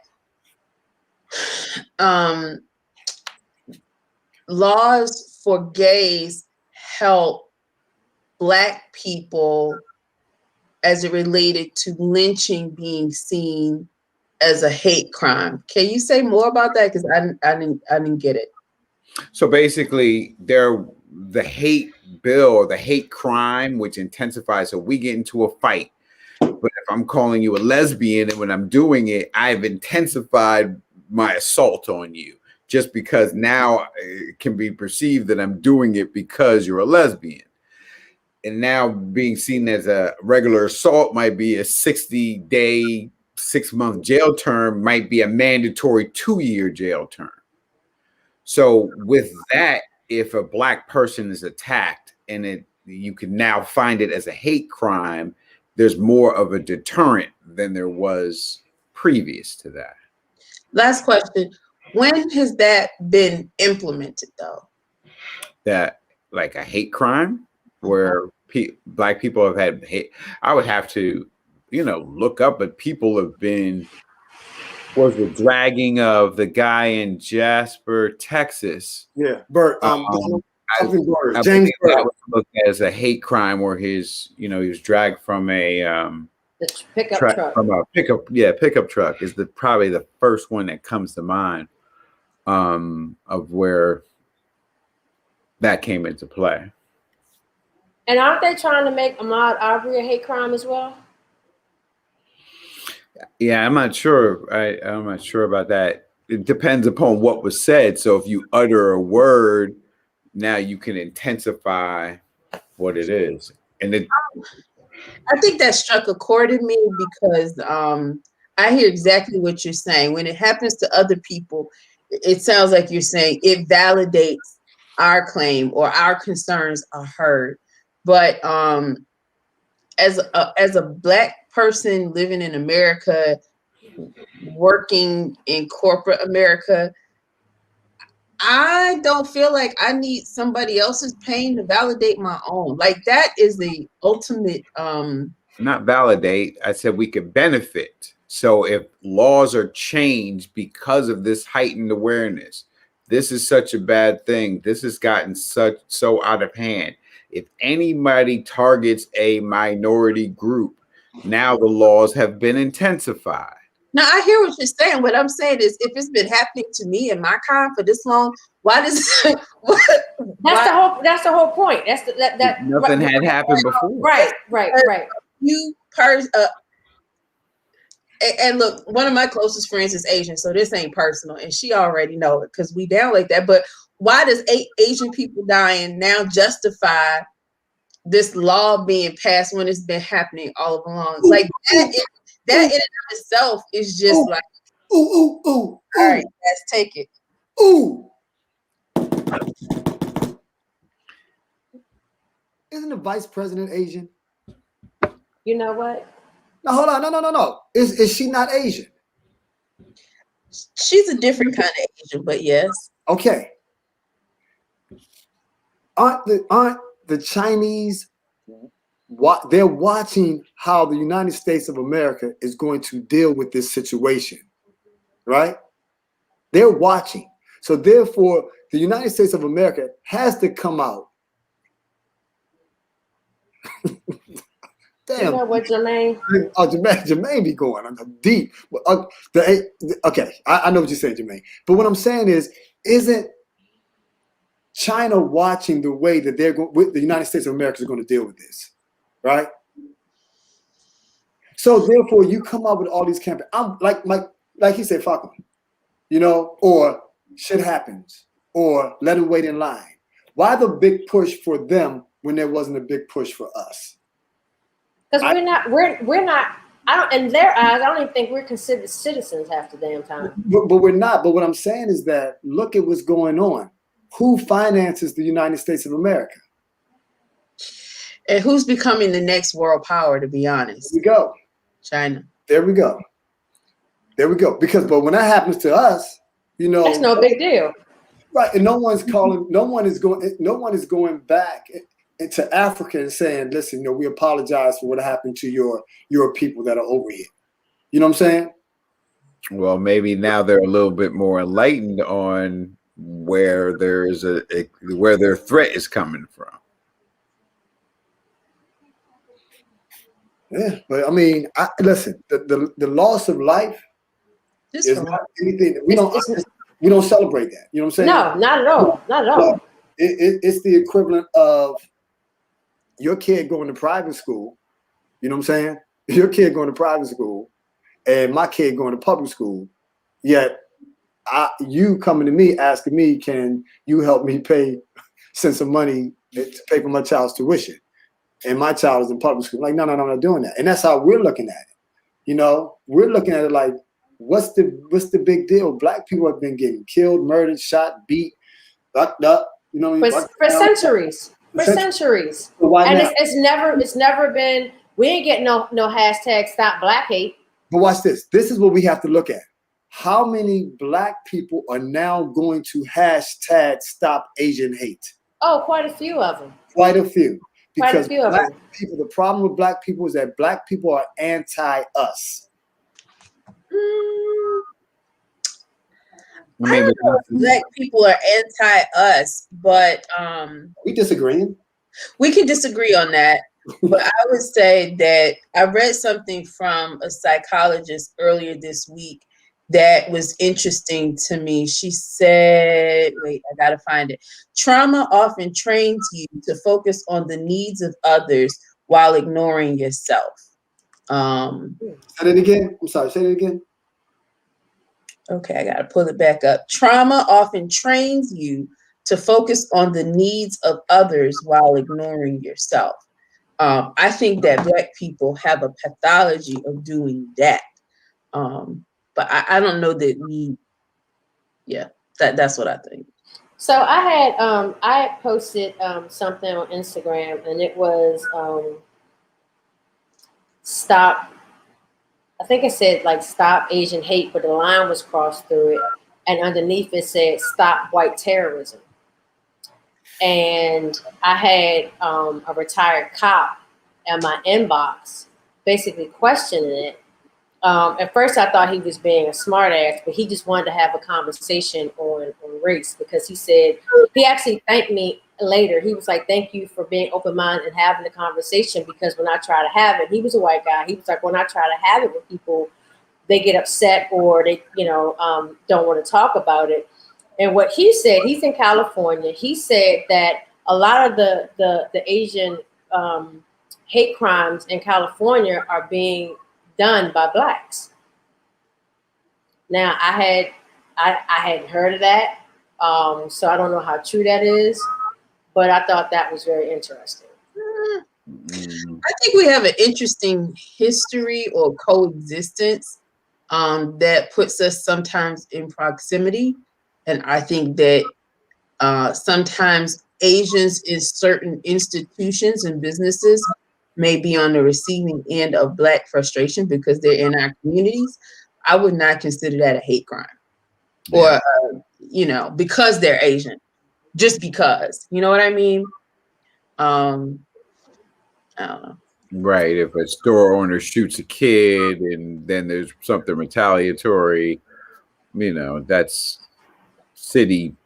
laws for gays help Black people as it related to lynching being seen as a hate crime. Can you say more about that? Because I didn't get it. So basically, the hate bill or the hate crime, which intensifies. So we get into a fight, but if I'm calling you a lesbian and when I'm doing it, I've intensified my assault on you just because now it can be perceived that I'm doing it because you're a lesbian. And now being seen as a regular assault might be a 60-day, 6-month jail term, might be a mandatory 2-year jail term. So with that, if a Black person is attacked and you can now find it as a hate crime, there's more of a deterrent than there was previous to that. Last question. When has that been implemented though? That like a hate crime where Black people have had hate. I would have to, look up, but people have been, was the dragging of the guy in Jasper, Texas. Yeah, Bert. Something Bert. James Bert. That was looked at as a hate crime where he was dragged from a The pickup truck. From a pickup truck is probably the first one that comes to mind of where that came into play. And aren't they trying to make Ahmaud Arbery a hate crime as well? Yeah, I'm not sure. I'm not sure about that. It depends upon what was said. So if you utter a word, now you can intensify what it is. And I think that struck a chord in me because I hear exactly what you're saying. When it happens to other people, it sounds like you're saying it validates our claim or our concerns are heard. But as a Black person living in America, working in corporate America, I don't feel like I need somebody else's pain to validate my own. Like that is the ultimate. Not validate. I said we could benefit. So if laws are changed because of this heightened awareness, this is such a bad thing. This has gotten so out of hand. If anybody targets a minority group, now the laws have been intensified. Now I hear what you're saying. What I'm saying is, if it's been happening to me and my kind for this long, why does That's the whole point. That's that nothing had happened before. Right. You and look, one of my closest friends is Asian, so this ain't personal, and she already know it because we down like that. But why does Asian people dying now justify this law being passed when it's been happening all along? Like that in and of itself is just like, all right, let's take it. Ooh. Isn't the vice president Asian? You know what? No, hold on. No. Is she not Asian? She's a different kind of Asian, but yes. Okay. Aren't the Chinese? They're watching how the United States of America is going to deal with this situation, right? They're watching. So therefore, the United States of America has to come out. Damn. You know what, Jermaine? Oh, Jermaine be going deep. Okay, I know what you're saying, Jermaine. But what I'm saying is, isn't China watching the way that the United States of America is going to deal with this, right? So therefore, you come up with all these campaigns. I'm like he said, fuck them, you know, or shit happens, or let them wait in line. Why the big push for them when there wasn't a big push for us? Because we're not. I don't. In their eyes, I don't even think we're considered citizens half the damn time. But we're not. But what I'm saying is that look at what's going on. Who finances the United States of America? And who's becoming the next world power, to be honest? There we go. China. There we go. There we go. But when that happens to us, you know, that's no big deal. Right. And no one is going back into Africa and saying, listen, you know, we apologize for what happened to your people that are over here. You know what I'm saying? Well, maybe now they're a little bit more enlightened on where there's where their threat is coming from. Yeah, but I mean, listen, the loss of life is not anything. We don't celebrate that. You know what I'm saying? No, not at all. Not at all. It's the equivalent of your kid going to private school. You know what I'm saying? Your kid going to private school, and my kid going to public school. Yet, you coming to me asking me, can you help me send some money to pay for my child's tuition? And my child is in public school. Like, no, I'm not doing that. And that's how we're looking at it. You know, we're looking at it like, what's the big deal? Black people have been getting killed, murdered, shot, beat, locked up. You know, for centuries. For centuries. So why and now? it's never been. We ain't getting no hashtag stop black hate. But watch this. This is what we have to look at. How many black people are now going to hashtag stop Asian hate? Oh, quite a few of them. Quite a few. Because black people, the problem with black people is that black people are anti-us. I don't know if black people are anti-us, but we disagreeing. We can disagree on that. But I would say that I read something from a psychologist earlier this week that was interesting to me. She said, wait, I gotta find it. Trauma often trains you to focus on the needs of others while ignoring yourself. Say it again. I'm sorry, say it again. Okay, I gotta pull it back up. Trauma often trains you to focus on the needs of others while ignoring yourself. I think that black people have a pathology of doing that. But I don't know that that's what I think. So I had posted something on Instagram, and it was stop. I think it said like stop Asian hate, but the line was crossed through it, and underneath it said stop white terrorism. And I had a retired cop in my inbox basically questioning it. At first, I thought he was being a smartass, but he just wanted to have a conversation on race, because he said, he actually thanked me later. He was like, thank you for being open-minded and having the conversation, because when I try to have it, he was a white guy. He was like, when I try to have it with people, they get upset or they, don't want to talk about it. And what he said, he's in California. He said that a lot of the Asian hate crimes in California are being done by blacks. Now, I hadn't heard of that, so I don't know how true that is, but I thought that was very interesting. I think we have an interesting history or coexistence that puts us sometimes in proximity, and I think that sometimes Asians in certain institutions and businesses may be on the receiving end of black frustration because they're in our communities. I would not consider that a hate crime, or because they're Asian, just because. You know what I mean? I don't know. Right. If a store owner shoots a kid and then there's something retaliatory, that's city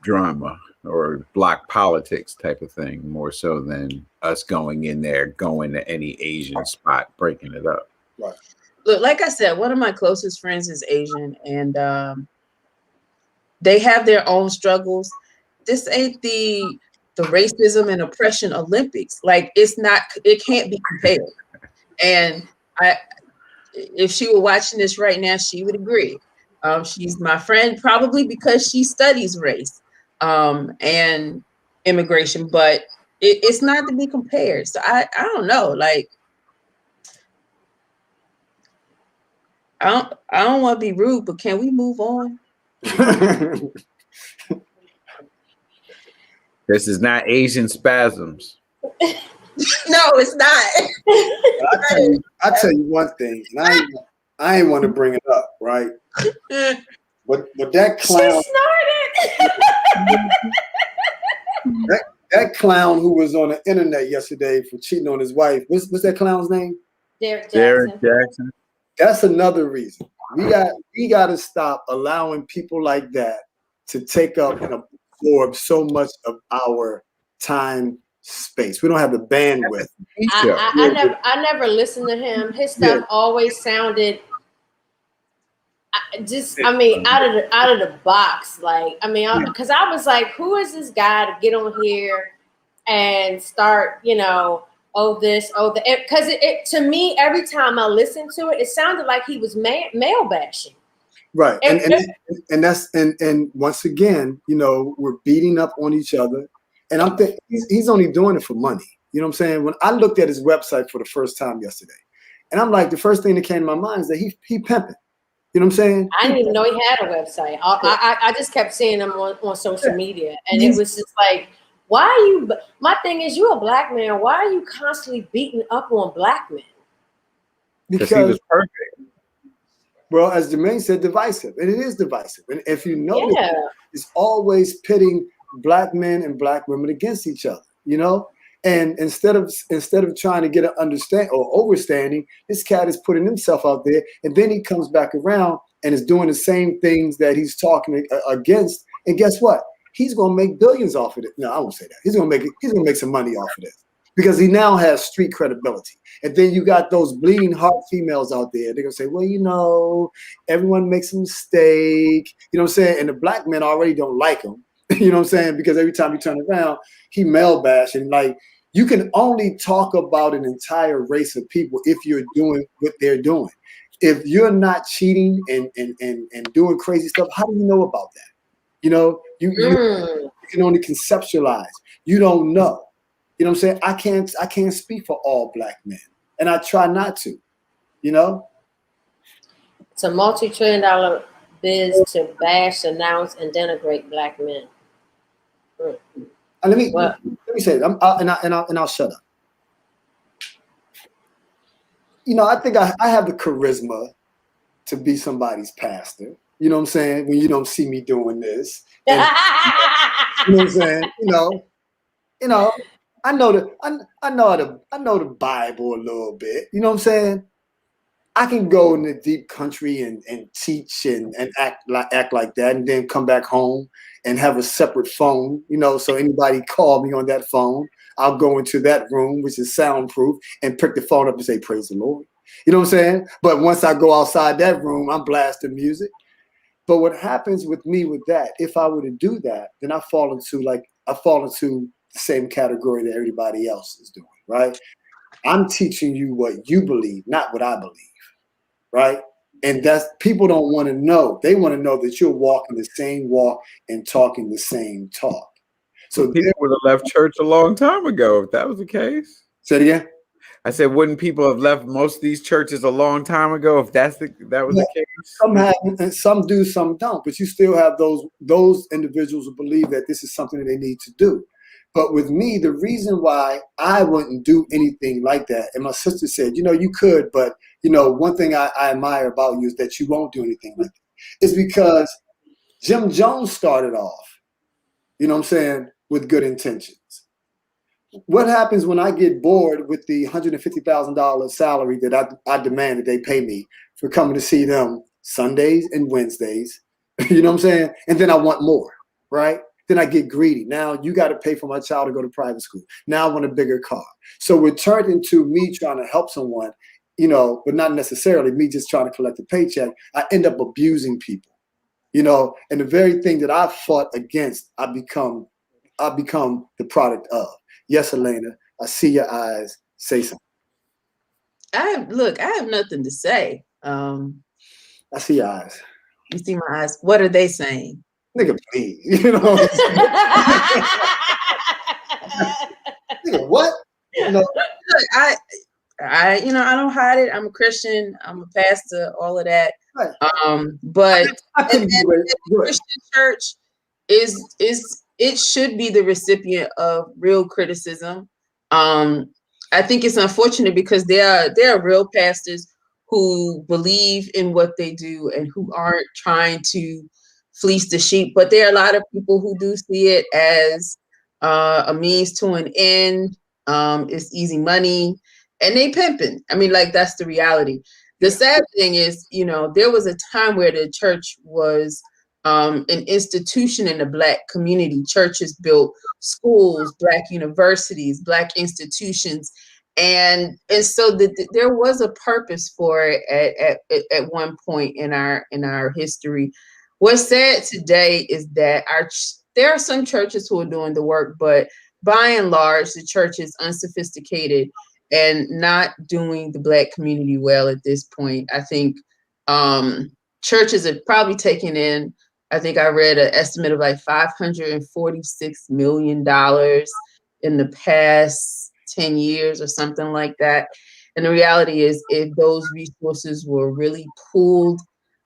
drama or block politics type of thing, more so than us going in there, going to any Asian spot, breaking it up. Right. Look, like I said, one of my closest friends is Asian, and they have their own struggles. the racism and oppression Olympics. Like it can't be compared. And if she were watching this right now, she would agree. She's my friend probably because she studies race and immigration, but it's not to be compared. So I don't know. Like I don't want to be rude, but can we move on? This is not Asian spasms. No, it's not. I tell you one thing, and I ain't want to bring it up, right? But that clown, that clown who was on the internet yesterday for cheating on his wife. What's that clown's name? Derek Jackson. That's another reason we got to stop allowing people like that to take up and absorb so much of our time space. We don't have the bandwidth. I never listened to him. His stuff always sounded out of the box. Like, I mean, because I was like, who is this guy to get on here and start, this, that? Because it to me, every time I listened to it, it sounded like he was male bashing. Right. And that's once again, we're beating up on each other. And I'm thinking he's only doing it for money. You know what I'm saying? When I looked at his website for the first time yesterday, and I'm like, the first thing that came to my mind is that he pimping. You know what I'm saying? I didn't even know he had a website. I just kept seeing him on social media. And it was just like, why are you, my thing is, you're a black man. Why are you constantly beating up on black men? Because he was perfect. Well, as Jermaine said, divisive. And it is divisive. And if you notice, it's always pitting black men and black women against each other, And instead of trying to get an understand or overstanding, this cat is putting himself out there, and then he comes back around and is doing the same things that he's talking against. And guess what? He's gonna make billions off of it. No, I won't say that. He's gonna make some money off of this because he now has street credibility. And then you got those bleeding heart females out there. They're gonna say, well, everyone makes a mistake. You know what I'm saying? And the black men already don't like him. You know what I'm saying? Because every time you turn around, he male bashing. Like, you can only talk about an entire race of people if you're doing what they're doing. If you're not cheating and doing crazy stuff, how do you know about that? You can only conceptualize. You don't know. You know what I'm saying? I can't speak for all black men, and I try not to. It's a multi-trillion-dollar biz to bash, announce, and denigrate black men. Let me say it. I'll shut up. I think I have the charisma to be somebody's pastor. You know what I'm saying? When you don't see me doing this, you know what I'm saying? I know the Bible a little bit. You know what I'm saying? I can go in the deep country and teach and act like that, and then come back home and have a separate phone, so anybody call me on that phone, I'll go into that room, which is soundproof, and pick the phone up and say, praise the Lord. You know what I'm saying? But once I go outside that room, I'm blasting music. But what happens with me with that, if I were to do that, then I fall into the same category that everybody else is doing, right? I'm teaching you what you believe, not what I believe, right? And that's, people don't want to know. They want to know that you're walking the same walk and talking the same talk. So people would have left church a long time ago if that was the case. Say it again. I said, wouldn't people have left most of these churches a long time ago if that was the case? Some have, and some do, some don't. But you still have those individuals who believe that this is something that they need to do. But with me, the reason why I wouldn't do anything like that, and my sister said, you could, but one thing I admire about you is that you won't do anything like that. It's because Jim Jones started off, you know what I'm saying, with good intentions. What happens when I get bored with the $150,000 salary that I demand that they pay me for coming to see them Sundays and Wednesdays? You know what I'm saying? And then I want more, right? Then I get greedy. Now you got to pay for my child to go to private school. Now I want a bigger car. So it turned into me trying to help someone, but not necessarily me just trying to collect a paycheck. I end up abusing people, and the very thing that I fought against, I become I become the product of. Yes, Elena, I see your eyes. Say something. I have nothing to say. I see your eyes. You see my eyes. What are they saying? Nigga, please. You know what I'm saying? Nigga, what? You know, Look, I don't hide it. I'm a Christian. I'm a pastor. All of that. right. But I couldn't be great. the Christian church is it should be the recipient of real criticism. I think it's unfortunate because there are real pastors who believe in what they do and who aren't trying to fleece the sheep. But there are a lot of people who do see it as a means to an end. It's easy money, and they pimping. I mean, like, that's the reality. The sad thing is, there was a time where the church was an institution in the Black community. Churches built schools, Black universities, Black institutions, and so there was a purpose for it at one point in our history. What's sad today is that there are some churches who are doing the work, but by and large, the church is unsophisticated and not doing the Black community well at this point. I think churches have probably taken in, I think I read an estimate of like $546 million in the past 10 years or something like that. And the reality is, if those resources were really pooled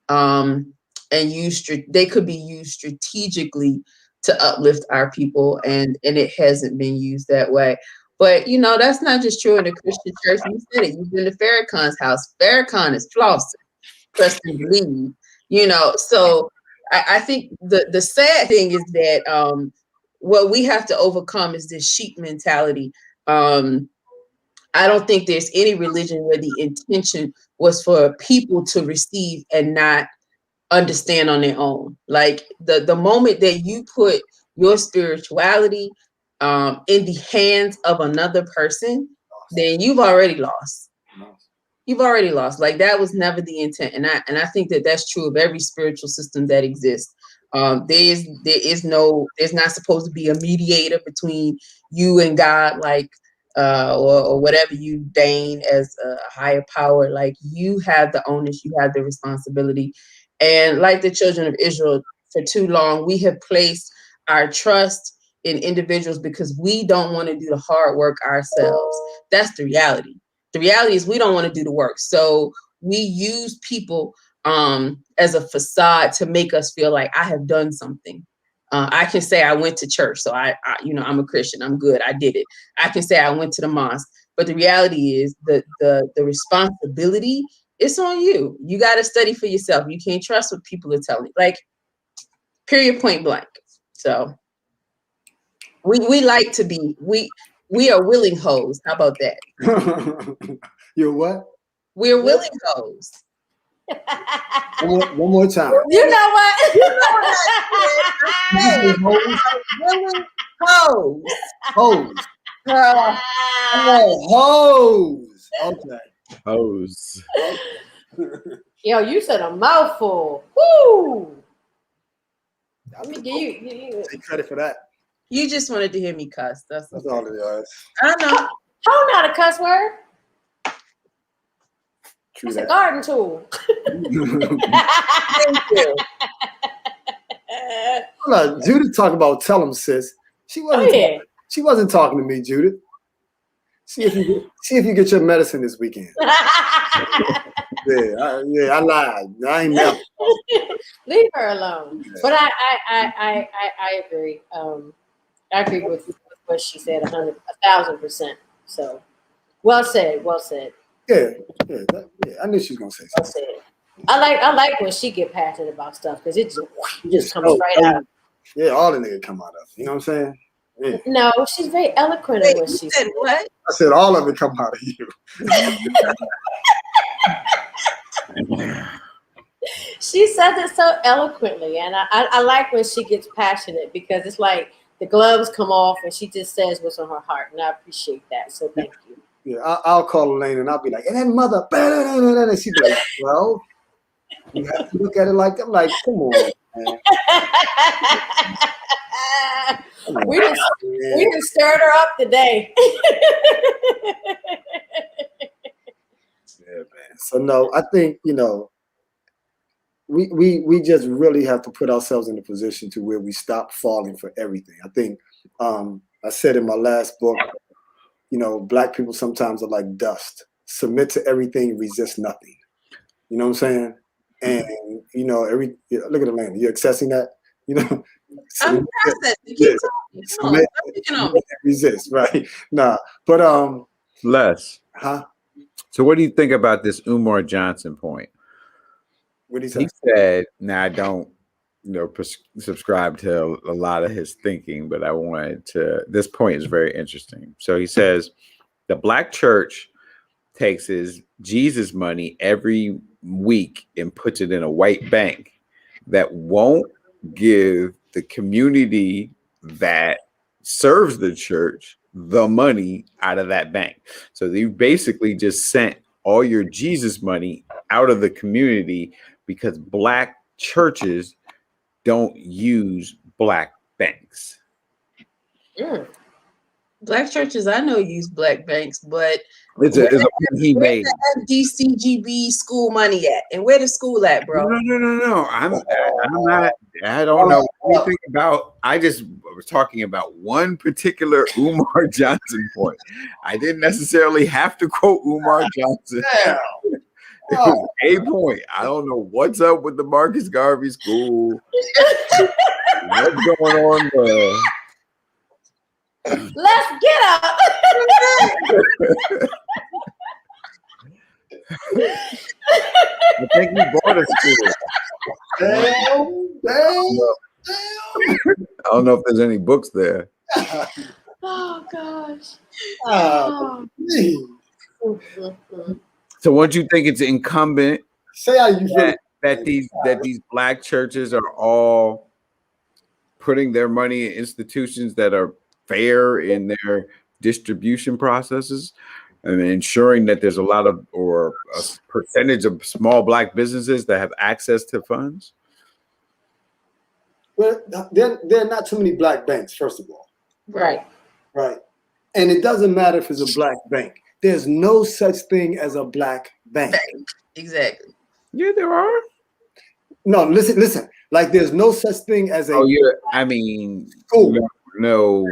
and used, they could be used strategically to uplift our people, and it hasn't been used that way. But that's not just true in the Christian church. You said it. You've been to Farrakhan's house. Farrakhan is flossing, trust and believe. So I think the sad thing is that what we have to overcome is this sheep mentality. I don't think there's any religion where the intention was for people to receive and not understand on their own. Like the moment that you put your spirituality in the hands of another person, then you've already lost. You've already lost. Like, that was never the intent. And I think that that's true of every spiritual system that exists. There's not supposed to be a mediator between you and God, like, or whatever you deign as a higher power. Like, you have the onus, you have the responsibility. And like the children of Israel, for too long, we have placed our trust in individuals because we don't want to do the hard work ourselves. That's the reality. The reality is we don't want to do the work. So we use people as a facade to make us feel like I have done something. I can say I went to church, so I'm a Christian. I'm good. I did it. I can say I went to the mosque, but the reality is the responsibility, it's on you. You got to study for yourself. You can't trust what people are telling you. Like, period, point blank. So we like to be, we are willing hoes. How about that? You're what? We're willing hoes. One more time. You know what? Willing hoes. Hose. Hose. Okay. Hose. Yo, you said a mouthful. Woo! I mean, you Take credit for that. You just wanted to hear me cuss. That's all it is. I know. How not a cuss word? True It's that. a garden tool. Thank you. Hold on, Judith talk about tell them, sis. She wasn't talking to me, Judith. See if you get your medicine this weekend. I lied. I ain't never. Leave her alone. Yeah. But I agree. I agree with what she said 1,000%. So, well said. Well said. Yeah. I knew she was gonna say something. Well said. I like when she get passionate about stuff because it just comes right out. Yeah, all the niggas come out of it. You know what I'm saying? Yeah. No, she's very eloquent in what she said. What? I said all of it come out of you. She says it so eloquently, and I like when she gets passionate because it's like the gloves come off and she just says what's on her heart, and I appreciate that. So thank you. Yeah, I'll call Elaine and I'll be like, and that mother, and she'd be like, well, you have to look at it like, I'm like, come on, man. We didn't stir her up today. Yeah, man. So no, I think we just really have to put ourselves in a position to where we stop falling for everything. I think I said in my last book, Black people sometimes are like dust. Submit to everything, resist nothing. You know what I'm saying? And look at the land. You're accessing that. I'm processing. Keep talking. Come on, stop picking on me. Resist, right? Nah, but Les. huh? So what do you think about this Umar Johnson point? What did he say? He said, now I don't subscribe to a lot of his thinking, but I wanted to, this point is very interesting. So he says the Black church takes his Jesus money every week and puts it in a white bank that won't give the community that serves the church the money out of that bank. So you basically just sent all your Jesus money out of the community because Black churches don't use Black banks. Black churches I know use Black banks, but it's a point he made. Where's the DCGB school money at? And where the school at, bro? No. I'm not. I don't know anything about. I just was talking about one particular Umar Johnson point. I didn't necessarily have to quote Umar Johnson. It was a point. I don't know what's up with the Marcus Garvey School. What's going on there? Let's get up. I think he bought a school. Damn. I don't know if there's any books there. Oh gosh. So, what you think it's incumbent Say how you feel that these Black churches are all putting their money in institutions that are fair in their distribution processes and ensuring that there's a lot of or a percentage of small Black businesses that have access to funds? Well, there are not too many Black banks, first of all. Right. And it doesn't matter if it's a Black bank. There's no such thing as a Black bank. Exactly. Yeah, there are. No, listen. Like there's no such thing as a school. No,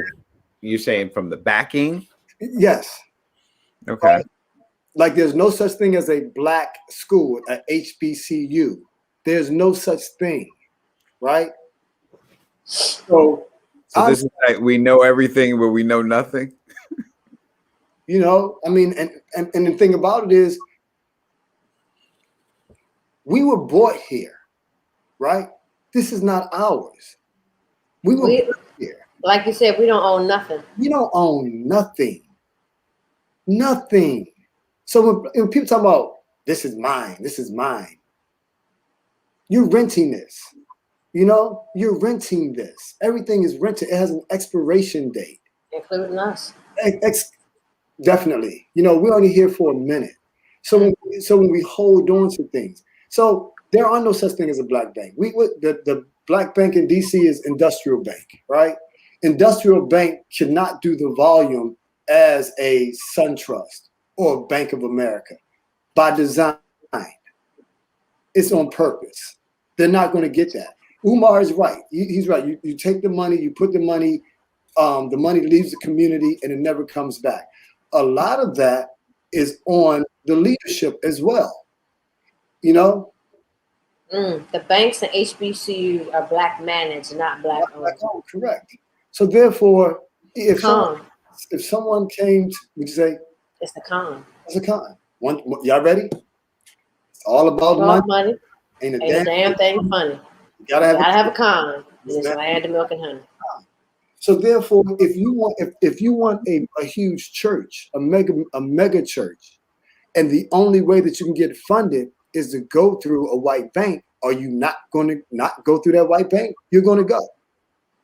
you're saying from the backing? Yes. Okay. Like there's no such thing as a Black school, a HBCU. There's no such thing, right? So this is like we know everything, but we know nothing. And the thing about it is, we were brought here, right? This is not ours. We were brought here. Like you said, we don't own nothing. We don't own nothing. Nothing. So when people talk about this is mine, you're renting this. You're renting this. Everything is rented. It has an expiration date. Including us. Definitely. We're only here for a minute. So when we hold on to things. So there are no such thing as a Black bank. The Black bank in DC is Industrial Bank, right? Industrial Bank cannot do the volume as a SunTrust or Bank of America by design. It's on purpose. They're not going to get that. Umar is right. He's right. You take the money, you put the money leaves the community and it never comes back. A lot of that is on the leadership as well. The banks and HBCU are Black managed, not Black owned. Correct. So therefore, if someone came, would you say? It's the con. It's a con. Y'all ready? It's all about money. Ain't a damn thing funny. You gotta have a con. It's land of milk and honey. So therefore, if you want a huge church, a mega church, and the only way that you can get funded is to go through a white bank, are you not going to not go through that white bank? You're going to go.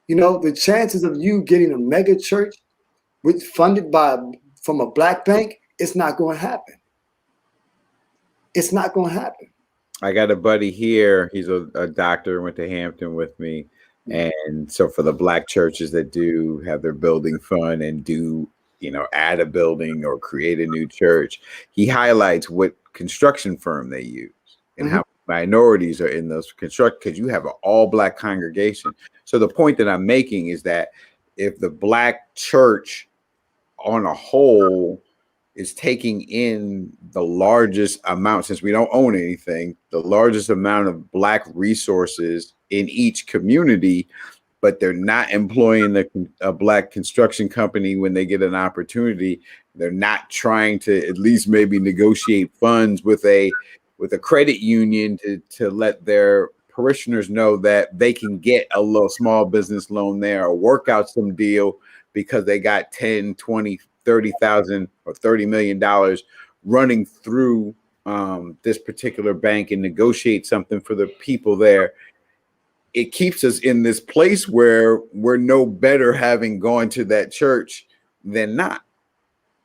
The chances of you getting a mega church funded from a Black bank, it's not going to happen. It's not going to happen. I got a buddy here. He's a doctor, went to Hampton with me. And so for the Black churches that do have their building fund and do, add a building or create a new church, he highlights what construction firm they use and how minorities are in those because you have an all Black congregation. So the point that I'm making is that if the Black church on a whole is taking in the largest amount, since we don't own anything, the largest amount of Black resources in each community, but they're not employing a Black construction company when they get an opportunity. They're not trying to at least maybe negotiate funds with a credit union to let their parishioners know that they can get a little small business loan there or work out some deal because they got 10, 20, 30,000 or $30 million running through this particular bank and negotiate something for the people there. It keeps us in this place where we're no better having gone to that church than not.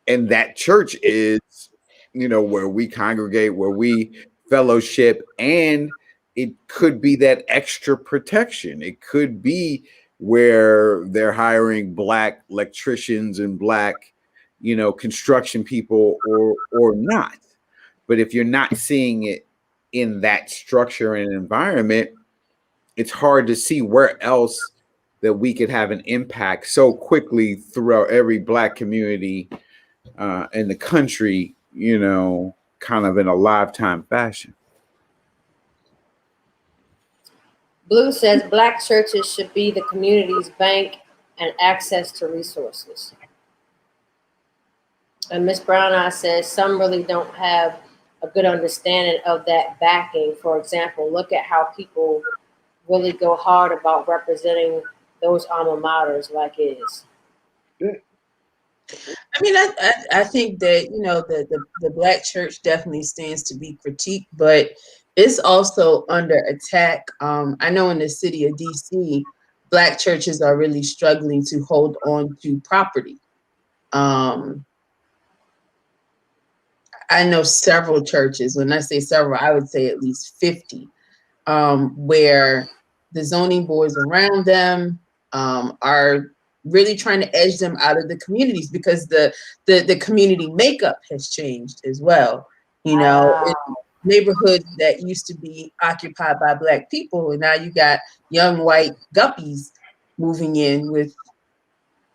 And that church is, where we congregate, where we fellowship, and it could be that extra protection. It could be where they're hiring Black electricians and Black, construction people or not. But if you're not seeing it in that structure and environment, it's hard to see where else that we could have an impact so quickly throughout every Black community in the country, kind of in a lifetime fashion. Blue says Black churches should be the community's bank and access to resources. And Miss Brown Eye says some really don't have a good understanding of that backing. For example, look at how people really go hard about representing those alma maters like it is. I mean, I think that, the Black church definitely stands to be critiqued, but it's also under attack. I know in the city of DC, Black churches are really struggling to hold on to property. I know several churches. When I say several, I would say at least 50, where the zoning boards around them are really trying to edge them out of the communities because the community makeup has changed as well. Wow. Neighborhoods that used to be occupied by Black people, and now you got young white guppies moving in with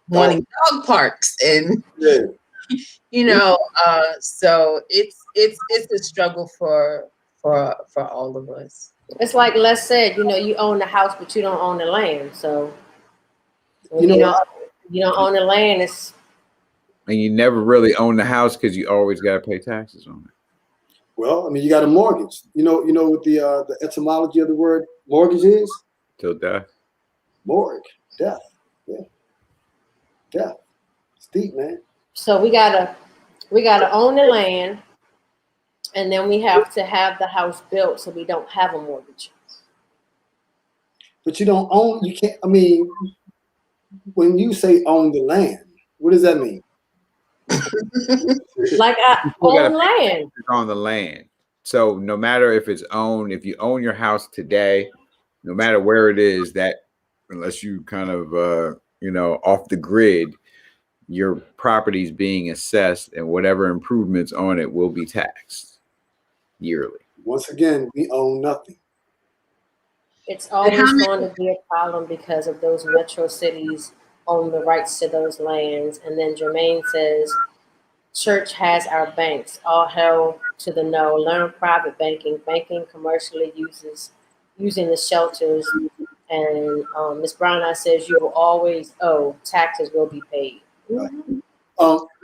wanting dog parks and so it's a struggle for all of us. It's like Les said, you own the house, but you don't own the land. So when you don't own the land, and you never really own the house because you always got to pay taxes on it. Well, I mean, you got a mortgage. You know what the etymology of the word mortgage is? Till death. Mortgage, death. Yeah, death. It's deep, man. so we gotta own the land, and then we have to have the house built so we don't have a mortgage. But you don't own. You can't. I mean, when you say own the land, what does that mean? Like I own land. On the land. So no matter if it's owned, if you own your house today, no matter where it is, that unless you kind of off the grid, your property is being assessed, and whatever improvements on it will be taxed yearly. Once again, we own nothing. It's always going to be a problem because of those metro cities own the rights to those lands. And then Jermaine says, church has our banks. All hell to the no. Learn private banking. Banking commercially using the shelters. And Ms. Brown says you will always owe. Taxes will be paid. Right.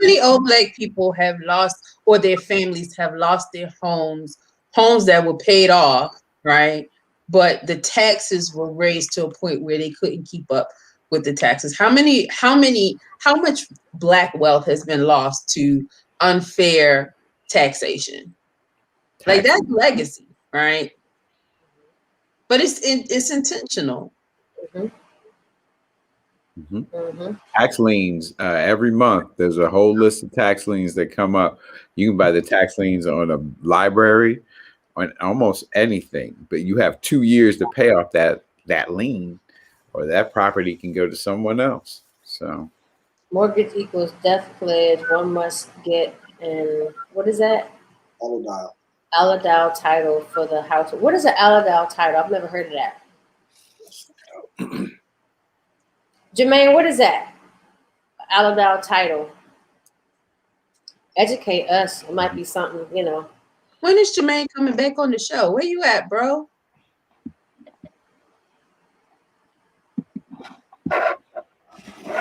Many old Black people have lost, or their families have lost their homes that were paid off, right? But the taxes were raised to a point where they couldn't keep up with the taxes. How much Black wealth has been lost to unfair taxation? Like that's legacy, right? But it's intentional. Mm-hmm. Mm-hmm. Mm-hmm. Tax liens, every month there's a whole list of tax liens that come up. You can buy the tax liens on a library, on almost anything, but you have 2 years to pay off that lien. or that property can go to someone else. So Mortgage equals death pledge. One must get an what is that? Alodial. Allodow title for the house. What is an allodow title? I've never heard of that. Jermaine, what is that? Allodow title. Educate us. It might be something, you know. When is Jermaine coming back on the show? Where you at, bro?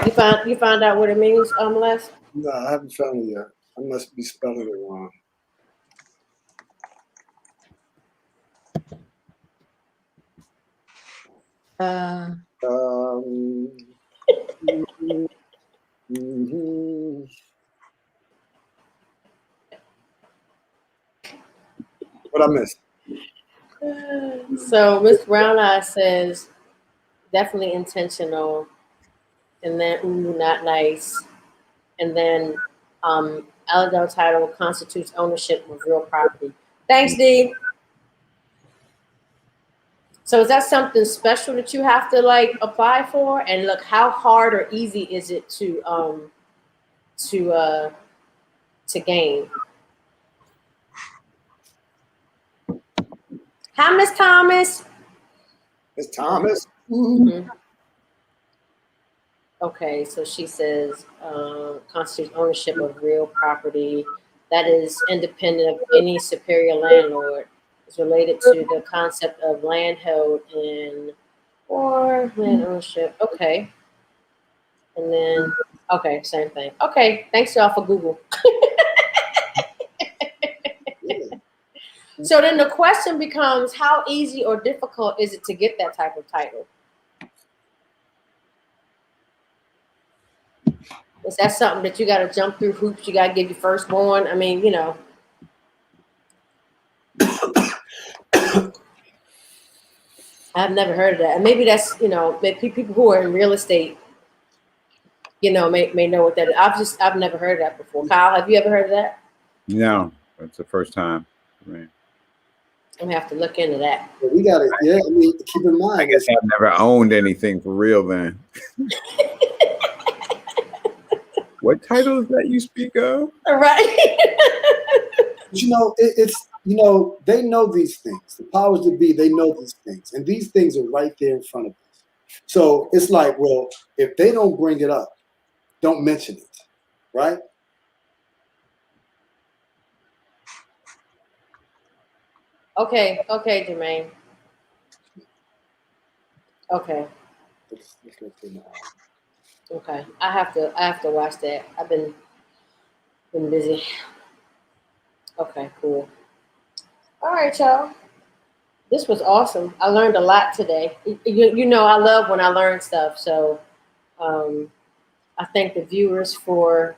You found out what it means, Les? No, I haven't found it yet. I must be spelling it wrong. Mhm. What I missed? So Miss Brown Eye says definitely intentional, and then ooh, not nice, and then Alladell title constitutes ownership of real property. Thanks, D. So is that something special that you have to like apply for? And look, how hard or easy is it to gain? Hi, Miss Thomas. Miss Thomas. Mm-hmm. Okay, so she says constitutes ownership of real property that is independent of any superior landlord. Is related to the concept of land held in or land ownership. Okay, and then okay, same thing. Okay, thanks y'all for Google. So then the question becomes, how easy or difficult is it to get that type of title? Is that something that you got to jump through hoops? You got to give your firstborn? I mean, you know. I've never heard of that. And maybe that's, you know, people who are in real estate, you know, may know what that is. I've never heard of that before. Kyle, have you ever heard of that? no, it's the first time for me. I'm gonna have to look into that. We got it. Yeah, I mean, keep in mind. I guess I've never owned anything for real then. What title is that you speak of? All right. You know, it's, you know, they know these things. The powers that be, they know these things. And these things are right there in front of us. So it's like, well, if they don't bring it up, don't mention it, right? Okay, Jermaine. Okay. Okay. I have to watch that. I've been busy. Okay, cool. All right, y'all. This was awesome. I learned a lot today. You know, I love when I learn stuff. So I thank the viewers for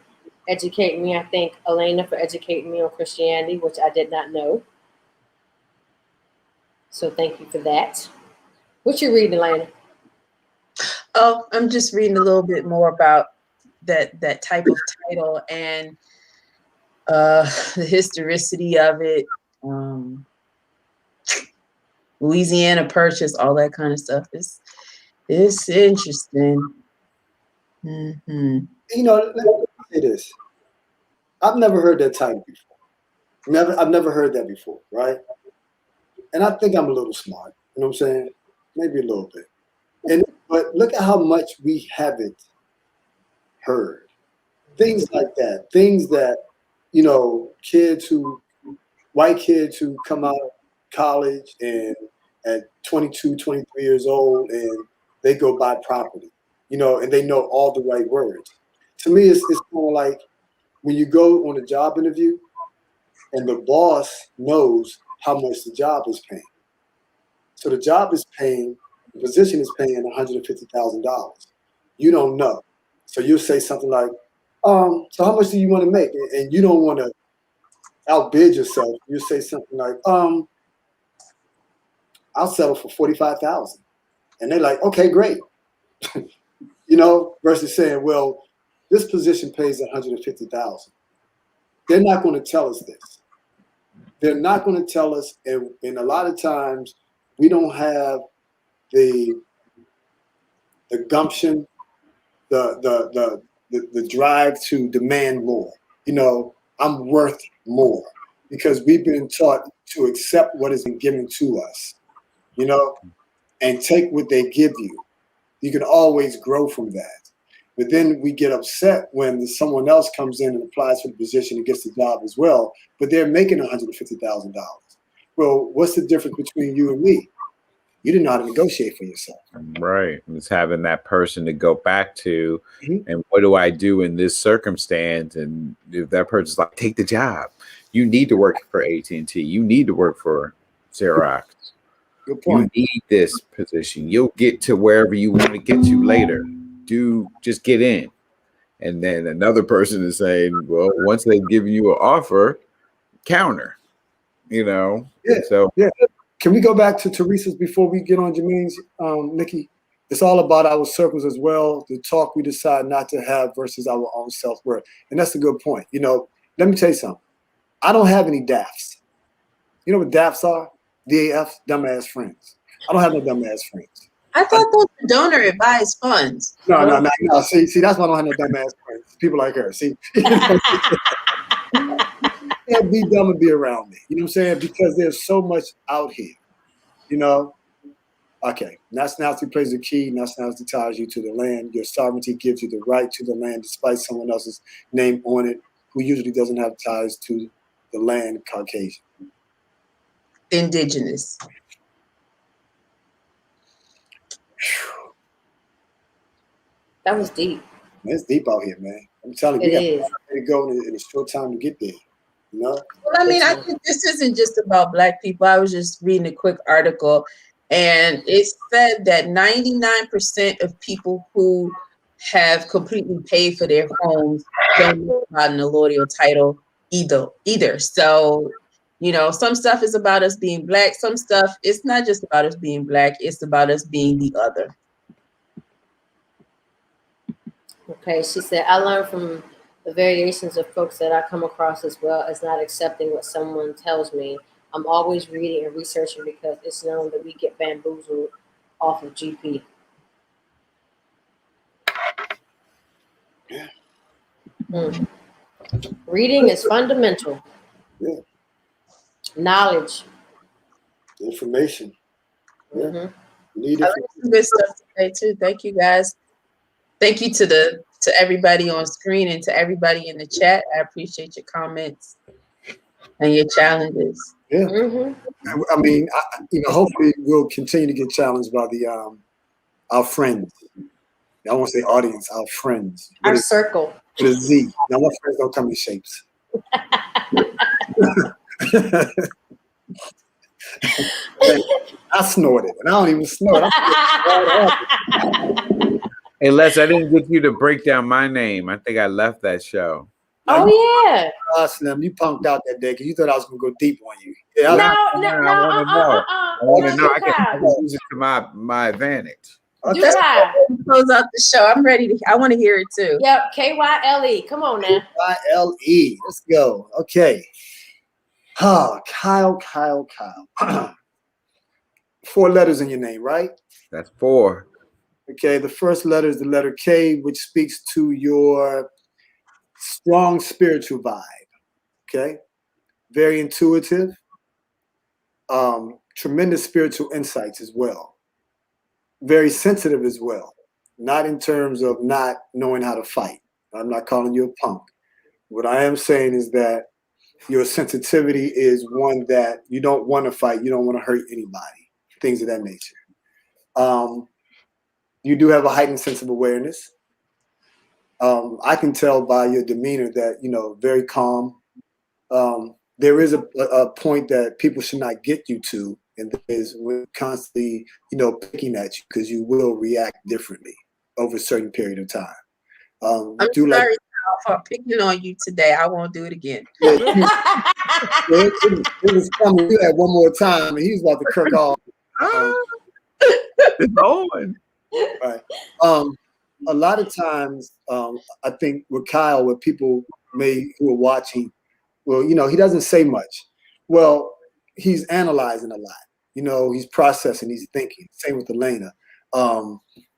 educating me. I thank Elena for educating me on Christianity, which I did not know. So thank you for that. What you reading, Elena? Oh, I'm just reading a little bit more about that type of title and the historicity of it. Louisiana Purchase, all that kind of stuff. It's interesting. Mm-hmm. You know, let me say this. I've never heard that title before. I've never heard that before, right? And I think I'm a little smart. You know what I'm saying? Maybe a little bit. But look at how much we haven't heard. Things like that. Things that, you know, white kids who come out of college and at 22, 23 years old and they go buy property, you know, and they know all the right words. To me, it's kind of like when you go on a job interview and the boss knows how much the job is paying. So the position is paying $150,000. You don't know. So you'll say something like, so how much do you want to make? And you don't want to outbid yourself. You say something like, I'll settle for $45,000. And they're like, okay, great. You know, versus saying, well, this position pays $150,000. They're not going to tell us this. They're not going to tell us, and a lot of times we don't have the the gumption, the drive to demand more. I'm worth more because we've been taught to accept what has been given to us, and take what they give you. You can always grow from that. But then we get upset when someone else comes in and applies for the position and gets the job as well, but they're making $150,000. Well, what's the difference between you and me? You didn't know how to negotiate for yourself. Right. It's having that person to go back to, and what do I do in this circumstance? And if that person's like, take the job. You need to work for AT&T. You need to work for Xerox. Good point. You need this position. You'll get to wherever you want to get to later. Just get in. And then another person is saying, well, once they've given you an offer, counter. Yeah. So yeah. Can we go back to Teresa's before we get on Jermaine's, Nikki? It's all about our circles as well, the talk we decide not to have versus our own self-worth. And that's a good point. Let me tell you something. I don't have any DAFs. You know what DAFs are? DAF, dumbass friends. I don't have no dumbass friends. I thought those were donor advised funds. No. See, that's why I don't have no dumbass friends. People like her. See, can't be dumb and be around me. You know what I'm saying? Because there's so much out here. Okay. Nationality plays the key. Nationality ties you to the land. Your sovereignty gives you the right to the land, despite someone else's name on it, who usually doesn't have ties to the land. Caucasian. Indigenous. That was deep. Man, it's deep out here, man. I'm telling you, It is. to go in a short time to get there. Well, I mean, I think this isn't just about Black people. I was just reading a quick article, and it said that 99% of people who have completely paid for their homes don't know about an allodial title either. So, some stuff is about us being Black. Some stuff, it's not just about us being Black. It's about us being the other. Okay, she said, I learned from the variations of folks that I come across as well as not accepting what someone tells me. I'm always reading and researching because it's known that we get bamboozled off of GP. Yeah. Reading is fundamental. Yeah. Knowledge. Information. Yeah. Mm-hmm. Need I learned some good stuff today too. Thank you guys. Thank you to everybody on screen and to everybody in the chat. I appreciate your comments and your challenges. Yeah. Mm-hmm. I mean, hopefully we'll continue to get challenged by our friends. I won't say audience, our friends. Our circle. With a Z. Now, my friends don't come in shapes. I snorted, and I don't even snort. hey, Les, I didn't get you to break down my name. I think I left that show. Oh, yeah. Slim, you punked out that day because you thought I was going to go deep on you. Yeah, No. I want to know. I can use it to my advantage. Do that. Close out the show. I'm ready to. I want to hear it too. Yep. KYLE. Come on now. KYLE. Let's go. Okay. Kyle. 4 letters in your name, right? That's 4. Okay. The first letter is the letter K, which speaks to your strong spiritual vibe. Okay. Very intuitive. Tremendous spiritual insights as well. Very sensitive as well. Not in terms of not knowing how to fight. I'm not calling you a punk. What I am saying is that your sensitivity is one that you don't want to fight. You don't want to hurt anybody. Things of that nature. You do have a heightened sense of awareness. I can tell by your demeanor that, very calm. There is a point that people should not get you to, and that is when constantly, picking at you because you will react differently over a certain period of time. I'm sorry for picking on you today. I won't do it again. It was coming. You had one more time, and he was about to kirk off. It's on. Right. A lot of times, I think with Kyle, with people who are watching, well, he doesn't say much. Well, he's analyzing a lot. He's processing, he's thinking. Same with Elena.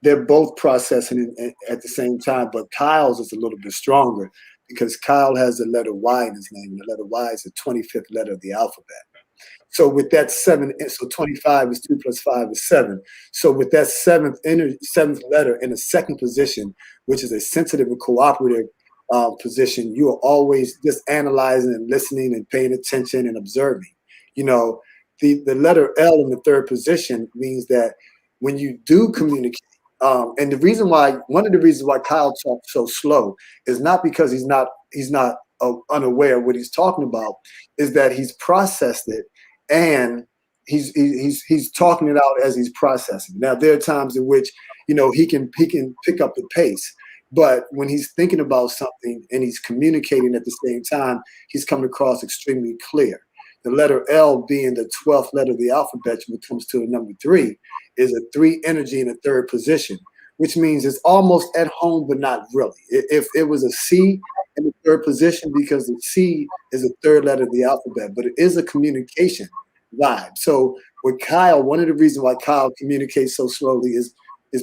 they're both processing at the same time, but Kyle's is a little bit stronger because Kyle has the letter Y in his name. The letter Y is the 25th letter of the alphabet. So with that 7, so 25 is 2 plus 5 is 7. So with that seventh letter in the second position, which is a sensitive and cooperative position, you are always just analyzing and listening and paying attention and observing. You know, the letter L in the third position means that when you do communicate, and one of the reasons why Kyle talks so slow is not because he's not unaware of what he's talking about, is that he's processed it and he's talking it out as he's processing. Now there are times in which he can pick up the pace, but when he's thinking about something and he's communicating at the same time, he's coming across extremely clear. The letter L being the 12th letter of the alphabet, when it comes to the number 3, is a 3 energy in the third position, which means it's almost at home, but not really. If it was a C in the third position, because the C is the third letter of the alphabet, but it is a communication vibe. So with Kyle, one of the reasons why Kyle communicates so slowly is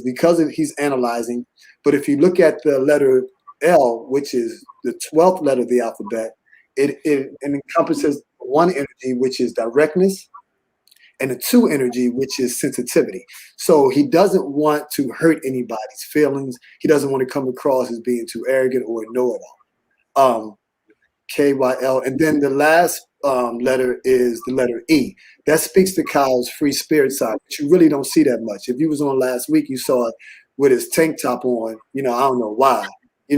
because he's analyzing. But if you look at the letter L, which is the 12th letter of the alphabet, it encompasses 1 energy, which is directness, and a 2 energy, which is sensitivity. So he doesn't want to hurt anybody's feelings. He doesn't want to come across as being too arrogant or a know-it-all. KYL. And then the last letter is the letter E. That speaks to Kyle's free spirit side, but you really don't see that much. If you was on last week, you saw it with his tank top on. I don't know why. I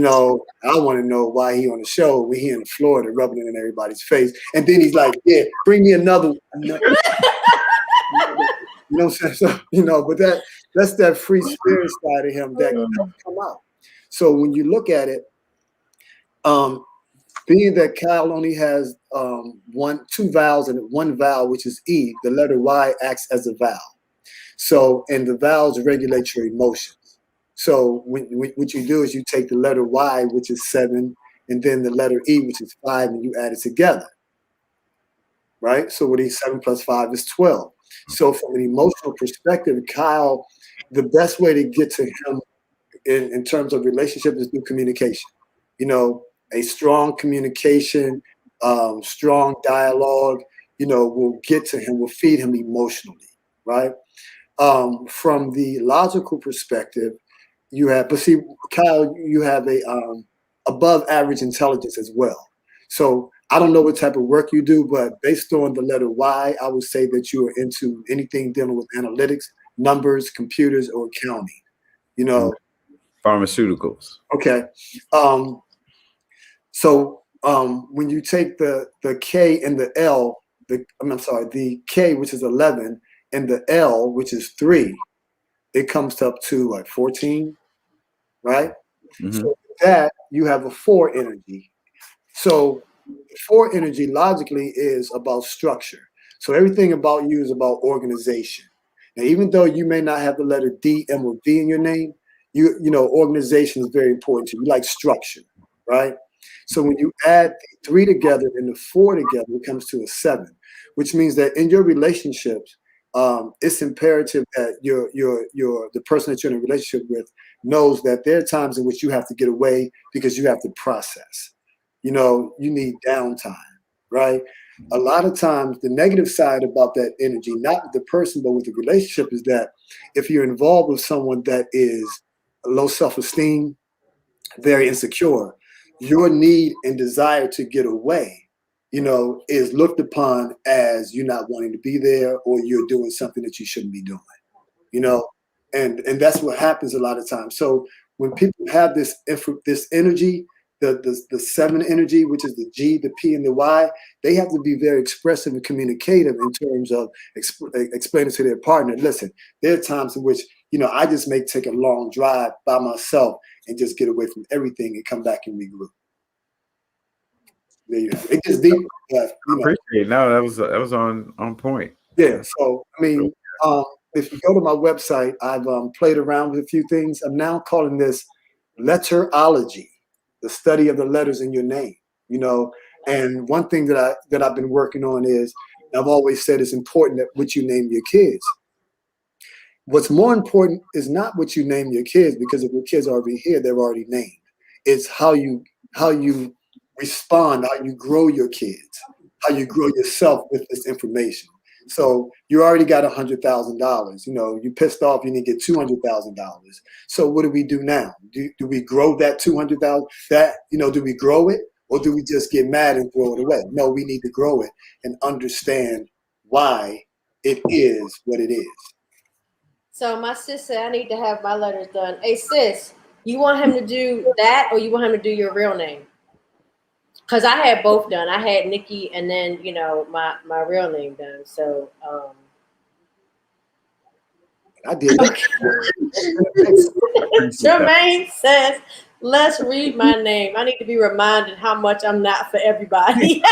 want to know why he on the show when he in Florida rubbing it in everybody's face. And then he's like, yeah, bring me another one. What I'm saying? So, but that's that free spirit side of him that come out. So when you look at it, being that Kyle only has 2 vowels and 1 vowel, which is E, the letter Y acts as a vowel. So, and the vowels regulate your emotions. So what you do is you take the letter Y, which is 7, and then the letter E, which is 5, and you add it together. Right? So what is 7 plus 5 is 12. So from an emotional perspective, Kyle, the best way to get to him in terms of relationship is through communication. A strong communication, strong dialogue, will get to him, will feed him emotionally, right? From the logical perspective, Kyle, you have a above average intelligence as well. So I don't know what type of work you do, but based on the letter Y, I would say that you are into anything dealing with analytics, numbers, computers, or accounting. Pharmaceuticals. Okay. So when you take the K and the L, the K, which is 11, and the L, which is 3, it comes up to like 14, right? Mm-hmm. So with that, you have a 4 energy. So 4 energy logically is about structure. So everything about you is about organization. Now, even though you may not have the letter D, M, or V in your name, organization is very important to you. You like structure, right? So when you add the 3 together and the 4 together, it comes to a 7, which means that in your relationships, it's imperative that the person that you're in a relationship with knows that there are times in which you have to get away because you have to process. You need downtime, right? A lot of times the negative side about that energy, not with the person, but with the relationship, is that if you're involved with someone that is low self-esteem, very insecure, your need and desire to get away, is looked upon as you not wanting to be there, or you're doing something that you shouldn't be doing, and that's what happens a lot of times. So when people have this energy, the 7 energy, which is the G, the P, and the Y, they have to be very expressive and communicative in terms of explaining to their partner, listen, there are times in which, I just may take a long drive by myself and just get away from everything and come back and regroup. There you have it. It gets deep. Appreciate it. No, that was on point. Yeah. So, if you go to my website, I've played around with a few things. I'm now calling this letterology, the study of the letters in your name, and one thing that I've been working on is, I've always said it's important that what you name your kids. What's more important is not what you name your kids, because if your kids are already here, they're already named. It's how you respond, how you grow your kids, how you grow yourself with this information. So you already got $100,000. You know, you pissed off, you need to get $200,000. So what do we do now? Do we grow that 200,000? That, you know, do we grow it, or do we just get mad and throw it away? No, we need to grow it and understand why it is what it is. So my sis said I need to have my letters done. Hey sis, you want him to do that, or you want him to do your real name? Because I had both done. I had Nikki and then, you know, my real name done. So I did. Jermaine says, let's read my name. I need to be reminded how much I'm not for everybody.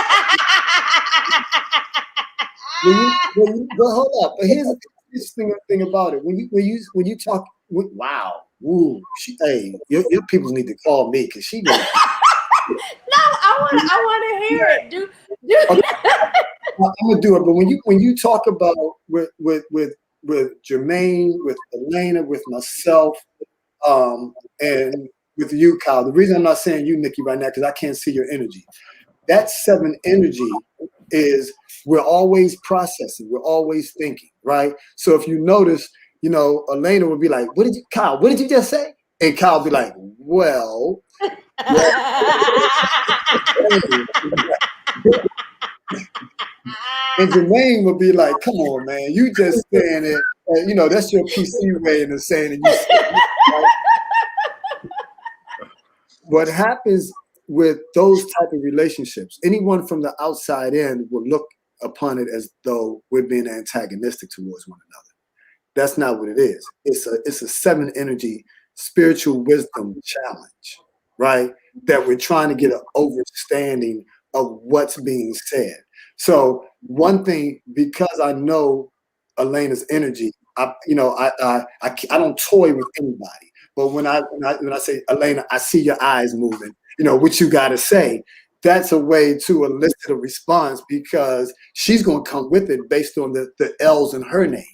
But hold up. But here's the interesting thing about it. When you talk, wow, ooh, hey, your people need to call me, because she knows. No, I want to hear it. Do Okay. I'm gonna do it. But when you talk about with Jermaine, with Elena, with myself, and with you, Kyle. The reason I'm not saying you, Nikki, right now, because I can't see your energy. That 7 energy is, we're always processing, we're always thinking, right? So if you notice, you know, Elena would be like, Kyle, what did you just say? And Kyle would be like, well. And Jermaine would be like, come on, man, you just saying it. You know, that's your PC way of saying it. Right? What happens with those type of relationships, anyone from the outside in will look upon it as though we're being antagonistic towards one another. That's not what it is. It's a 7 energy spiritual wisdom challenge, right? That we're trying to get an understanding of what's being said. So one thing, because I know Elena's energy, I don't toy with anybody. But when I say, Elena, I see your eyes moving, you know, what you got to say, that's a way to elicit a response, because she's going to come with it based on the L's in her name.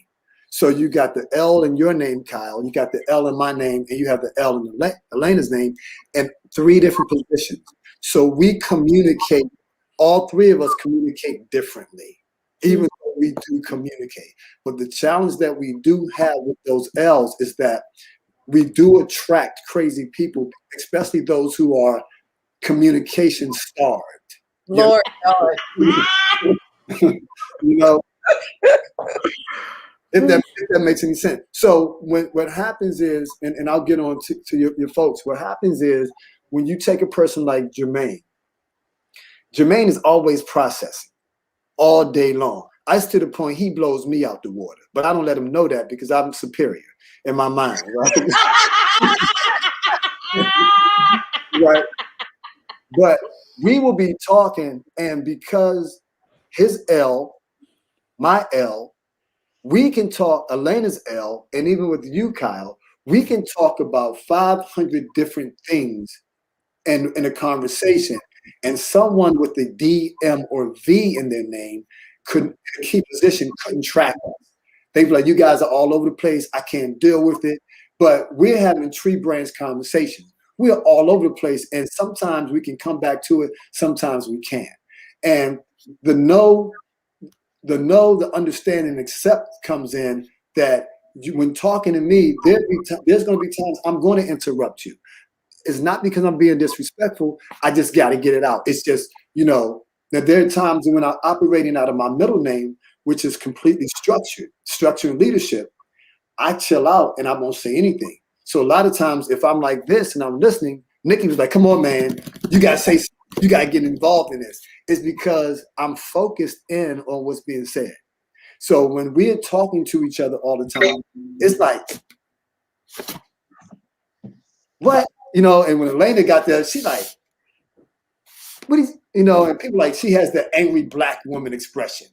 So you got the L in your name, Kyle, you got the L in my name, and you have the L in Elena's name, and 3 different positions. So we communicate, all 3 of us communicate differently, even though we do communicate. But the challenge that we do have with those L's is that we do attract crazy people, especially those who are communication starved. Lord, you know, if that makes any sense. So what happens is, and I'll get on to your folks, what happens is, when you take a person like Jermaine is always processing all day long. It's to the point he blows me out the water, but I don't let him know that, because I'm superior in my mind, right? Right. But we will be talking, and because his L, my L, we can talk, Elena's L, and even with you, Kyle, we can talk about 500 different things in a conversation, and someone with the D, M, or V in their name couldn't, in a key position, couldn't track us. They'd be like, you guys are all over the place, I can't deal with it. But we're having tree branch conversations. We are all over the place, and sometimes we can come back to it, sometimes we can't. And the understanding and accept comes in, that when talking to me, there's going to be times I'm going to interrupt you. It's not because I'm being disrespectful. I just got to get it out. It's just, you know, that there are times when I'm operating out of my middle name, which is completely structure and leadership, I chill out and I won't say anything. So a lot of times if I'm like this and I'm listening, Nikki was like, come on, man, you got to say, you got to get involved in this. It's because I'm focused in on what's being said. So when we're talking to each other all the time, it's like, what? You know, and when Elena got there, she like, what is, you know, and people like, she has the angry black woman expression,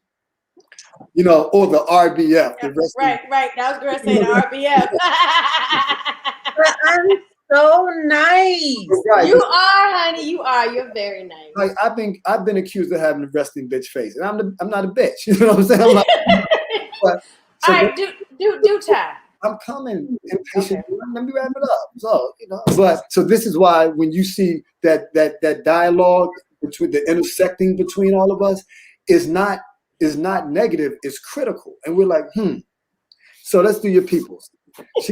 you know, or the RBF. The right. I was going to say the RBF. But I'm so nice. Right. You are, honey. You are. You're very nice. Like I've been accused of having a resting bitch face, and I'm not a bitch. You know what I'm saying? I'm like, but, so all right, do time. I'm coming, impatient. Okay. Let me wrap it up. So, but so this is why when you see that dialogue between the intersecting between all of us is not negative, it's critical. And we're like, So let's do your peoples. She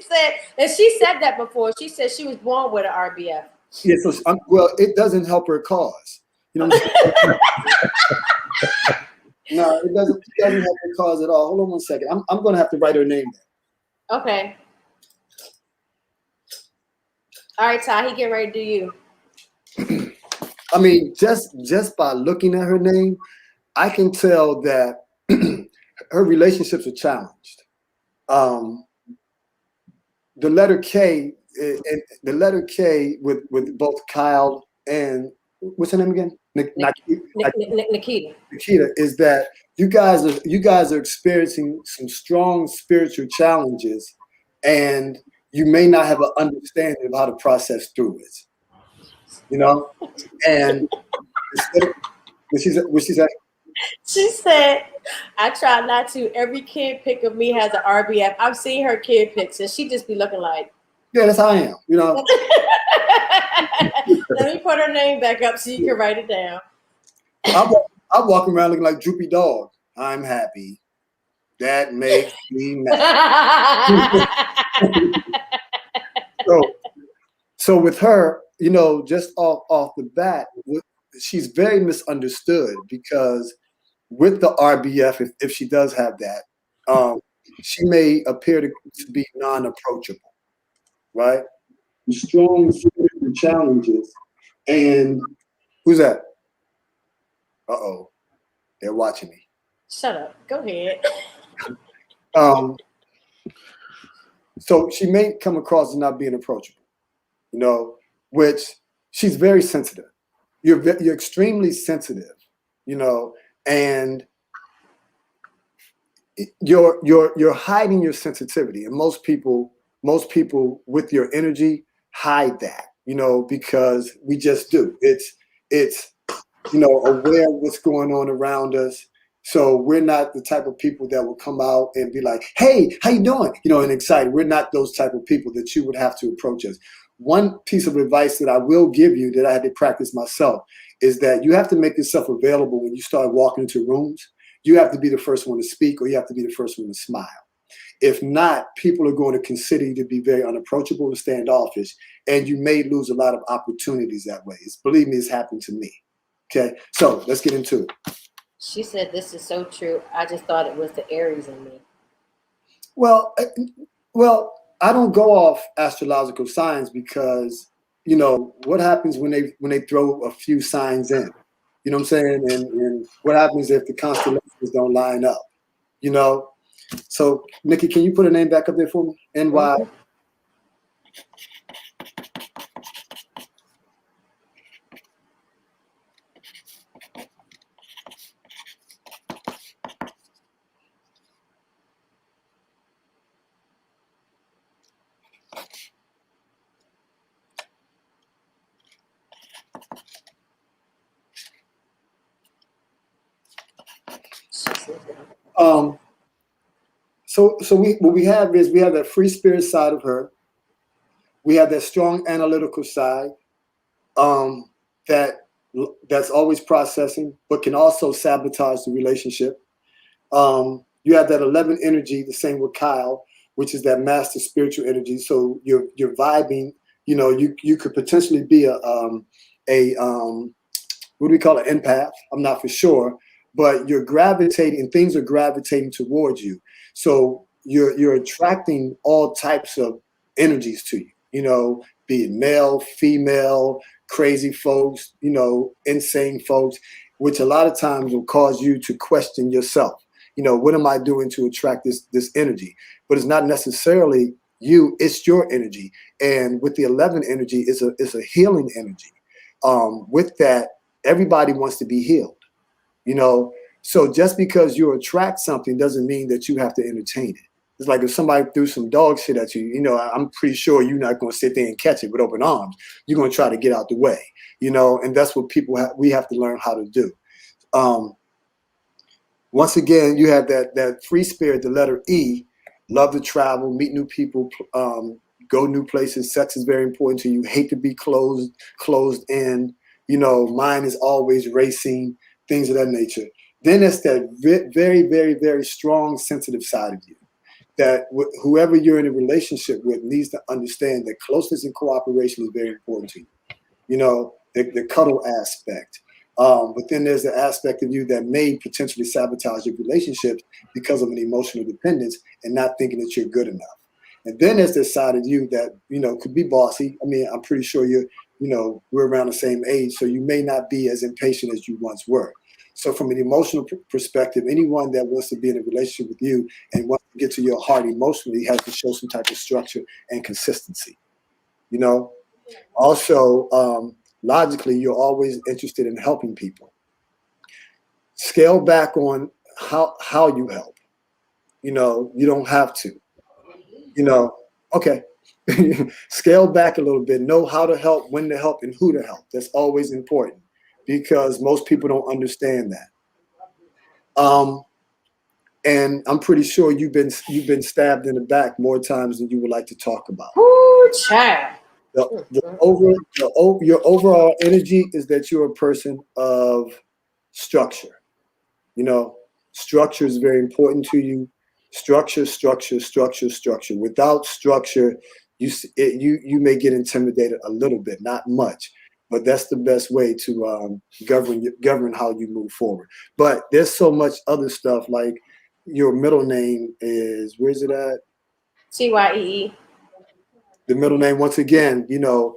said, and she said that before. She said she was born with an RBF. Yeah, so well, it doesn't help her cause. You know what I'm saying? No, it doesn't help her cause at all. Hold on one second. I'm going to have to write her name down. Okay. All right, Ty, he getting ready to do you. I mean, just by looking at her name, I can tell that her relationships are challenged. The letter K, with both Kyle and what's her name again? Nikita. Nikita, is that you guys are experiencing some strong spiritual challenges, and you may not have an understanding of how to process through it. And what she said. She said, I try not to. Every kid pic of me has an RBF. I've seen her kid pics, and she just be looking like. Yeah, that's how I am. Let me put her name back up so you can write it down. I walk around looking like droopy dog. I'm happy. That makes me mad. So with her, just off the bat, she's very misunderstood because with the RBF, if she does have that, she may appear to be non-approachable, right? Strong spiritual challenges. And who's that? Uh-oh. They're watching me. Shut up. Go ahead. So she may come across as not being approachable, which she's very sensitive. You're extremely sensitive, and you're hiding your sensitivity. And most people with your energy hide that, because we just do. It's aware of what's going on around us. So we're not the type of people that will come out and be like, hey, how you doing? And excited. We're not those type of people that you would have to approach us. One piece of advice that I will give you that I had to practice myself is that you have to make yourself available when you start walking into rooms. You have to be the first one to speak, or you have to be the first one to smile. If not, people are going to consider you to be very unapproachable and standoffish, and you may lose a lot of opportunities that way. Believe me, it's happened to me. Okay, so let's get into it. She said, this is so true. I just thought it was the Aries in me. Well, I don't go off astrological signs because, what happens when they throw a few signs in? You know what I'm saying? And what happens if the constellations don't line up? So, Nikki, can you put a name back up there for me? NY. So what we have is we have that free spirit side of her. We have that strong analytical side that's always processing, but can also sabotage the relationship. You have that 11 energy, the same with Kyle, which is that master spiritual energy. So you're vibing. You could potentially be a what do we call it, empath? I'm not for sure, but you're gravitating, and things are gravitating towards you. So you're attracting all types of energies to you. Be it male, female, crazy folks, insane folks, which a lot of times will cause you to question yourself. What am I doing to attract this energy? But it's not necessarily you, it's your energy. And with the 11 energy, it's a healing energy. With that, everybody wants to be healed, So just because you attract something doesn't mean that you have to entertain it. It's like if somebody threw some dog shit at you, I'm pretty sure you're not going to sit there and catch it with open arms. You're going to try to get out the way, and that's what we have to learn how to do. Once again, you have that free spirit, the letter E, love to travel, meet new people, go new places. Sex is very important to you. Hate to be closed in. Mind is always racing, things of that nature. Then it's that very, very, very strong, sensitive side of you that whoever you're in a relationship with needs to understand that closeness and cooperation is very important to you. The cuddle aspect. But then there's the aspect of you that may potentially sabotage your relationships because of an emotional dependence and not thinking that you're good enough. And then there's this side of you that, could be bossy. I mean, I'm pretty sure we're around the same age, so you may not be as impatient as you once were. So from an emotional perspective, anyone that wants to be in a relationship with you and wants to get to your heart emotionally has to show some type of structure and consistency. Also, logically, you're always interested in helping people. Scale back on how you help. You don't have to. Okay. Scale back a little bit. Know how to help, when to help, and who to help. That's always important because most people don't understand that. And I'm pretty sure you've been stabbed in the back more times than you would like to talk about. Ooh, child. Your overall energy is that you're a person of structure. Structure is very important to you. Structure. Without structure, you may get intimidated a little bit, not much, but that's the best way to govern how you move forward. But there's so much other stuff, like your middle name is, where's it at? Tyee. The middle name, once again, you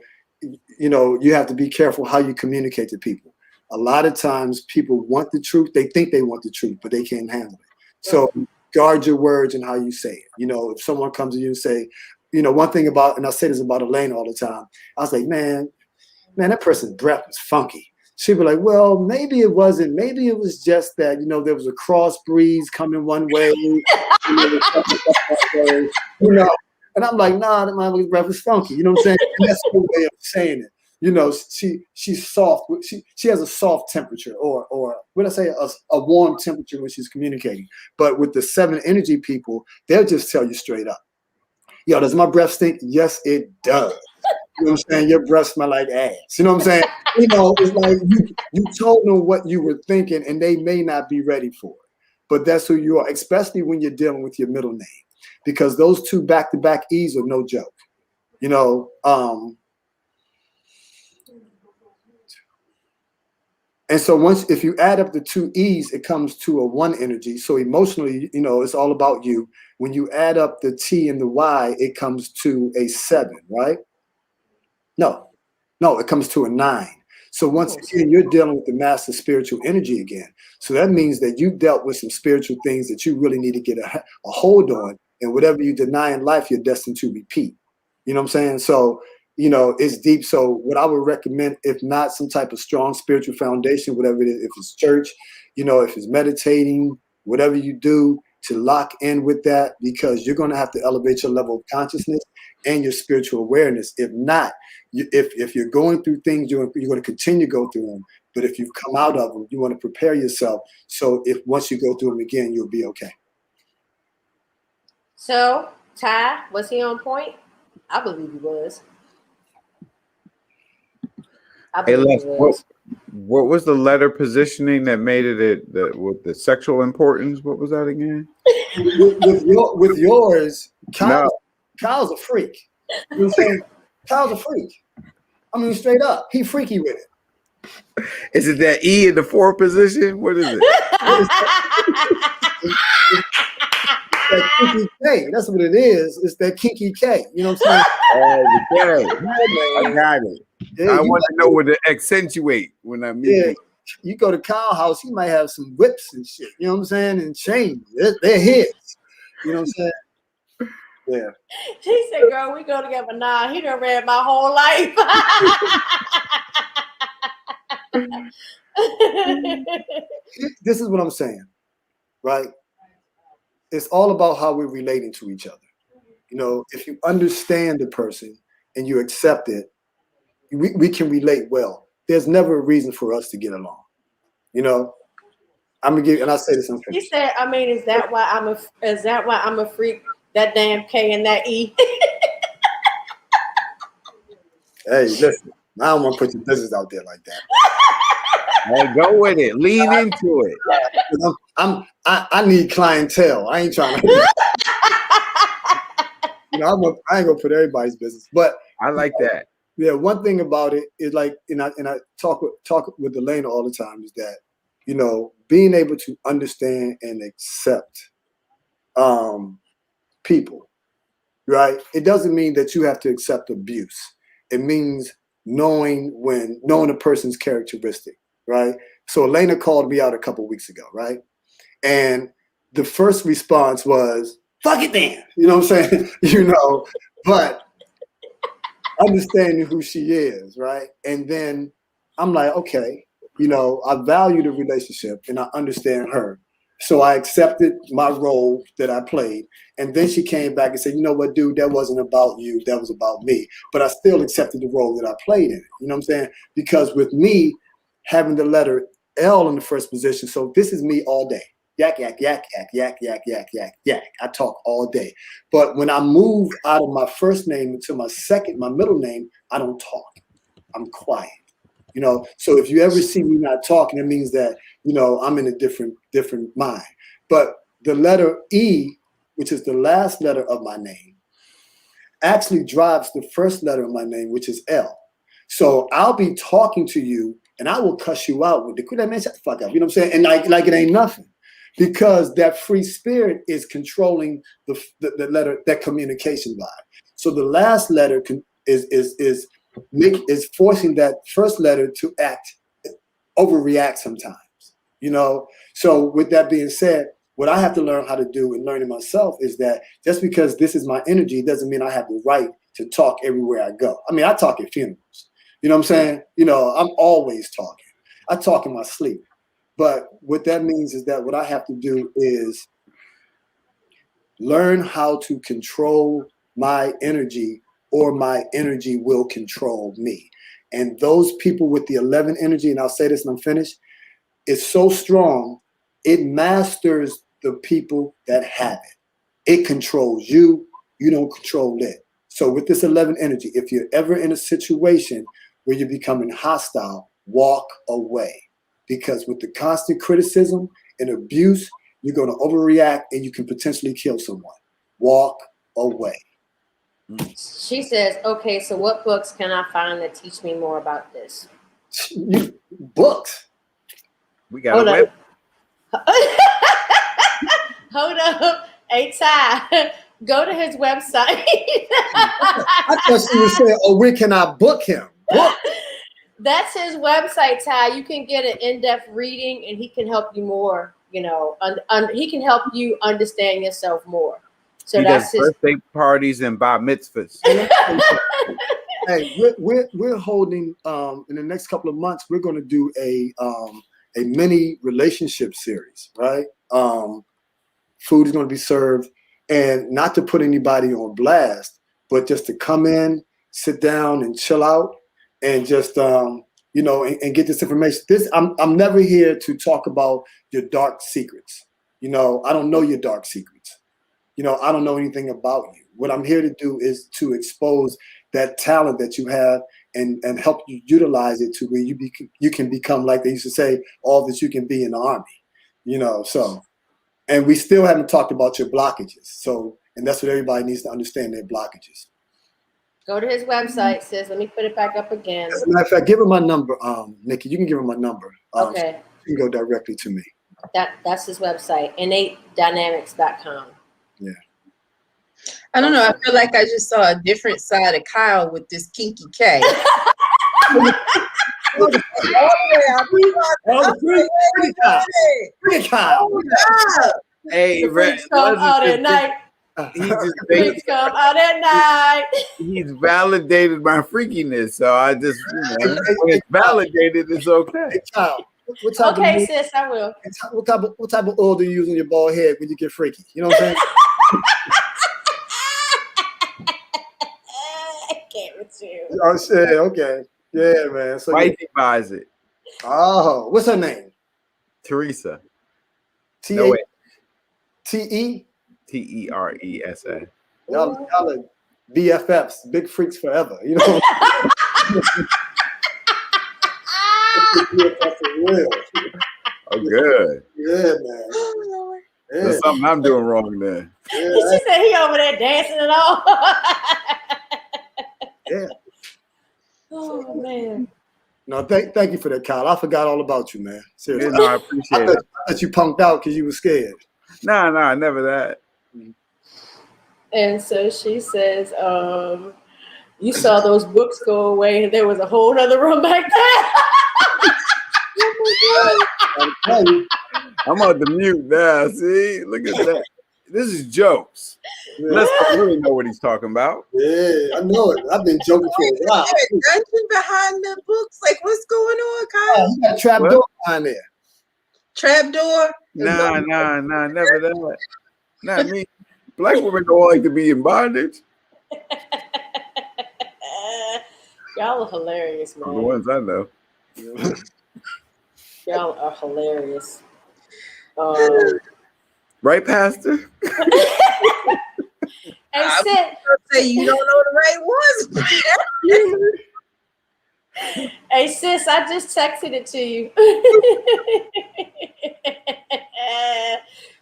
have to be careful how you communicate to people. A lot of times people want the truth. They think they want the truth, but they can't handle it. So guard your words and how you say it. If someone comes to you and say, one thing about, and I say this about Elaine all the time, I was like, man, that person's breath was funky. She'd be like, well, maybe it wasn't. Maybe it was just that, there was a cross breeze coming one way. And I'm like, nah, that my breath is funky. You know what I'm saying? And that's her way of saying it. She's soft. She has a soft temperature, or what I say, a warm temperature when she's communicating. But with the 7 energy people, they'll just tell you straight up. Does my breath stink? Yes, it does. You know what I'm saying? Your breath smell like ass. You know what I'm saying? It's like you told them what you were thinking, and they may not be ready for it. But that's who you are, especially when you're dealing with your middle name. Because those 2 back-to-back E's are no joke. And so if you add up the 2 E's, it comes to a 1 energy. So emotionally, it's all about you. When you add up the T and the Y, it comes to a 7, right? No, it comes to a 9. So once again, you're dealing with the master spiritual energy again. So that means that you dealt with some spiritual things that you really need to get a hold on. And whatever you deny in life, you're destined to repeat. You know what I'm saying? So, it's deep. So what I would recommend, if not some type of strong spiritual foundation, whatever it is, if it's church, if it's meditating, whatever you do to lock in with that, because you're going to have to elevate your level of consciousness and your spiritual awareness. If not, if you're going through things, you're going to continue to go through them. But if you've come out of them, you want to prepare yourself. So if once you go through them again, you'll be okay. So, Ty, was he on point? I believe he was. Hey, Les, what was the letter positioning that made it with the sexual importance? What was that again? with yours, Kyle's a freak. You know what I'm saying? Kyle's a freak. I mean, straight up, he freaky with it. Is it that E in the 4th position? What is it? That kinky K. That's what it is. It's that kinky K. You know what I'm saying? I got it. Yeah, I want to know what to accentuate when I meet you. You go to Kyle's house, he might have some whips and shit. You know what I'm saying? And chains. They're his. You know what I'm saying? Yeah. He said, girl, we go together now. He done read my whole life. This is what I'm saying, right? It's all about how we're relating to each other. If you understand the person and you accept it, we can relate well. There's never a reason for us to get along. I'm gonna give, and I say this. He said, I mean, is that why I'm a freak? That damn K and that E. Hey, listen, I don't want to put your business out there like that. Hey, go with it. Lean into it. I need clientele. I ain't trying to. I ain't gonna put everybody's business, but I like that. Yeah, one thing about it is like, and I talk with Elena all the time, is that, being able to understand and accept people, right? It doesn't mean that you have to accept abuse. It means knowing a person's characteristic, right? So Elena called me out a couple weeks ago, right? And the first response was, fuck it then. You know what I'm saying? But understanding who she is, right? And then I'm like, okay, I value the relationship and I understand her. So I accepted my role that I played. And then she came back and said, you know what, dude, that wasn't about you. That was about me. But I still accepted the role that I played in it. You know what I'm saying? Because with me having the letter L in the first position, so this is me all day. Yak, yak, yak, yak, yak, yak, yak, yak, yak. I talk all day. But when I move out of my first name into my middle name, I don't talk. I'm quiet. So if you ever see me not talking, it means that, I'm in a different mind. But the letter E, which is the last letter of my name, actually drives the first letter of my name, which is L. So I'll be talking to you and I will cuss you out with the man, shut the fuck up. You know what I'm saying? And like it ain't nothing. Because that free spirit is controlling the letter, that communication vibe. So the last letter is forcing that first letter to overreact sometimes. So with that being said, what I have to learn how to do and learning myself is that just because this is my energy doesn't mean I have the right to talk everywhere I go. I mean, I talk at funerals. You know what I'm saying? I'm always talking. I talk in my sleep. But what that means is that what I have to do is learn how to control my energy, or my energy will control me. And those people with the 11 energy, and I'll say this and I'm finished, is so strong, it masters the people that have it. It controls you, you don't control it. So with this 11 energy, if you're ever in a situation where you're becoming hostile, walk away. Because with the constant criticism and abuse, you're going to overreact and you can potentially kill someone. Walk away. She says, okay, so what books can I find that teach me more about this? Books? We got a web. Hold up. Hey, Ty, go to his website. I thought she was saying, oh, where can I book him? Book. That's his website, Ty. You can get an in-depth reading and he can help you more, he can help you understand yourself more. So he that's does birthday parties and bar mitzvahs. Hey, we're holding in the next couple of months, we're going to do a mini relationship series, right? Food is going to be served, and not to put anybody on blast, but just to come in, sit down and chill out and just and get this information. I'm never here to talk about your dark secrets. I don't know your dark secrets. I don't know anything about you. What I'm here to do is to expose that talent that you have and help you utilize it to where you can become, like they used to say, all that you can be in the Army. So, and we still haven't talked about your blockages. So, and that's what everybody needs to understand, their blockages. Go to his website, sis. Let me put it back up again. As a matter of fact, give her my number, Nikki. You can give her my number. Okay. So you can go directly to me. That's his website, innatedynamics.com. Yeah. I don't know. I feel like I just saw a different side of Kyle with this kinky K. Hey, freaks come out at night. Freaks come out at night. He's validated my freakiness, so I just, when it's validated, it's okay. Hey, Kyle, what type okay, sis, I will. What type of oil do you use on your bald head when you get freaky? You know what I'm saying? I can't with you. Oh shit, okay. Yeah, man. So Wifey buys it. Oh, what's her name? Teresa. T-E? Teresa. Y'all are BFFs, big freaks forever. You know. That's real. Oh, good. Yeah, man. Yeah. There's something I'm doing wrong there. Yeah. She said he over there dancing and all. Yeah. Oh man. No, thank you for that, Kyle. I forgot all about you, man. Seriously. Yeah, no, I appreciate it. I thought you punked out because you were scared. Nah, never that. And so she says, you saw those books go away and there was a whole other room back there. I'm on the mute now. See, look at that. This is jokes. Yeah. Let's not really know what he's talking about. Yeah, I know it. I've been joking for a while. Is there a dungeon behind the books? Like, what's going on, Kyle? You got a trap door behind there. Trap door? Nah, never that. Not me. Black women don't like to be in bondage. Y'all are hilarious, The man. ones I know. Y'all are hilarious. Right, Pastor? And I Sid, say you don't know the right ones. hey sis, I just texted it to you.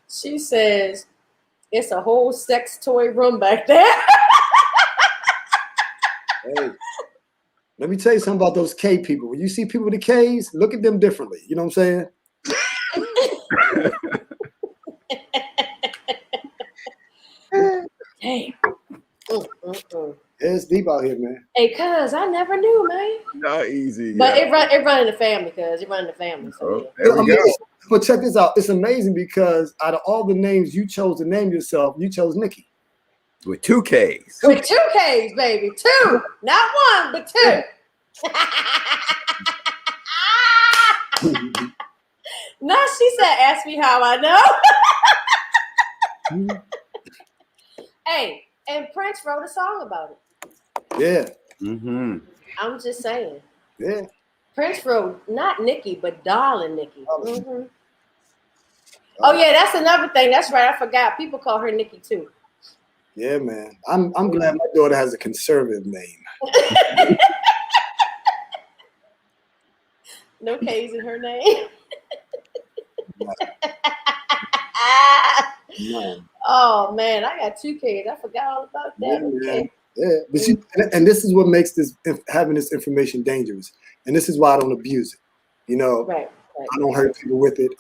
She says it's a whole sex toy room back there. Hey, let me tell you something about those K people. When you see people with the Ks, look at them differently. You know what I'm saying? Hey. Yeah, it's deep out here, man. Hey, cuz I never knew, man. Not easy. But yeah. it run in the family, cuz it run in the family. So Oh, yeah. there we go. But check this out. It's amazing because out of all the names you chose to name yourself, you chose Nikki. With 2 Ks. With 2 Ks, baby. 2. Not 1, but 2. No, she said, ask me how I know. Hey, and Prince wrote a song about it. Yeah. Mm-hmm. I'm just saying. Yeah. Prince wrote not Nikki, but Darling Nikki. Mm-hmm. Oh yeah, that's another thing. That's right. I forgot. People call her Nikki too. Yeah, man. I'm glad my daughter has a conservative name. No K's in her name. Man. Oh man, I got 2 kids. I forgot all about that. Yeah, Okay. Yeah, but see, and this is what makes this having this information dangerous, and this is why I don't abuse it. You know, Right. I don't hurt people with it.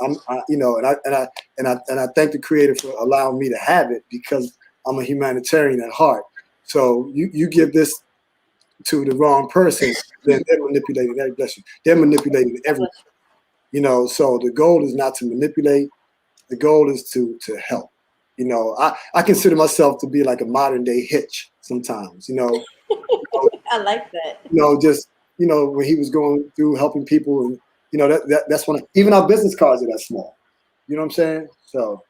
You know, and I thank the Creator for allowing me to have it because I'm a humanitarian at heart. So you give this to the wrong person, then they're manipulating. Bless you. They're manipulating everything. You know, so the goal is not to manipulate. The goal is to help. You know, I consider myself to be like a modern day Hitch sometimes. You know, I like that. you know, just when he was going through helping people, and that's when even our business cards are that small. You know what I'm saying? So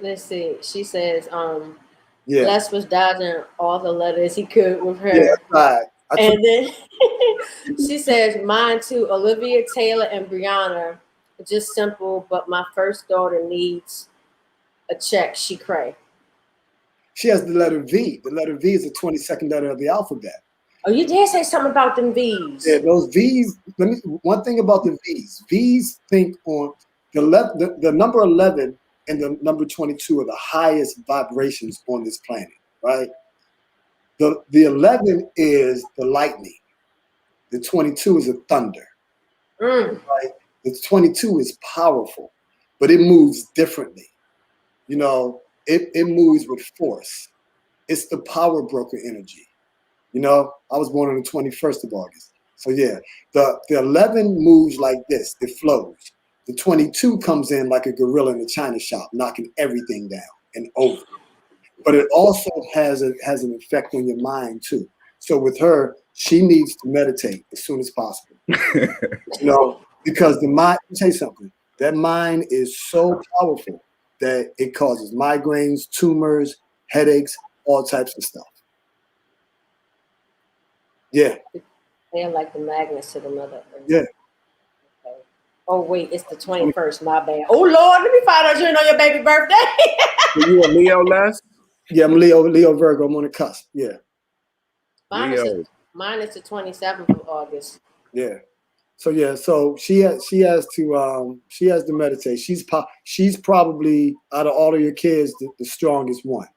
let's see. She says, yeah, Les was dodging all the letters he could with her. yeah, right. And then she says, mine too, Olivia, Taylor, and Brianna. Just simple, but my first daughter needs a check. She cray. She has the letter V. The letter V is the 22nd letter of the alphabet. Oh, you did say something about them V's. Yeah, those V's. One thing about the V's. V's think on the number 11 and the number 22 are the highest vibrations on this planet, right? The 11 is the lightning. The 22 is a thunder. Right? The 22 is powerful, but it moves differently. You know, it moves with force. It's the power broker energy. You know, I was born on the 21st of August. So yeah, the 11 moves like this. It flows. The 22 comes in like a gorilla in a china shop, knocking everything down and over. But it also has an effect on your mind too. So with her, she needs to meditate as soon as possible. You know, because the mind, let me tell you something, that mind is so powerful that it causes migraines, tumors, headaches, all types of stuff. Yeah. They're like the magnets to the mother. Yeah. Okay. Oh wait, it's the 21st. My bad. Oh Lord, let me find out you ain't on your baby birthday. Are you a Leo, Les? Yeah, I'm Leo Virgo. I'm on the cusp. Yeah. Mine is the 27th of August. Yeah. So she has to meditate. She's probably out of all of your kids the strongest one,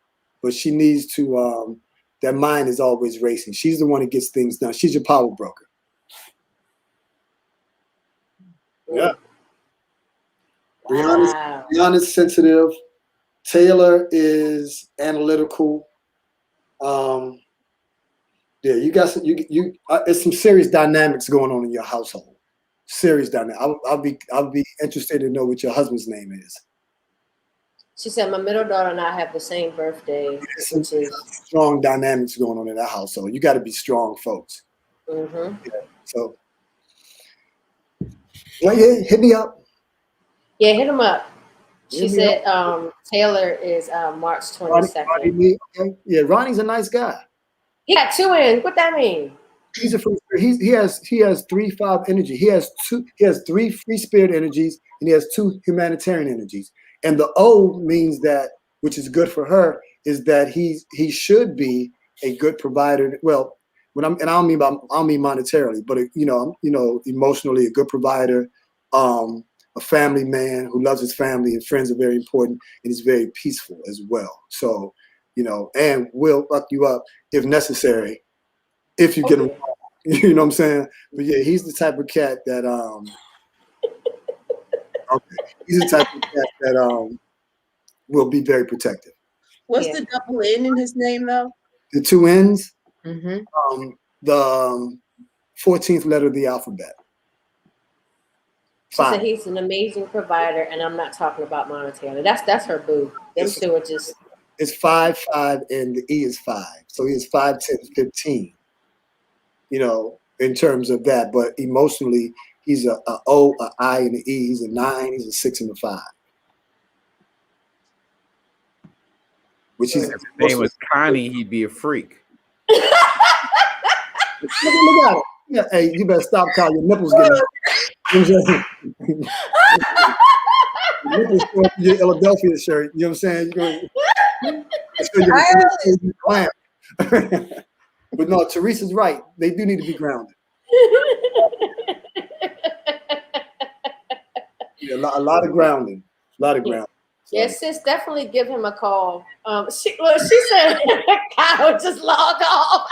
but she needs to. That mind is always racing. She's the one that gets things done. She's your power broker. Yeah. Wow. Brianna's sensitive. Taylor is analytical. Yeah, you got some. It's some serious dynamics going on in your household. Serious dynamic. I'll be interested to know what your husband's name is. She said my middle daughter and I have the same birthday, which is strong dynamics going on in that household. You got to be strong, folks. Mm-hmm. Yeah, so, well, yeah, hit me up. Yeah, hit him up. She said Taylor is March 22nd. Ronnie, okay. Yeah, Ronnie's a nice guy. He got 2 ends. What that mean? He has 3-5 energy. He has 3 free spirit energies, and he has 2 humanitarian energies. And the O means that, which is good for her, is that he should be a good provider. Well, I don't mean monetarily, but emotionally a good provider, a family man who loves his family, and friends are very important, and he's very peaceful as well. So, and will fuck you up if necessary, if you get him. You know what I'm saying? But yeah, he's the type of cat that he's the type of cat that will be very protective. What's the double N in his name though? The 2 N's. Mm-hmm. The 14th letter of the alphabet. She said he's an amazing provider, and I'm not talking about monetarily. That's her boo. Them two are just. It's 5, and the E is 5. So he is 5, 10, 15. In terms of that, but emotionally, he's a O, a I, and an E. He's a 9. He's a 6 and a 5. Which is. If his name was Connie, he'd be a freak. Look at it. Yeah, hey, you better stop calling your nipples getting. Nipples for your Philadelphia shirt. You know what I'm saying? But no, Teresa's right. They do need to be grounded. Yeah, a lot of grounding. A lot of grounding. So. Yes, sis, definitely give him a call. She said Kyle just logged off.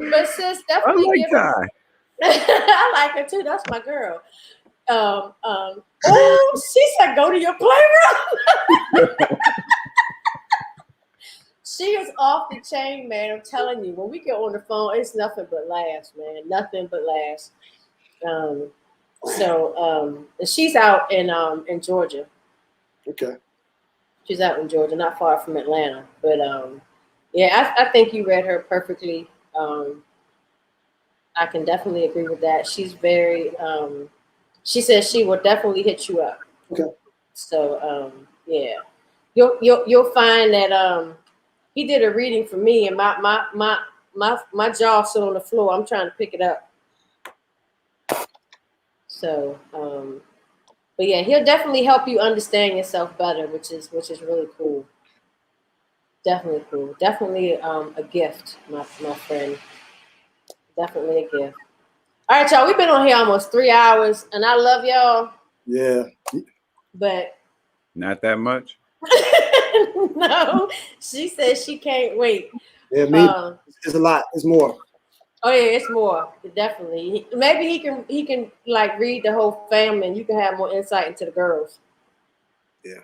But sis, definitely give him. I like her too. That's my girl. Oh, she said go to your playroom. She is off the chain, man. I'm telling you, when we get on the phone, it's nothing but laughs, man. Nothing but laughs. She's out in Georgia. Okay. She's out in Georgia, not far from Atlanta. But I think you read her perfectly. I can definitely agree with that. She's very. She says she will definitely hit you up. Okay. So yeah, you'll find that he did a reading for me, and my jaw sit on the floor. I'm trying to pick it up. So but yeah, he'll definitely help you understand yourself better, which is really cool. Definitely cool. Definitely a gift, my friend. Definitely a gift. All right, y'all. We've been on here almost 3 hours, and I love y'all. Yeah. But not that much. No, she says she can't wait. Yeah, maybe it's a lot. It's more. Oh yeah, it's more. Definitely. Maybe he can like read the whole family, and you can have more insight into the girls. Yeah.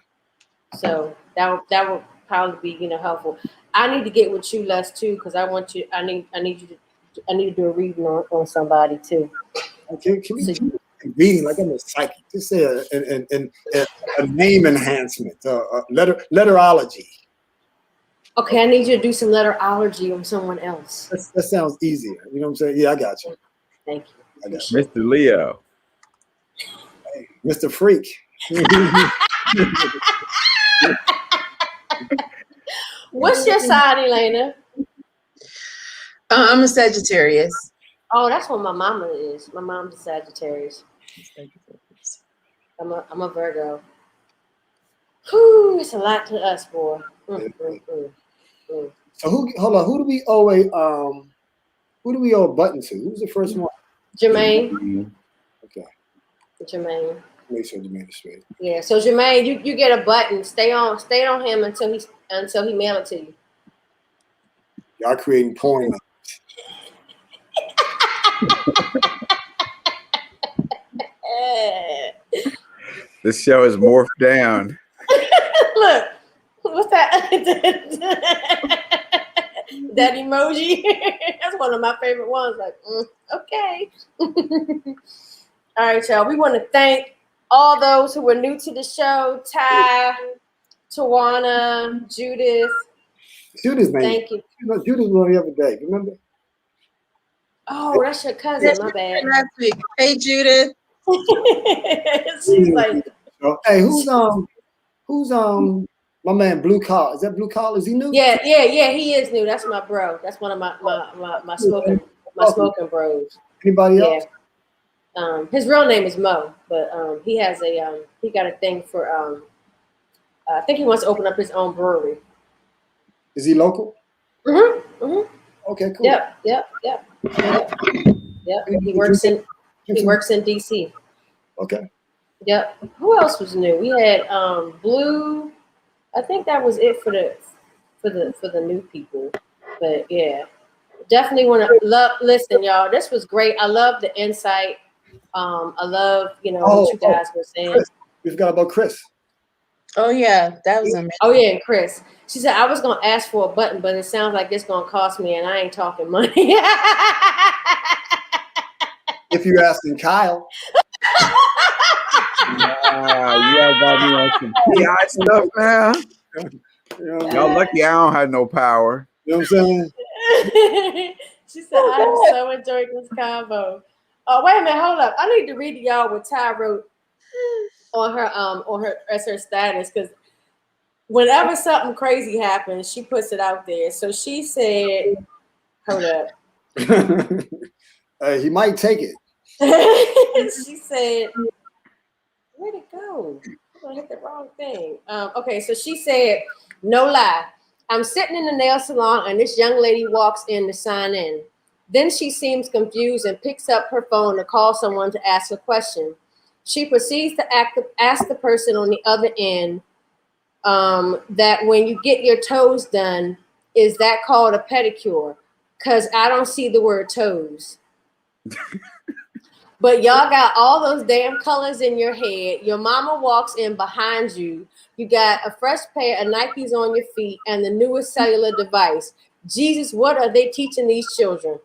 So that would probably be helpful. I need to get with you, Les, too, because I need to do a reading on somebody too. Can we reading like I'm a psychic? Just say a name enhancement, letterology. Okay, I need you to do some letterology on someone else. That sounds easier. You know what I'm saying? Yeah, I got you. Thank you. I got you. Mr. Leo. Hey, Mr. Freak. What's your sign, Elena? I'm a Sagittarius. Oh, that's what my mama is. My mom's a Sagittarius. I'm a Virgo. Whew, it's a lot to us, boy. So hold on, who do we owe a button to? Who's the first one? Jermaine. Okay. Jermaine. Make sure Jermaine is straight. Yeah. So Jermaine, you get a button. Stay on him until he mail it to you. Y'all creating porn. This show is morphed down. Look, what's that? That emoji. That's one of my favorite ones. Like, okay. All right, y'all. We want to thank all those who were new to the show. Ty, Tawana, Judith. Judith's name. Thank you. Judith was on the other day. Remember? Oh, that's your cousin. My bad. Last week. Hey, Judith. She's like, hey, who's my man Blue Collar? Is that Blue Collar? Is he new? yeah, he is new. That's my bro. That's one of my smoking bros. Anybody else? Yeah. His real name is Mo, but he has he got a thing for I think he wants to open up his own brewery. Is he local? Mm-hmm. Okay, cool. Yep. He works in DC. Okay. Yep. Who else was new? We had Blue. I think that was it for the new people. But yeah, definitely want to listen, y'all. This was great. I love the insight. I love what you guys were saying. Chris. We forgot about Chris. Oh yeah, that was amazing. Oh yeah, and Chris. She said I was gonna ask for a button, but it sounds like it's gonna cost me, and I ain't talking money. If you're asking Kyle. You all got me on some PI stuff now. Y'all lucky I don't have no power. You know what I'm saying? She said, I have so enjoyed this convo. Oh, wait a minute, hold up. I need to read to y'all what Ty wrote on her as her status, because whenever something crazy happens, she puts it out there. So she said, hold up. He might take it. She said, where'd it go? I'm gonna hit the wrong thing. Okay, so she said, no lie. I'm sitting in the nail salon and this young lady walks in to sign in. Then she seems confused and picks up her phone to call someone to ask a question. She proceeds to ask the person on the other end that when you get your toes done, is that called a pedicure? Because I don't see the word toes. But y'all got all those damn colors in your head. Your mama walks in behind you. You got a fresh pair of Nikes on your feet and the newest cellular device. Jesus, what are they teaching these children?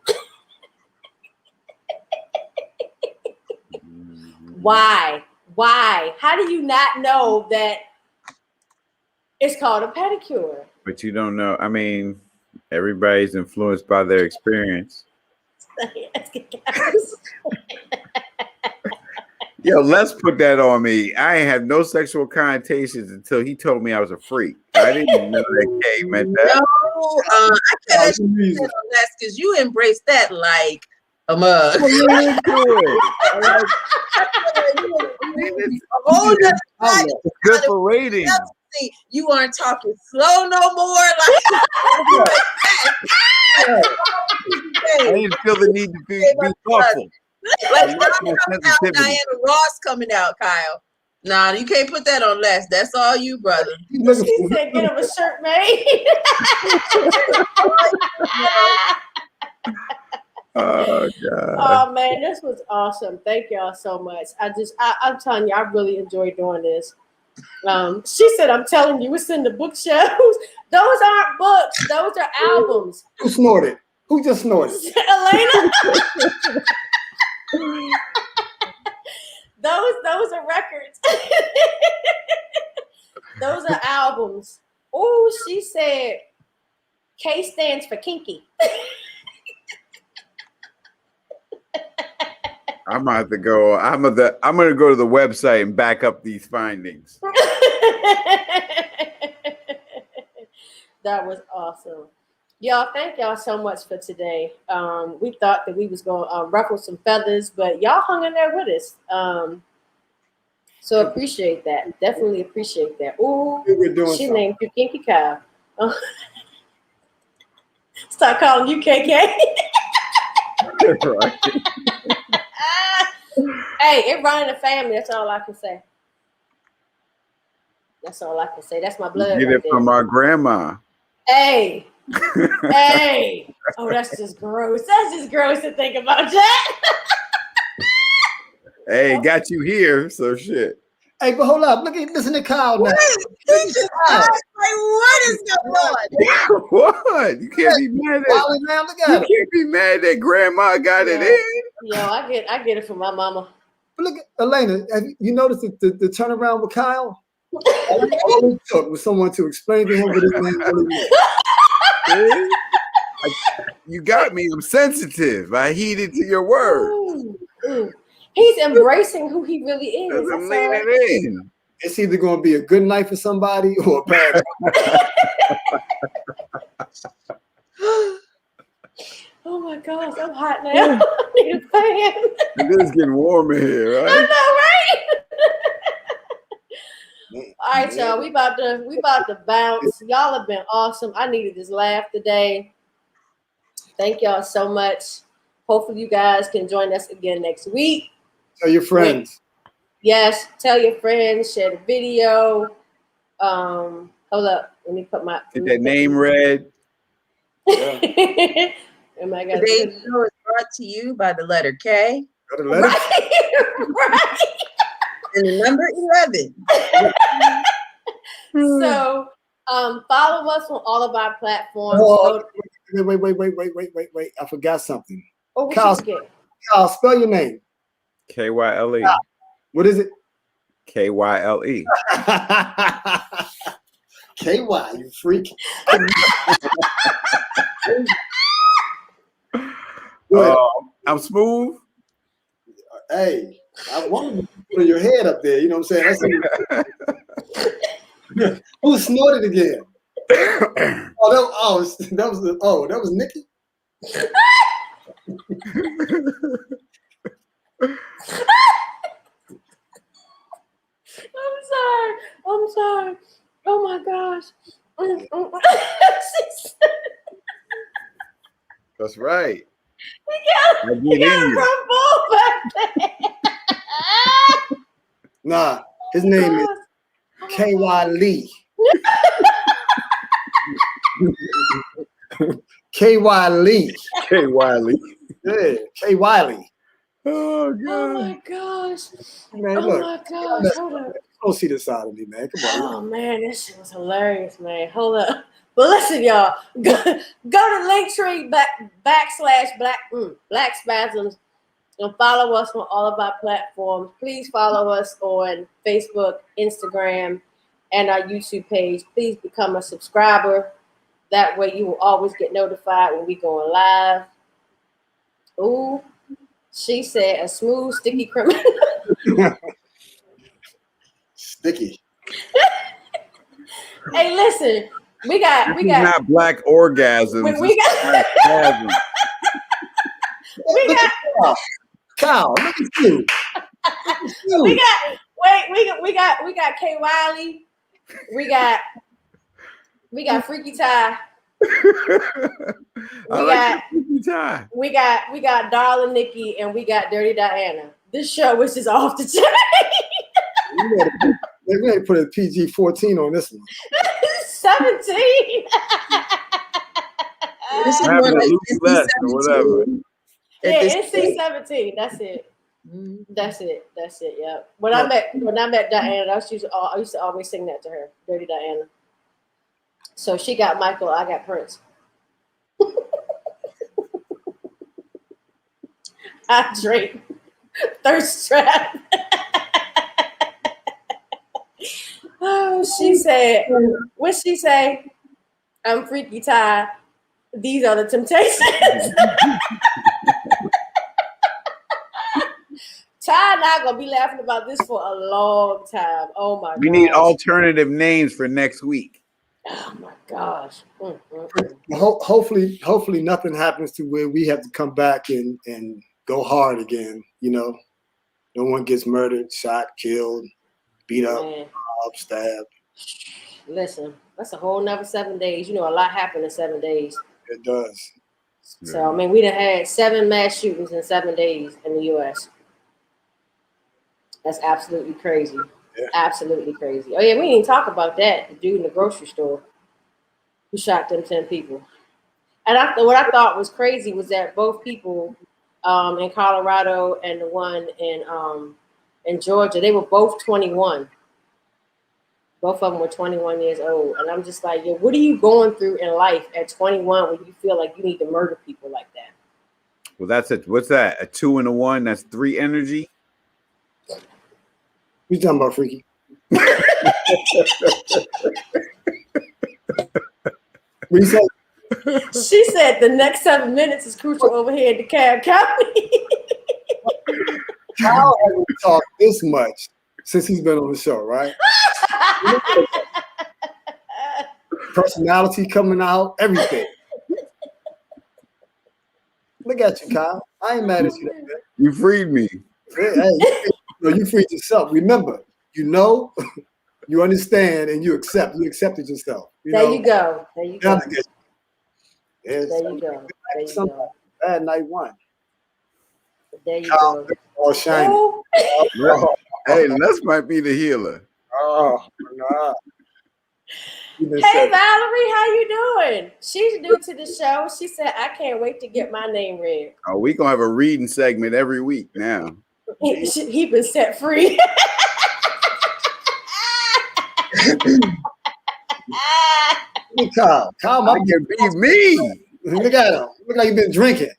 Why? How do you not know that it's called a pedicure? But you don't know. I mean, everybody's influenced by their experience. Yo, let's put that on me. I ain't had no sexual connotations until he told me I was a freak. I didn't know that K meant that. No, I can't that because you embrace that like a mug. It's good for ratings. You aren't talking slow no more. I didn't feel the need to be thoughtful. Like Diana Ross coming out, Kyle. Nah, you can't put that on Les. That's all you, brother. She said, get him a shirt made. Oh God. Oh man, this was awesome. Thank y'all so much. I'm telling you, I really enjoyed doing this. She said, I'm telling you, it's in the bookshelves. Those aren't books, those are albums. Who snorted? Who just snorted? Elena. Those are records. Those are albums. Oh, she said K stands for kinky. I'm gonna have to go. I'm gonna go to the website and back up these findings. That was awesome. Y'all, thank y'all so much for today. We thought that we was going to ruffle some feathers, but y'all hung in there with us. So appreciate that. Definitely appreciate that. Ooh, We're doing she something. named you Kinky Cow. Start calling you KK. Right. Hey, it running the family. That's all I can say. That's all I can say. That's my blood Get right it from there. our grandma. Hey, hey. Oh, that's just gross. That's just gross to think about, Jack. Hey, got you here, so shit. Hey, but hold up. Listen to Kyle now. Like, what is going on? What? You can't be mad at. Wally, now look You at him. can't be mad that grandma got it in. Yo, I get it from my mama. But look, Elena, have you noticed the turnaround with Kyle? All it took was someone to explain to him what his name really meant. You got me. I'm sensitive. I heeded to your words. Ooh. He's embracing who he really is. Because That's I'm all. leaning in. It's either going to be a good night for somebody or a bad. Oh my gosh, I'm hot now. I need a fan. It is getting warm in here, I right? know, right? All right, y'all. We about to bounce. Y'all have been awesome. I needed this laugh today. Thank y'all so much. Hopefully, you guys can join us again next week. Tell your friends. Yes, tell your friends. Share the video. Hold up. Let me put my. Get that name read. Yeah. Oh my God. Today's show is brought to you by the letter K Got a letter? Right. and the number 11. So, follow us on all of our platforms. Oh, wait. I forgot something. What Kyle, you forget? Kyle, spell your name. KYLE. What is it? KYLE. KY, you freak. I'm smooth. Hey, I wanted to put your head up there. You know what I'm saying? That's who snorted again? That was Nikki. I'm sorry. Oh my gosh. That's right. You got a front ball back there. Nah, his name is KY Lee. KY Lee. K. Wiley. Yeah, KY Lee. Oh, God. Oh my gosh. Man, Oh look, my gosh. Hold up. don't see the side of me, man. Come on. Oh man, this shit was hilarious, man. Hold up. But listen, y'all, go to Linktree Black Spasms and follow us on all of our platforms. Please follow us on Facebook, Instagram, and our YouTube page. Please become a subscriber. That way you will always get notified when we go on live. Ooh, she said a smooth, sticky criminal. Sticky. Hey, listen, we got not black orgasms. we got spasms. we got Kyle, look at you. we got K. Wiley, we got Freaky Ty, we got Darling Nikki, and we got Dirty Diana. This show is just off the chain. We had to put a PG-14 on this one. 17. This is more like NC-17. Yeah, NC-17. That's it. That's it. Yeah. When I met Diana, I used to always sing that to her, Dirty Diana. So she got Michael, I got Prince. Hydrate. Thirst trap. Oh, she said, what she say? I'm Freaky Ty. These are the Temptations. Ty and I gonna be laughing about this for a long time. Oh my god. We need alternative names for next week. Oh my gosh. Hopefully nothing happens to where we have to come back and go hard again. You know, no one gets murdered, shot, killed, beat up, robbed, stabbed. Listen, that's a whole nother 7 days. You know, a lot happened in 7 days. It does. So, I mean, we done had 7 mass shootings in 7 days in the U.S. That's absolutely crazy. Yeah. Absolutely crazy. Oh, yeah, we didn't even talk about that. The dude in the grocery store who shot them 10 people. And what I thought was crazy was that both people in Colorado and the one in Georgia, they were both 21. Both of them were 21 years old. And I'm just like, yo, what are you going through in life at 21 when you feel like you need to murder people like that? Well, that's it. What's that? A 2 and a 1? That's 3 energy. We talking about, Freaky? What you say? She said the next 7 minutes is crucial over here in DeKalb County. Kyle hasn't talked this much since he's been on the show, right? Personality coming out, everything. Look at you, Kyle. I ain't mad at you. You freed me. Hey, you freed yourself. Remember, you understand, and you accept. You accepted yourself. There you go. There you go. Yes. There you go. There you go. Bad night one. There you go. All shiny. Hey, Les might be the healer. Oh, nah. Hey, Valerie, how you doing? She's new to the show. She said, I can't wait to get my name read. Oh, we going to have a reading segment every week now. He been set free. Kyle, I can be me. Look at him. Look like you've been drinking.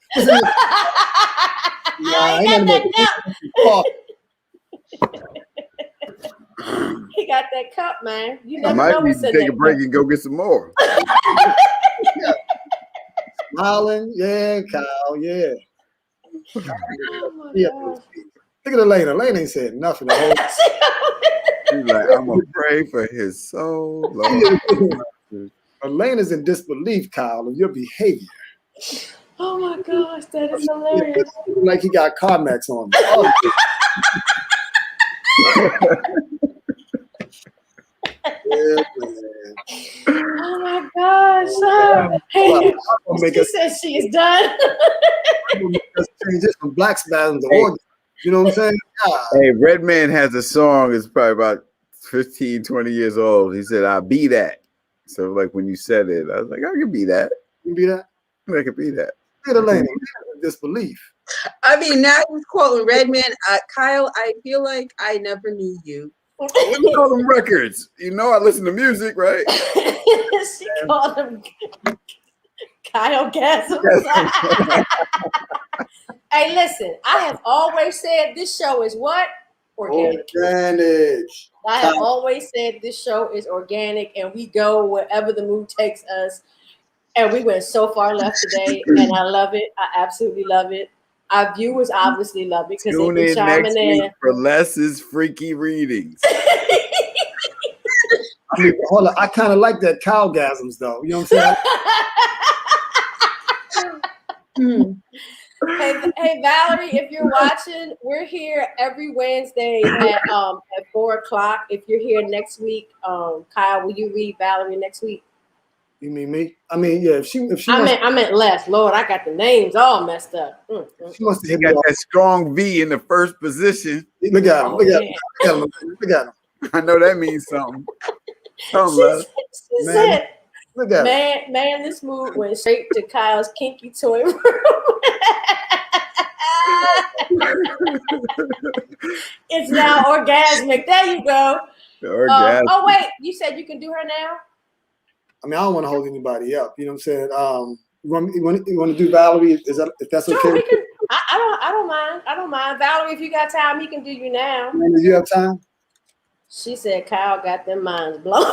He got that cup, man. You I never might know need what's to in take a that break cup. and go get some more. Smiling, yeah, Kyle, yeah. Oh my Yeah. gosh. Look at Elena. Elena ain't said nothing. She's like, I'm going to pray for his soul, Lord. Elena's in disbelief, Kyle, of your behavior. Oh my gosh, that is hilarious. Like he got CarMax on. Yeah, Oh my gosh. Hey, she said she is done. Let's change this from black spasms to organs. You know what I'm saying? Hey, Redman has a song. It's probably about 15, 20 years old. He said, I'll be that. So like when you said it, I was like, I can be that. You can be that? I can be that. Look at Elena. Disbelief. I mean, now he's quoting Redman. Kyle, I feel like I never knew you. What do you call them records? You know I listen to music, right? She called him Kyle Gasm. Hey, listen, I have always said this show is what? Organic. I have always said this show is organic and we go wherever the mood takes us. And we went so far left today, and I love it. I absolutely love it. Our viewers obviously love it because they've been chiming in. For Les's freaky readings. I mean, hold on. I kind of like that cowgasms, though. You know what I'm saying? Hey, Valerie, if you're watching, we're here every Wednesday at 4:00. If you're here next week, Kyle, will you read Valerie next week? You mean me? I mean, yeah. If she I meant Les. Lord, I got the names all messed up. She must have hit got that strong V in the first position. Look at him. Look at him. Look at him. I know that means something. She said, look at him. Man, this mood went straight to Kyle's kinky toy room. It's now orgasmic. There you go. Oh, wait. You said you can do her now? I mean, I don't want to hold anybody up. You know what I'm saying? You want to do Valerie? If that's okay? Sure, we can. I don't mind. I don't mind. Valerie, if you got time, he can do you now. Do you have time? She said Kyle got them minds blown.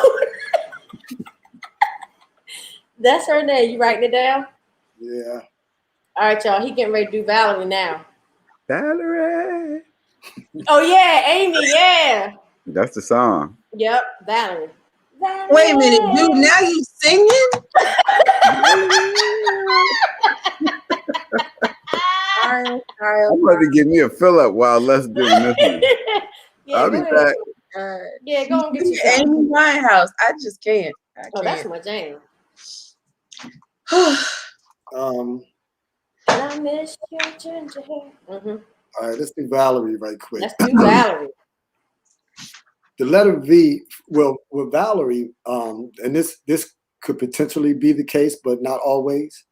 That's her name. You writing it down? Yeah. All right, y'all. He getting ready to do Valerie now. Valerie. Oh, yeah. Amy, yeah. That's the song. Yep. Valerie. Wait a minute, dude. Now you singing? I'm about to give me a fill up while Les doing this one. Yeah, I'll be back. Yeah, go and get you Amy some. Winehouse. I just can't. Oh, that's my jam. And I miss your ginger hair. All right, let's do Valerie right quick. Let's do Valerie. The letter V, well, with Valerie, and this could potentially be the case, but not always.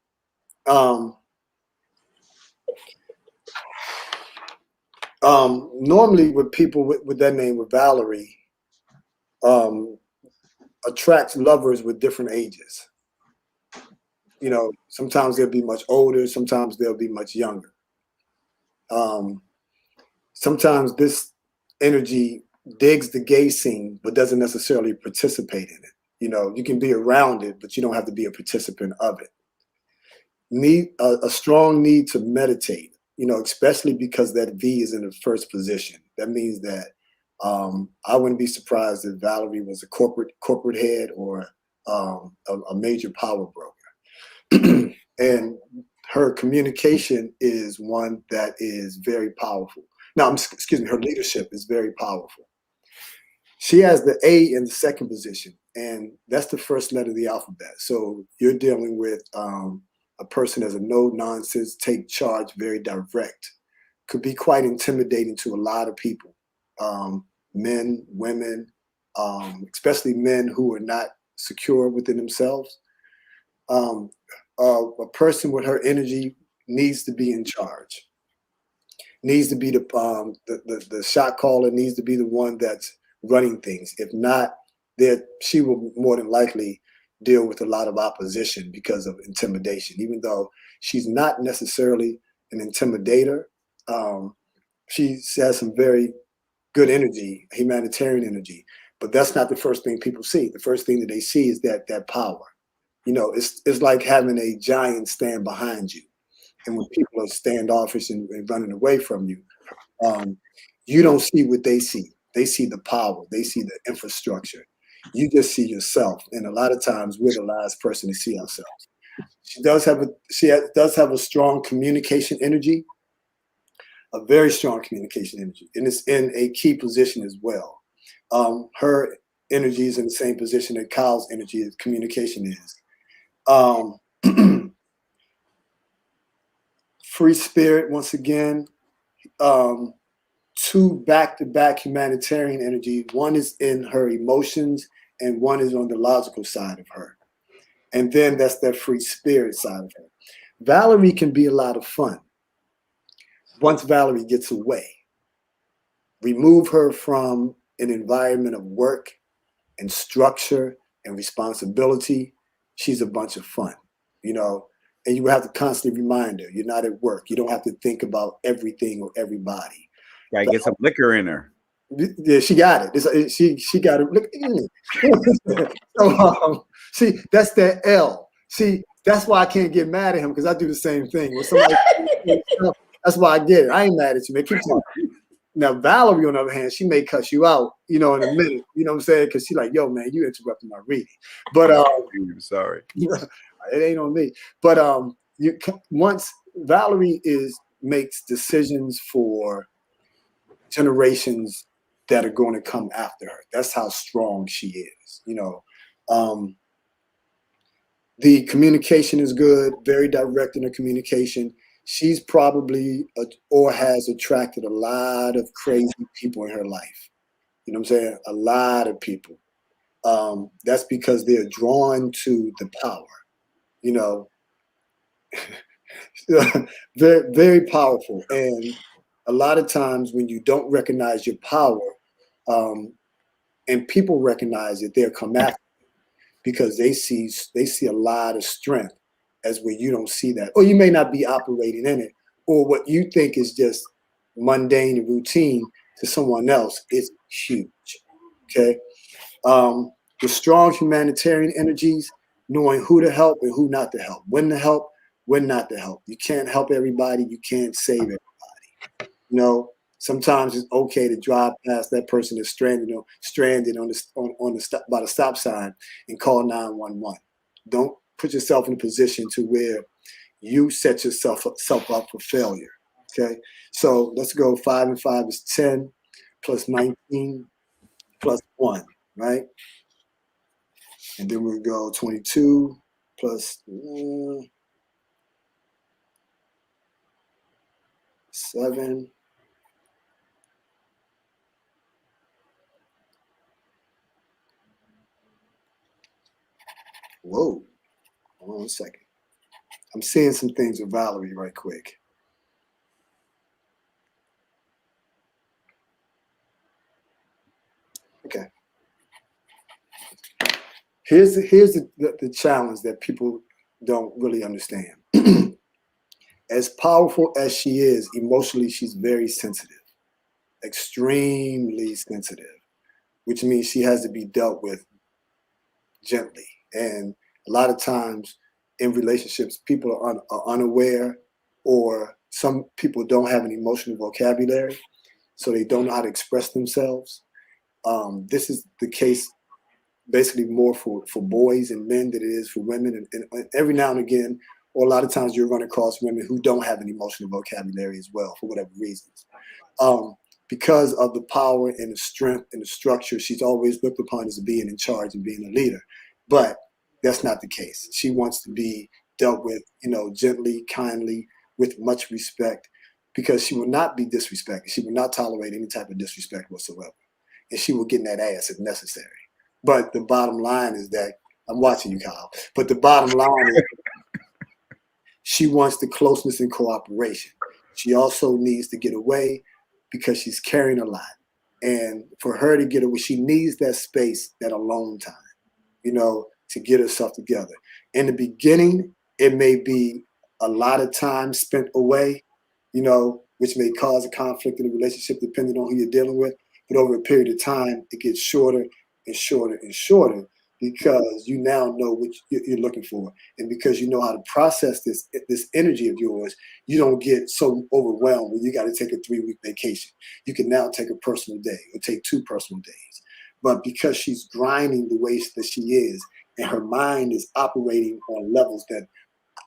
Normally with people with that name, with Valerie, attracts lovers with different ages. You know, sometimes they'll be much older, sometimes they'll be much younger. Sometimes this energy digs the gay scene, but doesn't necessarily participate in it. You know, you can be around it, but you don't have to be a participant of it. Need a strong need to meditate, you know, especially because that V is in the first position. That means that I wouldn't be surprised if Valerie was a corporate head or a major power broker. And her communication is one that is very powerful. Now, excuse me, her leadership is very powerful. She has the A in the second position, and that's the first letter of the alphabet. So you're dealing with a person as a no nonsense, take charge, very direct, could be quite intimidating to a lot of people, men, women, especially men who are not secure within themselves. A person with her energy needs to be in charge, needs to be the shot caller, needs to be the one that's running things. If not, she will more than likely deal with a lot of opposition because of intimidation. Even though she's not necessarily an intimidator, she has some very good energy, humanitarian energy. But that's not the first thing people see. The first thing that they see is that power. You know, it's like having a giant stand behind you. And when people are standoffish and running away from you, you don't see what they see. They see the power. They see the infrastructure. You just see yourself. And a lot of times we're the last person to see ourselves. She does have a strong communication energy, a very strong communication energy. And it's in a key position as well. Her energy is in the same position that Kyle's energy is, communication is. Free spirit, once again, two back-to-back humanitarian energy. One is in her emotions and one is on the logical side of her. And then that's that free spirit side of her. Valerie can be a lot of fun once Valerie gets away. Remove her from an environment of work and structure and responsibility. She's a bunch of fun, you know, and you have to constantly remind her, you're not at work. You don't have to think about everything or everybody. Gotta get some liquor in her. Yeah, she got it. She got it. Look, so, see, that's that L. See, that's why I can't get mad at him, because I do the same thing. When somebody, that's why I get it. I ain't mad at you, man. Keep talking. Now, Valerie, on the other hand, she may cuss you out, you know, in a minute. You know what I'm saying? Because she's like, yo, man, you interrupted my reading. But I'm sorry. It ain't on me. But once Valerie makes decisions for generations that are going to come after her. That's how strong she is. You know, the communication is good, very direct in her communication. She's probably or has attracted a lot of crazy people in her life. You know what I'm saying? A lot of people. That's because they're drawn to the power. You know, very, very powerful. And a lot of times when you don't recognize your power, and people recognize it, they'll come after you because they see a lot of strength as where you don't see that, or you may not be operating in it, or what you think is just mundane and routine to someone else is huge. Okay, the strong humanitarian energies, knowing who to help and who not to help, when to help, when not to help. You can't help everybody. You can't save everybody. You know, Sometimes it's okay to drive past that person that's stranded on the stop by the stop sign and call 911. Don't put yourself in a position to where you set yourself up for failure. Okay, so let's go. 5 and 5 is 10, plus 19, plus 1, right? And then we'll go 22 plus 7. Whoa, hold on a second. I'm seeing some things with Valerie right quick. Okay. Here's the challenge that people don't really understand. As powerful as she is, emotionally, she's very sensitive, extremely sensitive, which means she has to be dealt with gently. And a lot of times in relationships, people are unaware, or some people don't have an emotional vocabulary, so they don't know how to express themselves. This is the case basically more for boys and men than it is for women. And every now and again, or a lot of times, you're running across women who don't have an emotional vocabulary as well, for whatever reasons. Because of the power and the strength and the structure, she's always looked upon as being in charge and being a leader. But that's not the case. She wants to be dealt with, gently, kindly, with much respect, because she will not be disrespected. She will not tolerate any type of disrespect whatsoever. And she will get in that ass if necessary. But the bottom line is that, I'm watching you, Kyle, but the bottom line is she wants the closeness and cooperation. She also needs to get away because she's carrying a lot. And for her to get away, she needs that space, that alone time, to get herself together. In the beginning, it may be a lot of time spent away, which may cause a conflict in the relationship depending on who you're dealing with. But over a period of time, it gets shorter and shorter and shorter, because you now know what you're looking for. And because you know how to process this energy of yours, you don't get so overwhelmed when you got to take a 3-week vacation. You can now take a personal day or take 2 personal days. But because she's grinding the way that she is, and her mind is operating on levels that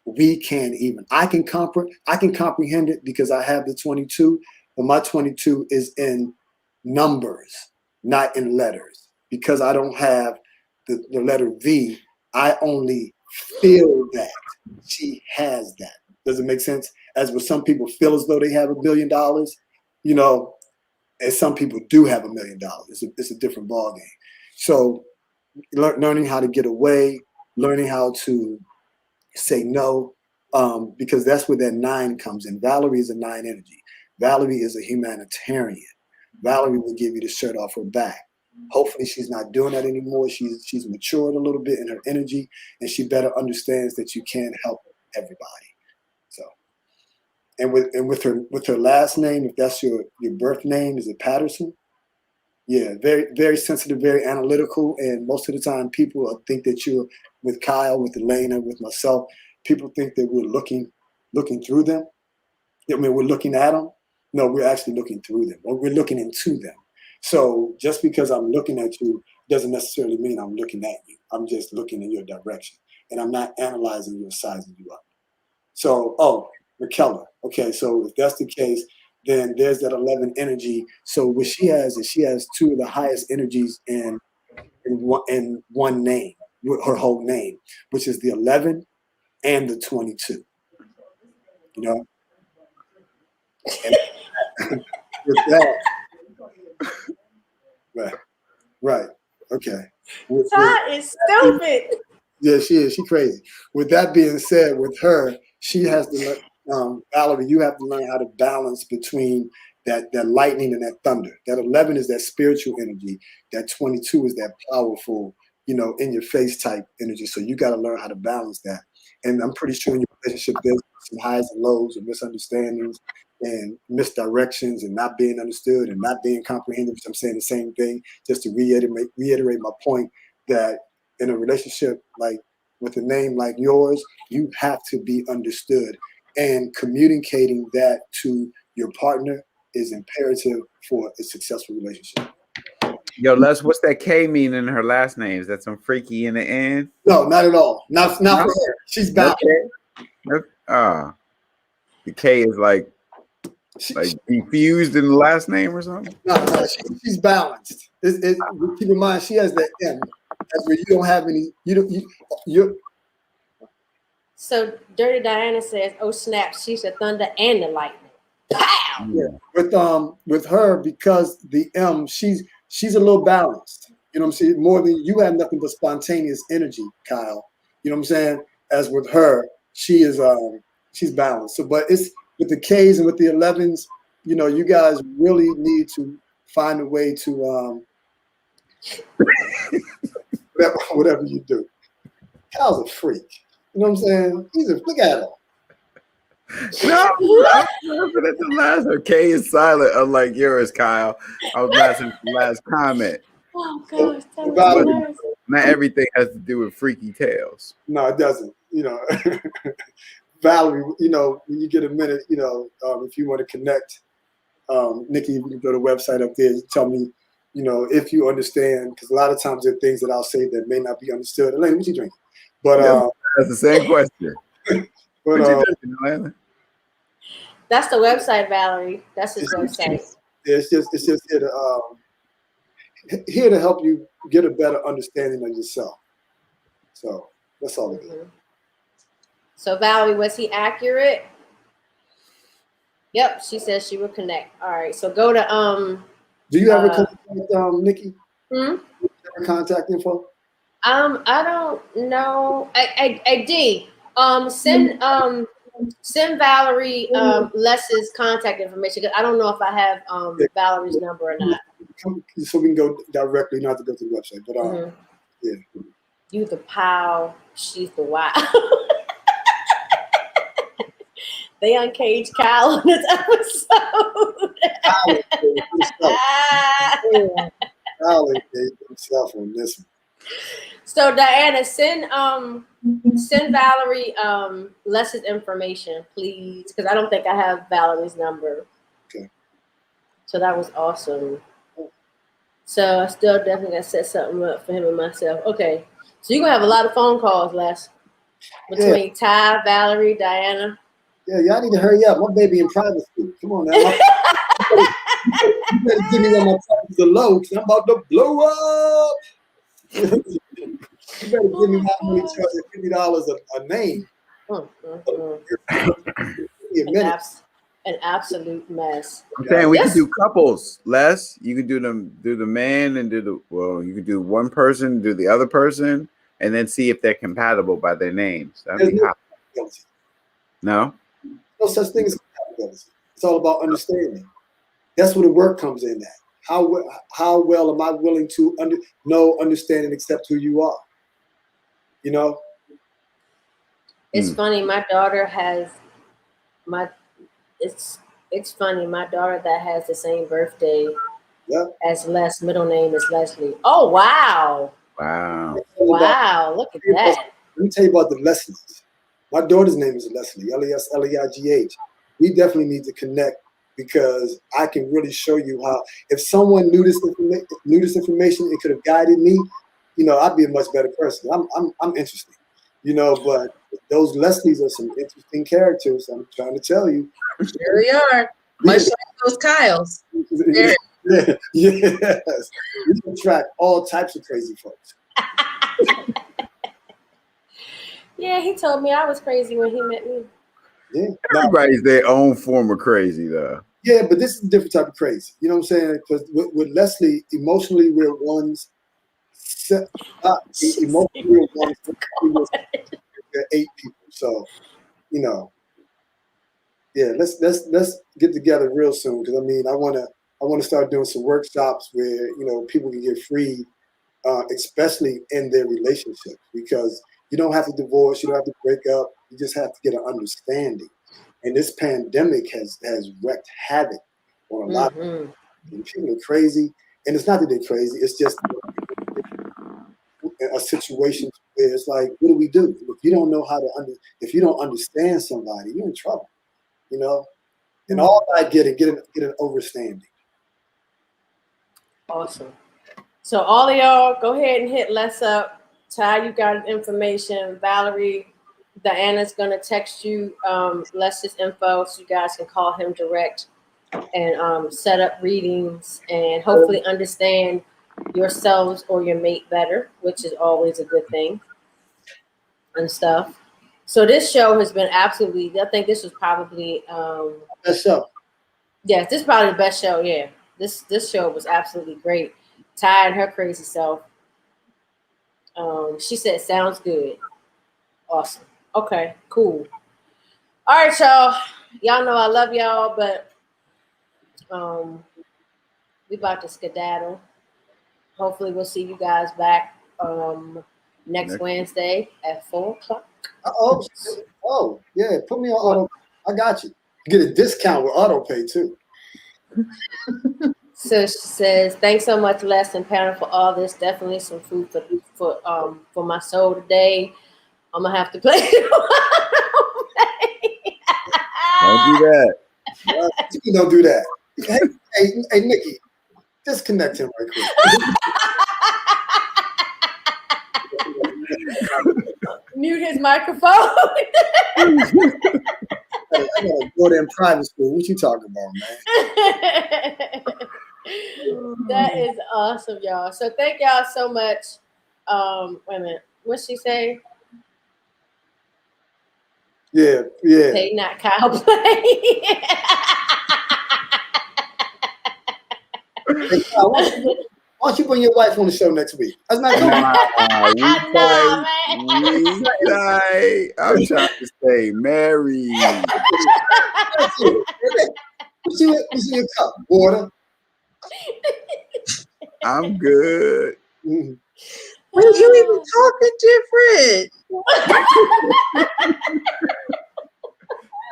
we can't even, I can comprehend it because I have the 22, but my 22 is in numbers, not in letters. Because I don't have the letter V, I only feel that she has that. Does it make sense? As with some people feel as though they have $1 billion, and some people do have $1 million. It's a different ballgame. So learning how to get away, learning how to say no, because that's where that 9 comes in. Valerie is a 9 energy. Valerie is a humanitarian. Valerie will give you the shirt off her back. Hopefully she's not doing that anymore. She's matured a little bit in her energy, and she better understands that you can't help everybody. So, and with her last name, if that's your birth name, is it Patterson? Yeah, very, very sensitive, very analytical, and most of the time people think that you're with Kyle, with Elena, with myself. People think that we're looking through them. I mean, we're looking at them. No, we're actually looking through them, or we're looking into them. So just because I'm looking at you doesn't necessarily mean I'm looking at you. I'm just looking in your direction, and I'm not analyzing you or sizing you up. So, McKellar. Okay, so if that's the case, then there's that 11 energy. So what she has is she has 2 of the highest energies in one name, her whole name, which is the 11 and the 22. And with that, right, okay. Todd is stupid. Yeah, she is. She crazy. With that being said, with her, she has to learn, Valerie, you have to learn how to balance between that lightning and that thunder. That 11 is that spiritual energy. That 22 is that powerful, in your face type energy. So you got to learn how to balance that. And I'm pretty sure in your relationship, there's some highs and lows and misunderstandings and misdirections and not being understood and not being comprehended, which I'm saying the same thing, just to reiterate my point that in a relationship like with a name like yours, you have to be understood, and communicating that to your partner is imperative for a successful relationship. Yo, Les, what's that K mean in her last name? Is that some freaky in the end? No, not at all. Not No? for her. She's No balanced. K? No? The K is like defused in the last name or something? No, she's balanced. Keep in mind, she has the M. That's where you don't have any. You're. So Dirty Diana says, "Oh snap! She's the thunder and the lightning." Pow! Yeah. With her, because the M, she's a little balanced. You know what I'm saying? More than you have nothing but spontaneous energy, Kyle. You know what I'm saying? As with her, she's balanced. So, but it's with the K's and with the 11s. You know, you guys really need to find a way to whatever you do. Kyle's a freak. You know what I'm saying? Look at him. No, I'm laughing at the last. Her K is silent, unlike yours, Kyle. I was laughing at the last comment. Oh gosh, that was hilarious. Not everything has to do with freaky tales. No, it doesn't. You know, Valerie. You know, when you get a minute, you know, if you want to connect, Nikki, you can go to the website up there. Tell me, you know, if you understand, because a lot of times there are things that I'll say that may not be understood. Elaine, what you drinking? But that's the same question. But that's the website, Valerie. That's his website. It's just here to help you get a better understanding of yourself. So that's all it is. So Valerie, was he accurate? Yep, she says she will connect. All right, so go to Do you have a contact, Nikki? Hmm? Do you have a contact info? I don't know. I send Valerie Les's contact information, because I don't know if I have Valerie's number or not. So we can go directly, not to go to the website. But yeah. You the pow, she's the wow. They uncaged Kyle in this episode. Kyle uncaged himself on this one. So Diana, send Valerie Les's information, please, because I don't think I have Valerie's number. Okay. So that was awesome. So I still definitely gotta set something up for him and myself. Okay. So you're gonna have a lot of phone calls, Les. Between Ty, Valerie, Diana. Yeah, y'all need to hurry up. My baby in private school. Come on now. You better give me when my prices are low, because I'm about to blow up. You better give me my money charging $50 a name. An absolute mess. I'm saying we could do couples, Les. You could do the man and you could do one person, do the other person, and then see if they're compatible by their names. That'd be hot. No? No such thing as compatibility. It's all about understanding. That's where the work comes in at. How well am I willing to understand and accept who you are? You know? It's funny. My daughter has it's funny. My daughter that has the same birthday as Les, middle name is Leslie. Oh wow. Wow, look at that. Let me tell you about the Leslies. My daughter's name is Leslie, Lesleigh. We definitely need to connect, because I can really show you how, if someone knew this information, it could have guided me. You know, I'd be a much better person. I'm interesting, you know. But those Leslies are some interesting characters. I'm trying to tell you. There they are. Much like those Kyles. Yes, we can attract all types of crazy folks. Yeah, he told me I was crazy when he met me. Yeah, everybody's their own form of crazy, though. Yeah, but this is a different type of crazy. You know what I'm saying? Because with Leslie, emotionally we're ones. Emotionally we're ones. We're 8 people. So, you know, yeah, let's get together real soon, because I mean, I want to start doing some workshops where, you know, people can get free, especially in their relationships, because you don't have to divorce, you don't have to break up, you just have to get an understanding. And this pandemic has wreaked havoc on a lot of people. And people are crazy, and it's not that they're crazy, it's just a situation where it's like, what do we do? If you don't know how to if you don't understand somebody, you're in trouble. You know, And all I get an overstanding. Awesome. So all of y'all, go ahead and hit Les up. Ty, you got information. Valerie, Diana's gonna text you Les's info so you guys can call him direct and set up readings and hopefully understand yourselves or your mate better, which is always a good thing and stuff. So this show has been absolutely, I think this was probably Best show. yes, this is probably the best show. Yeah. This show was absolutely great. Ty and her crazy self. She said sounds good. Awesome. Okay, cool. All right, y'all. Y'all know I love y'all, but we about to skedaddle. Hopefully we'll see you guys back next Wednesday at 4:00. Oh, yeah. Put me on auto. I got you. You get a discount with auto pay too. So she says, "Thanks so much, Les and Parent, for all this. Definitely some food for my soul today. I'm gonna have to play." Don't do that. Don't do that. Hey, Nikki, disconnect him right quick. Mute his microphone. I gotta go to private school. What you talking about, man? That is awesome, y'all. So thank y'all so much. Wait a minute. What'd she say? Yeah. Pay not Kyle play. Hey, Kyle, why don't you bring your wife on the show next week? That's not good. I'm trying to stay married. What's in your cup? Water. I'm good. Wait, you even talking different.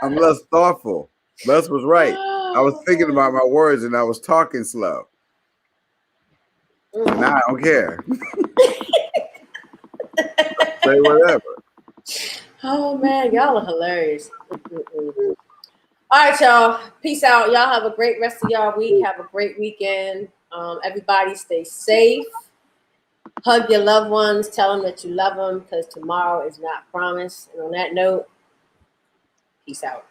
I'm less thoughtful. Les was right. I was thinking about my words and I was talking slow. Now I don't care. Say whatever. Oh man, y'all are hilarious. All right, y'all. Peace out. Y'all have a great rest of y'all week. Have a great weekend. Everybody stay safe. Hug your loved ones. Tell them that you love them because tomorrow is not promised. And on that note, peace out.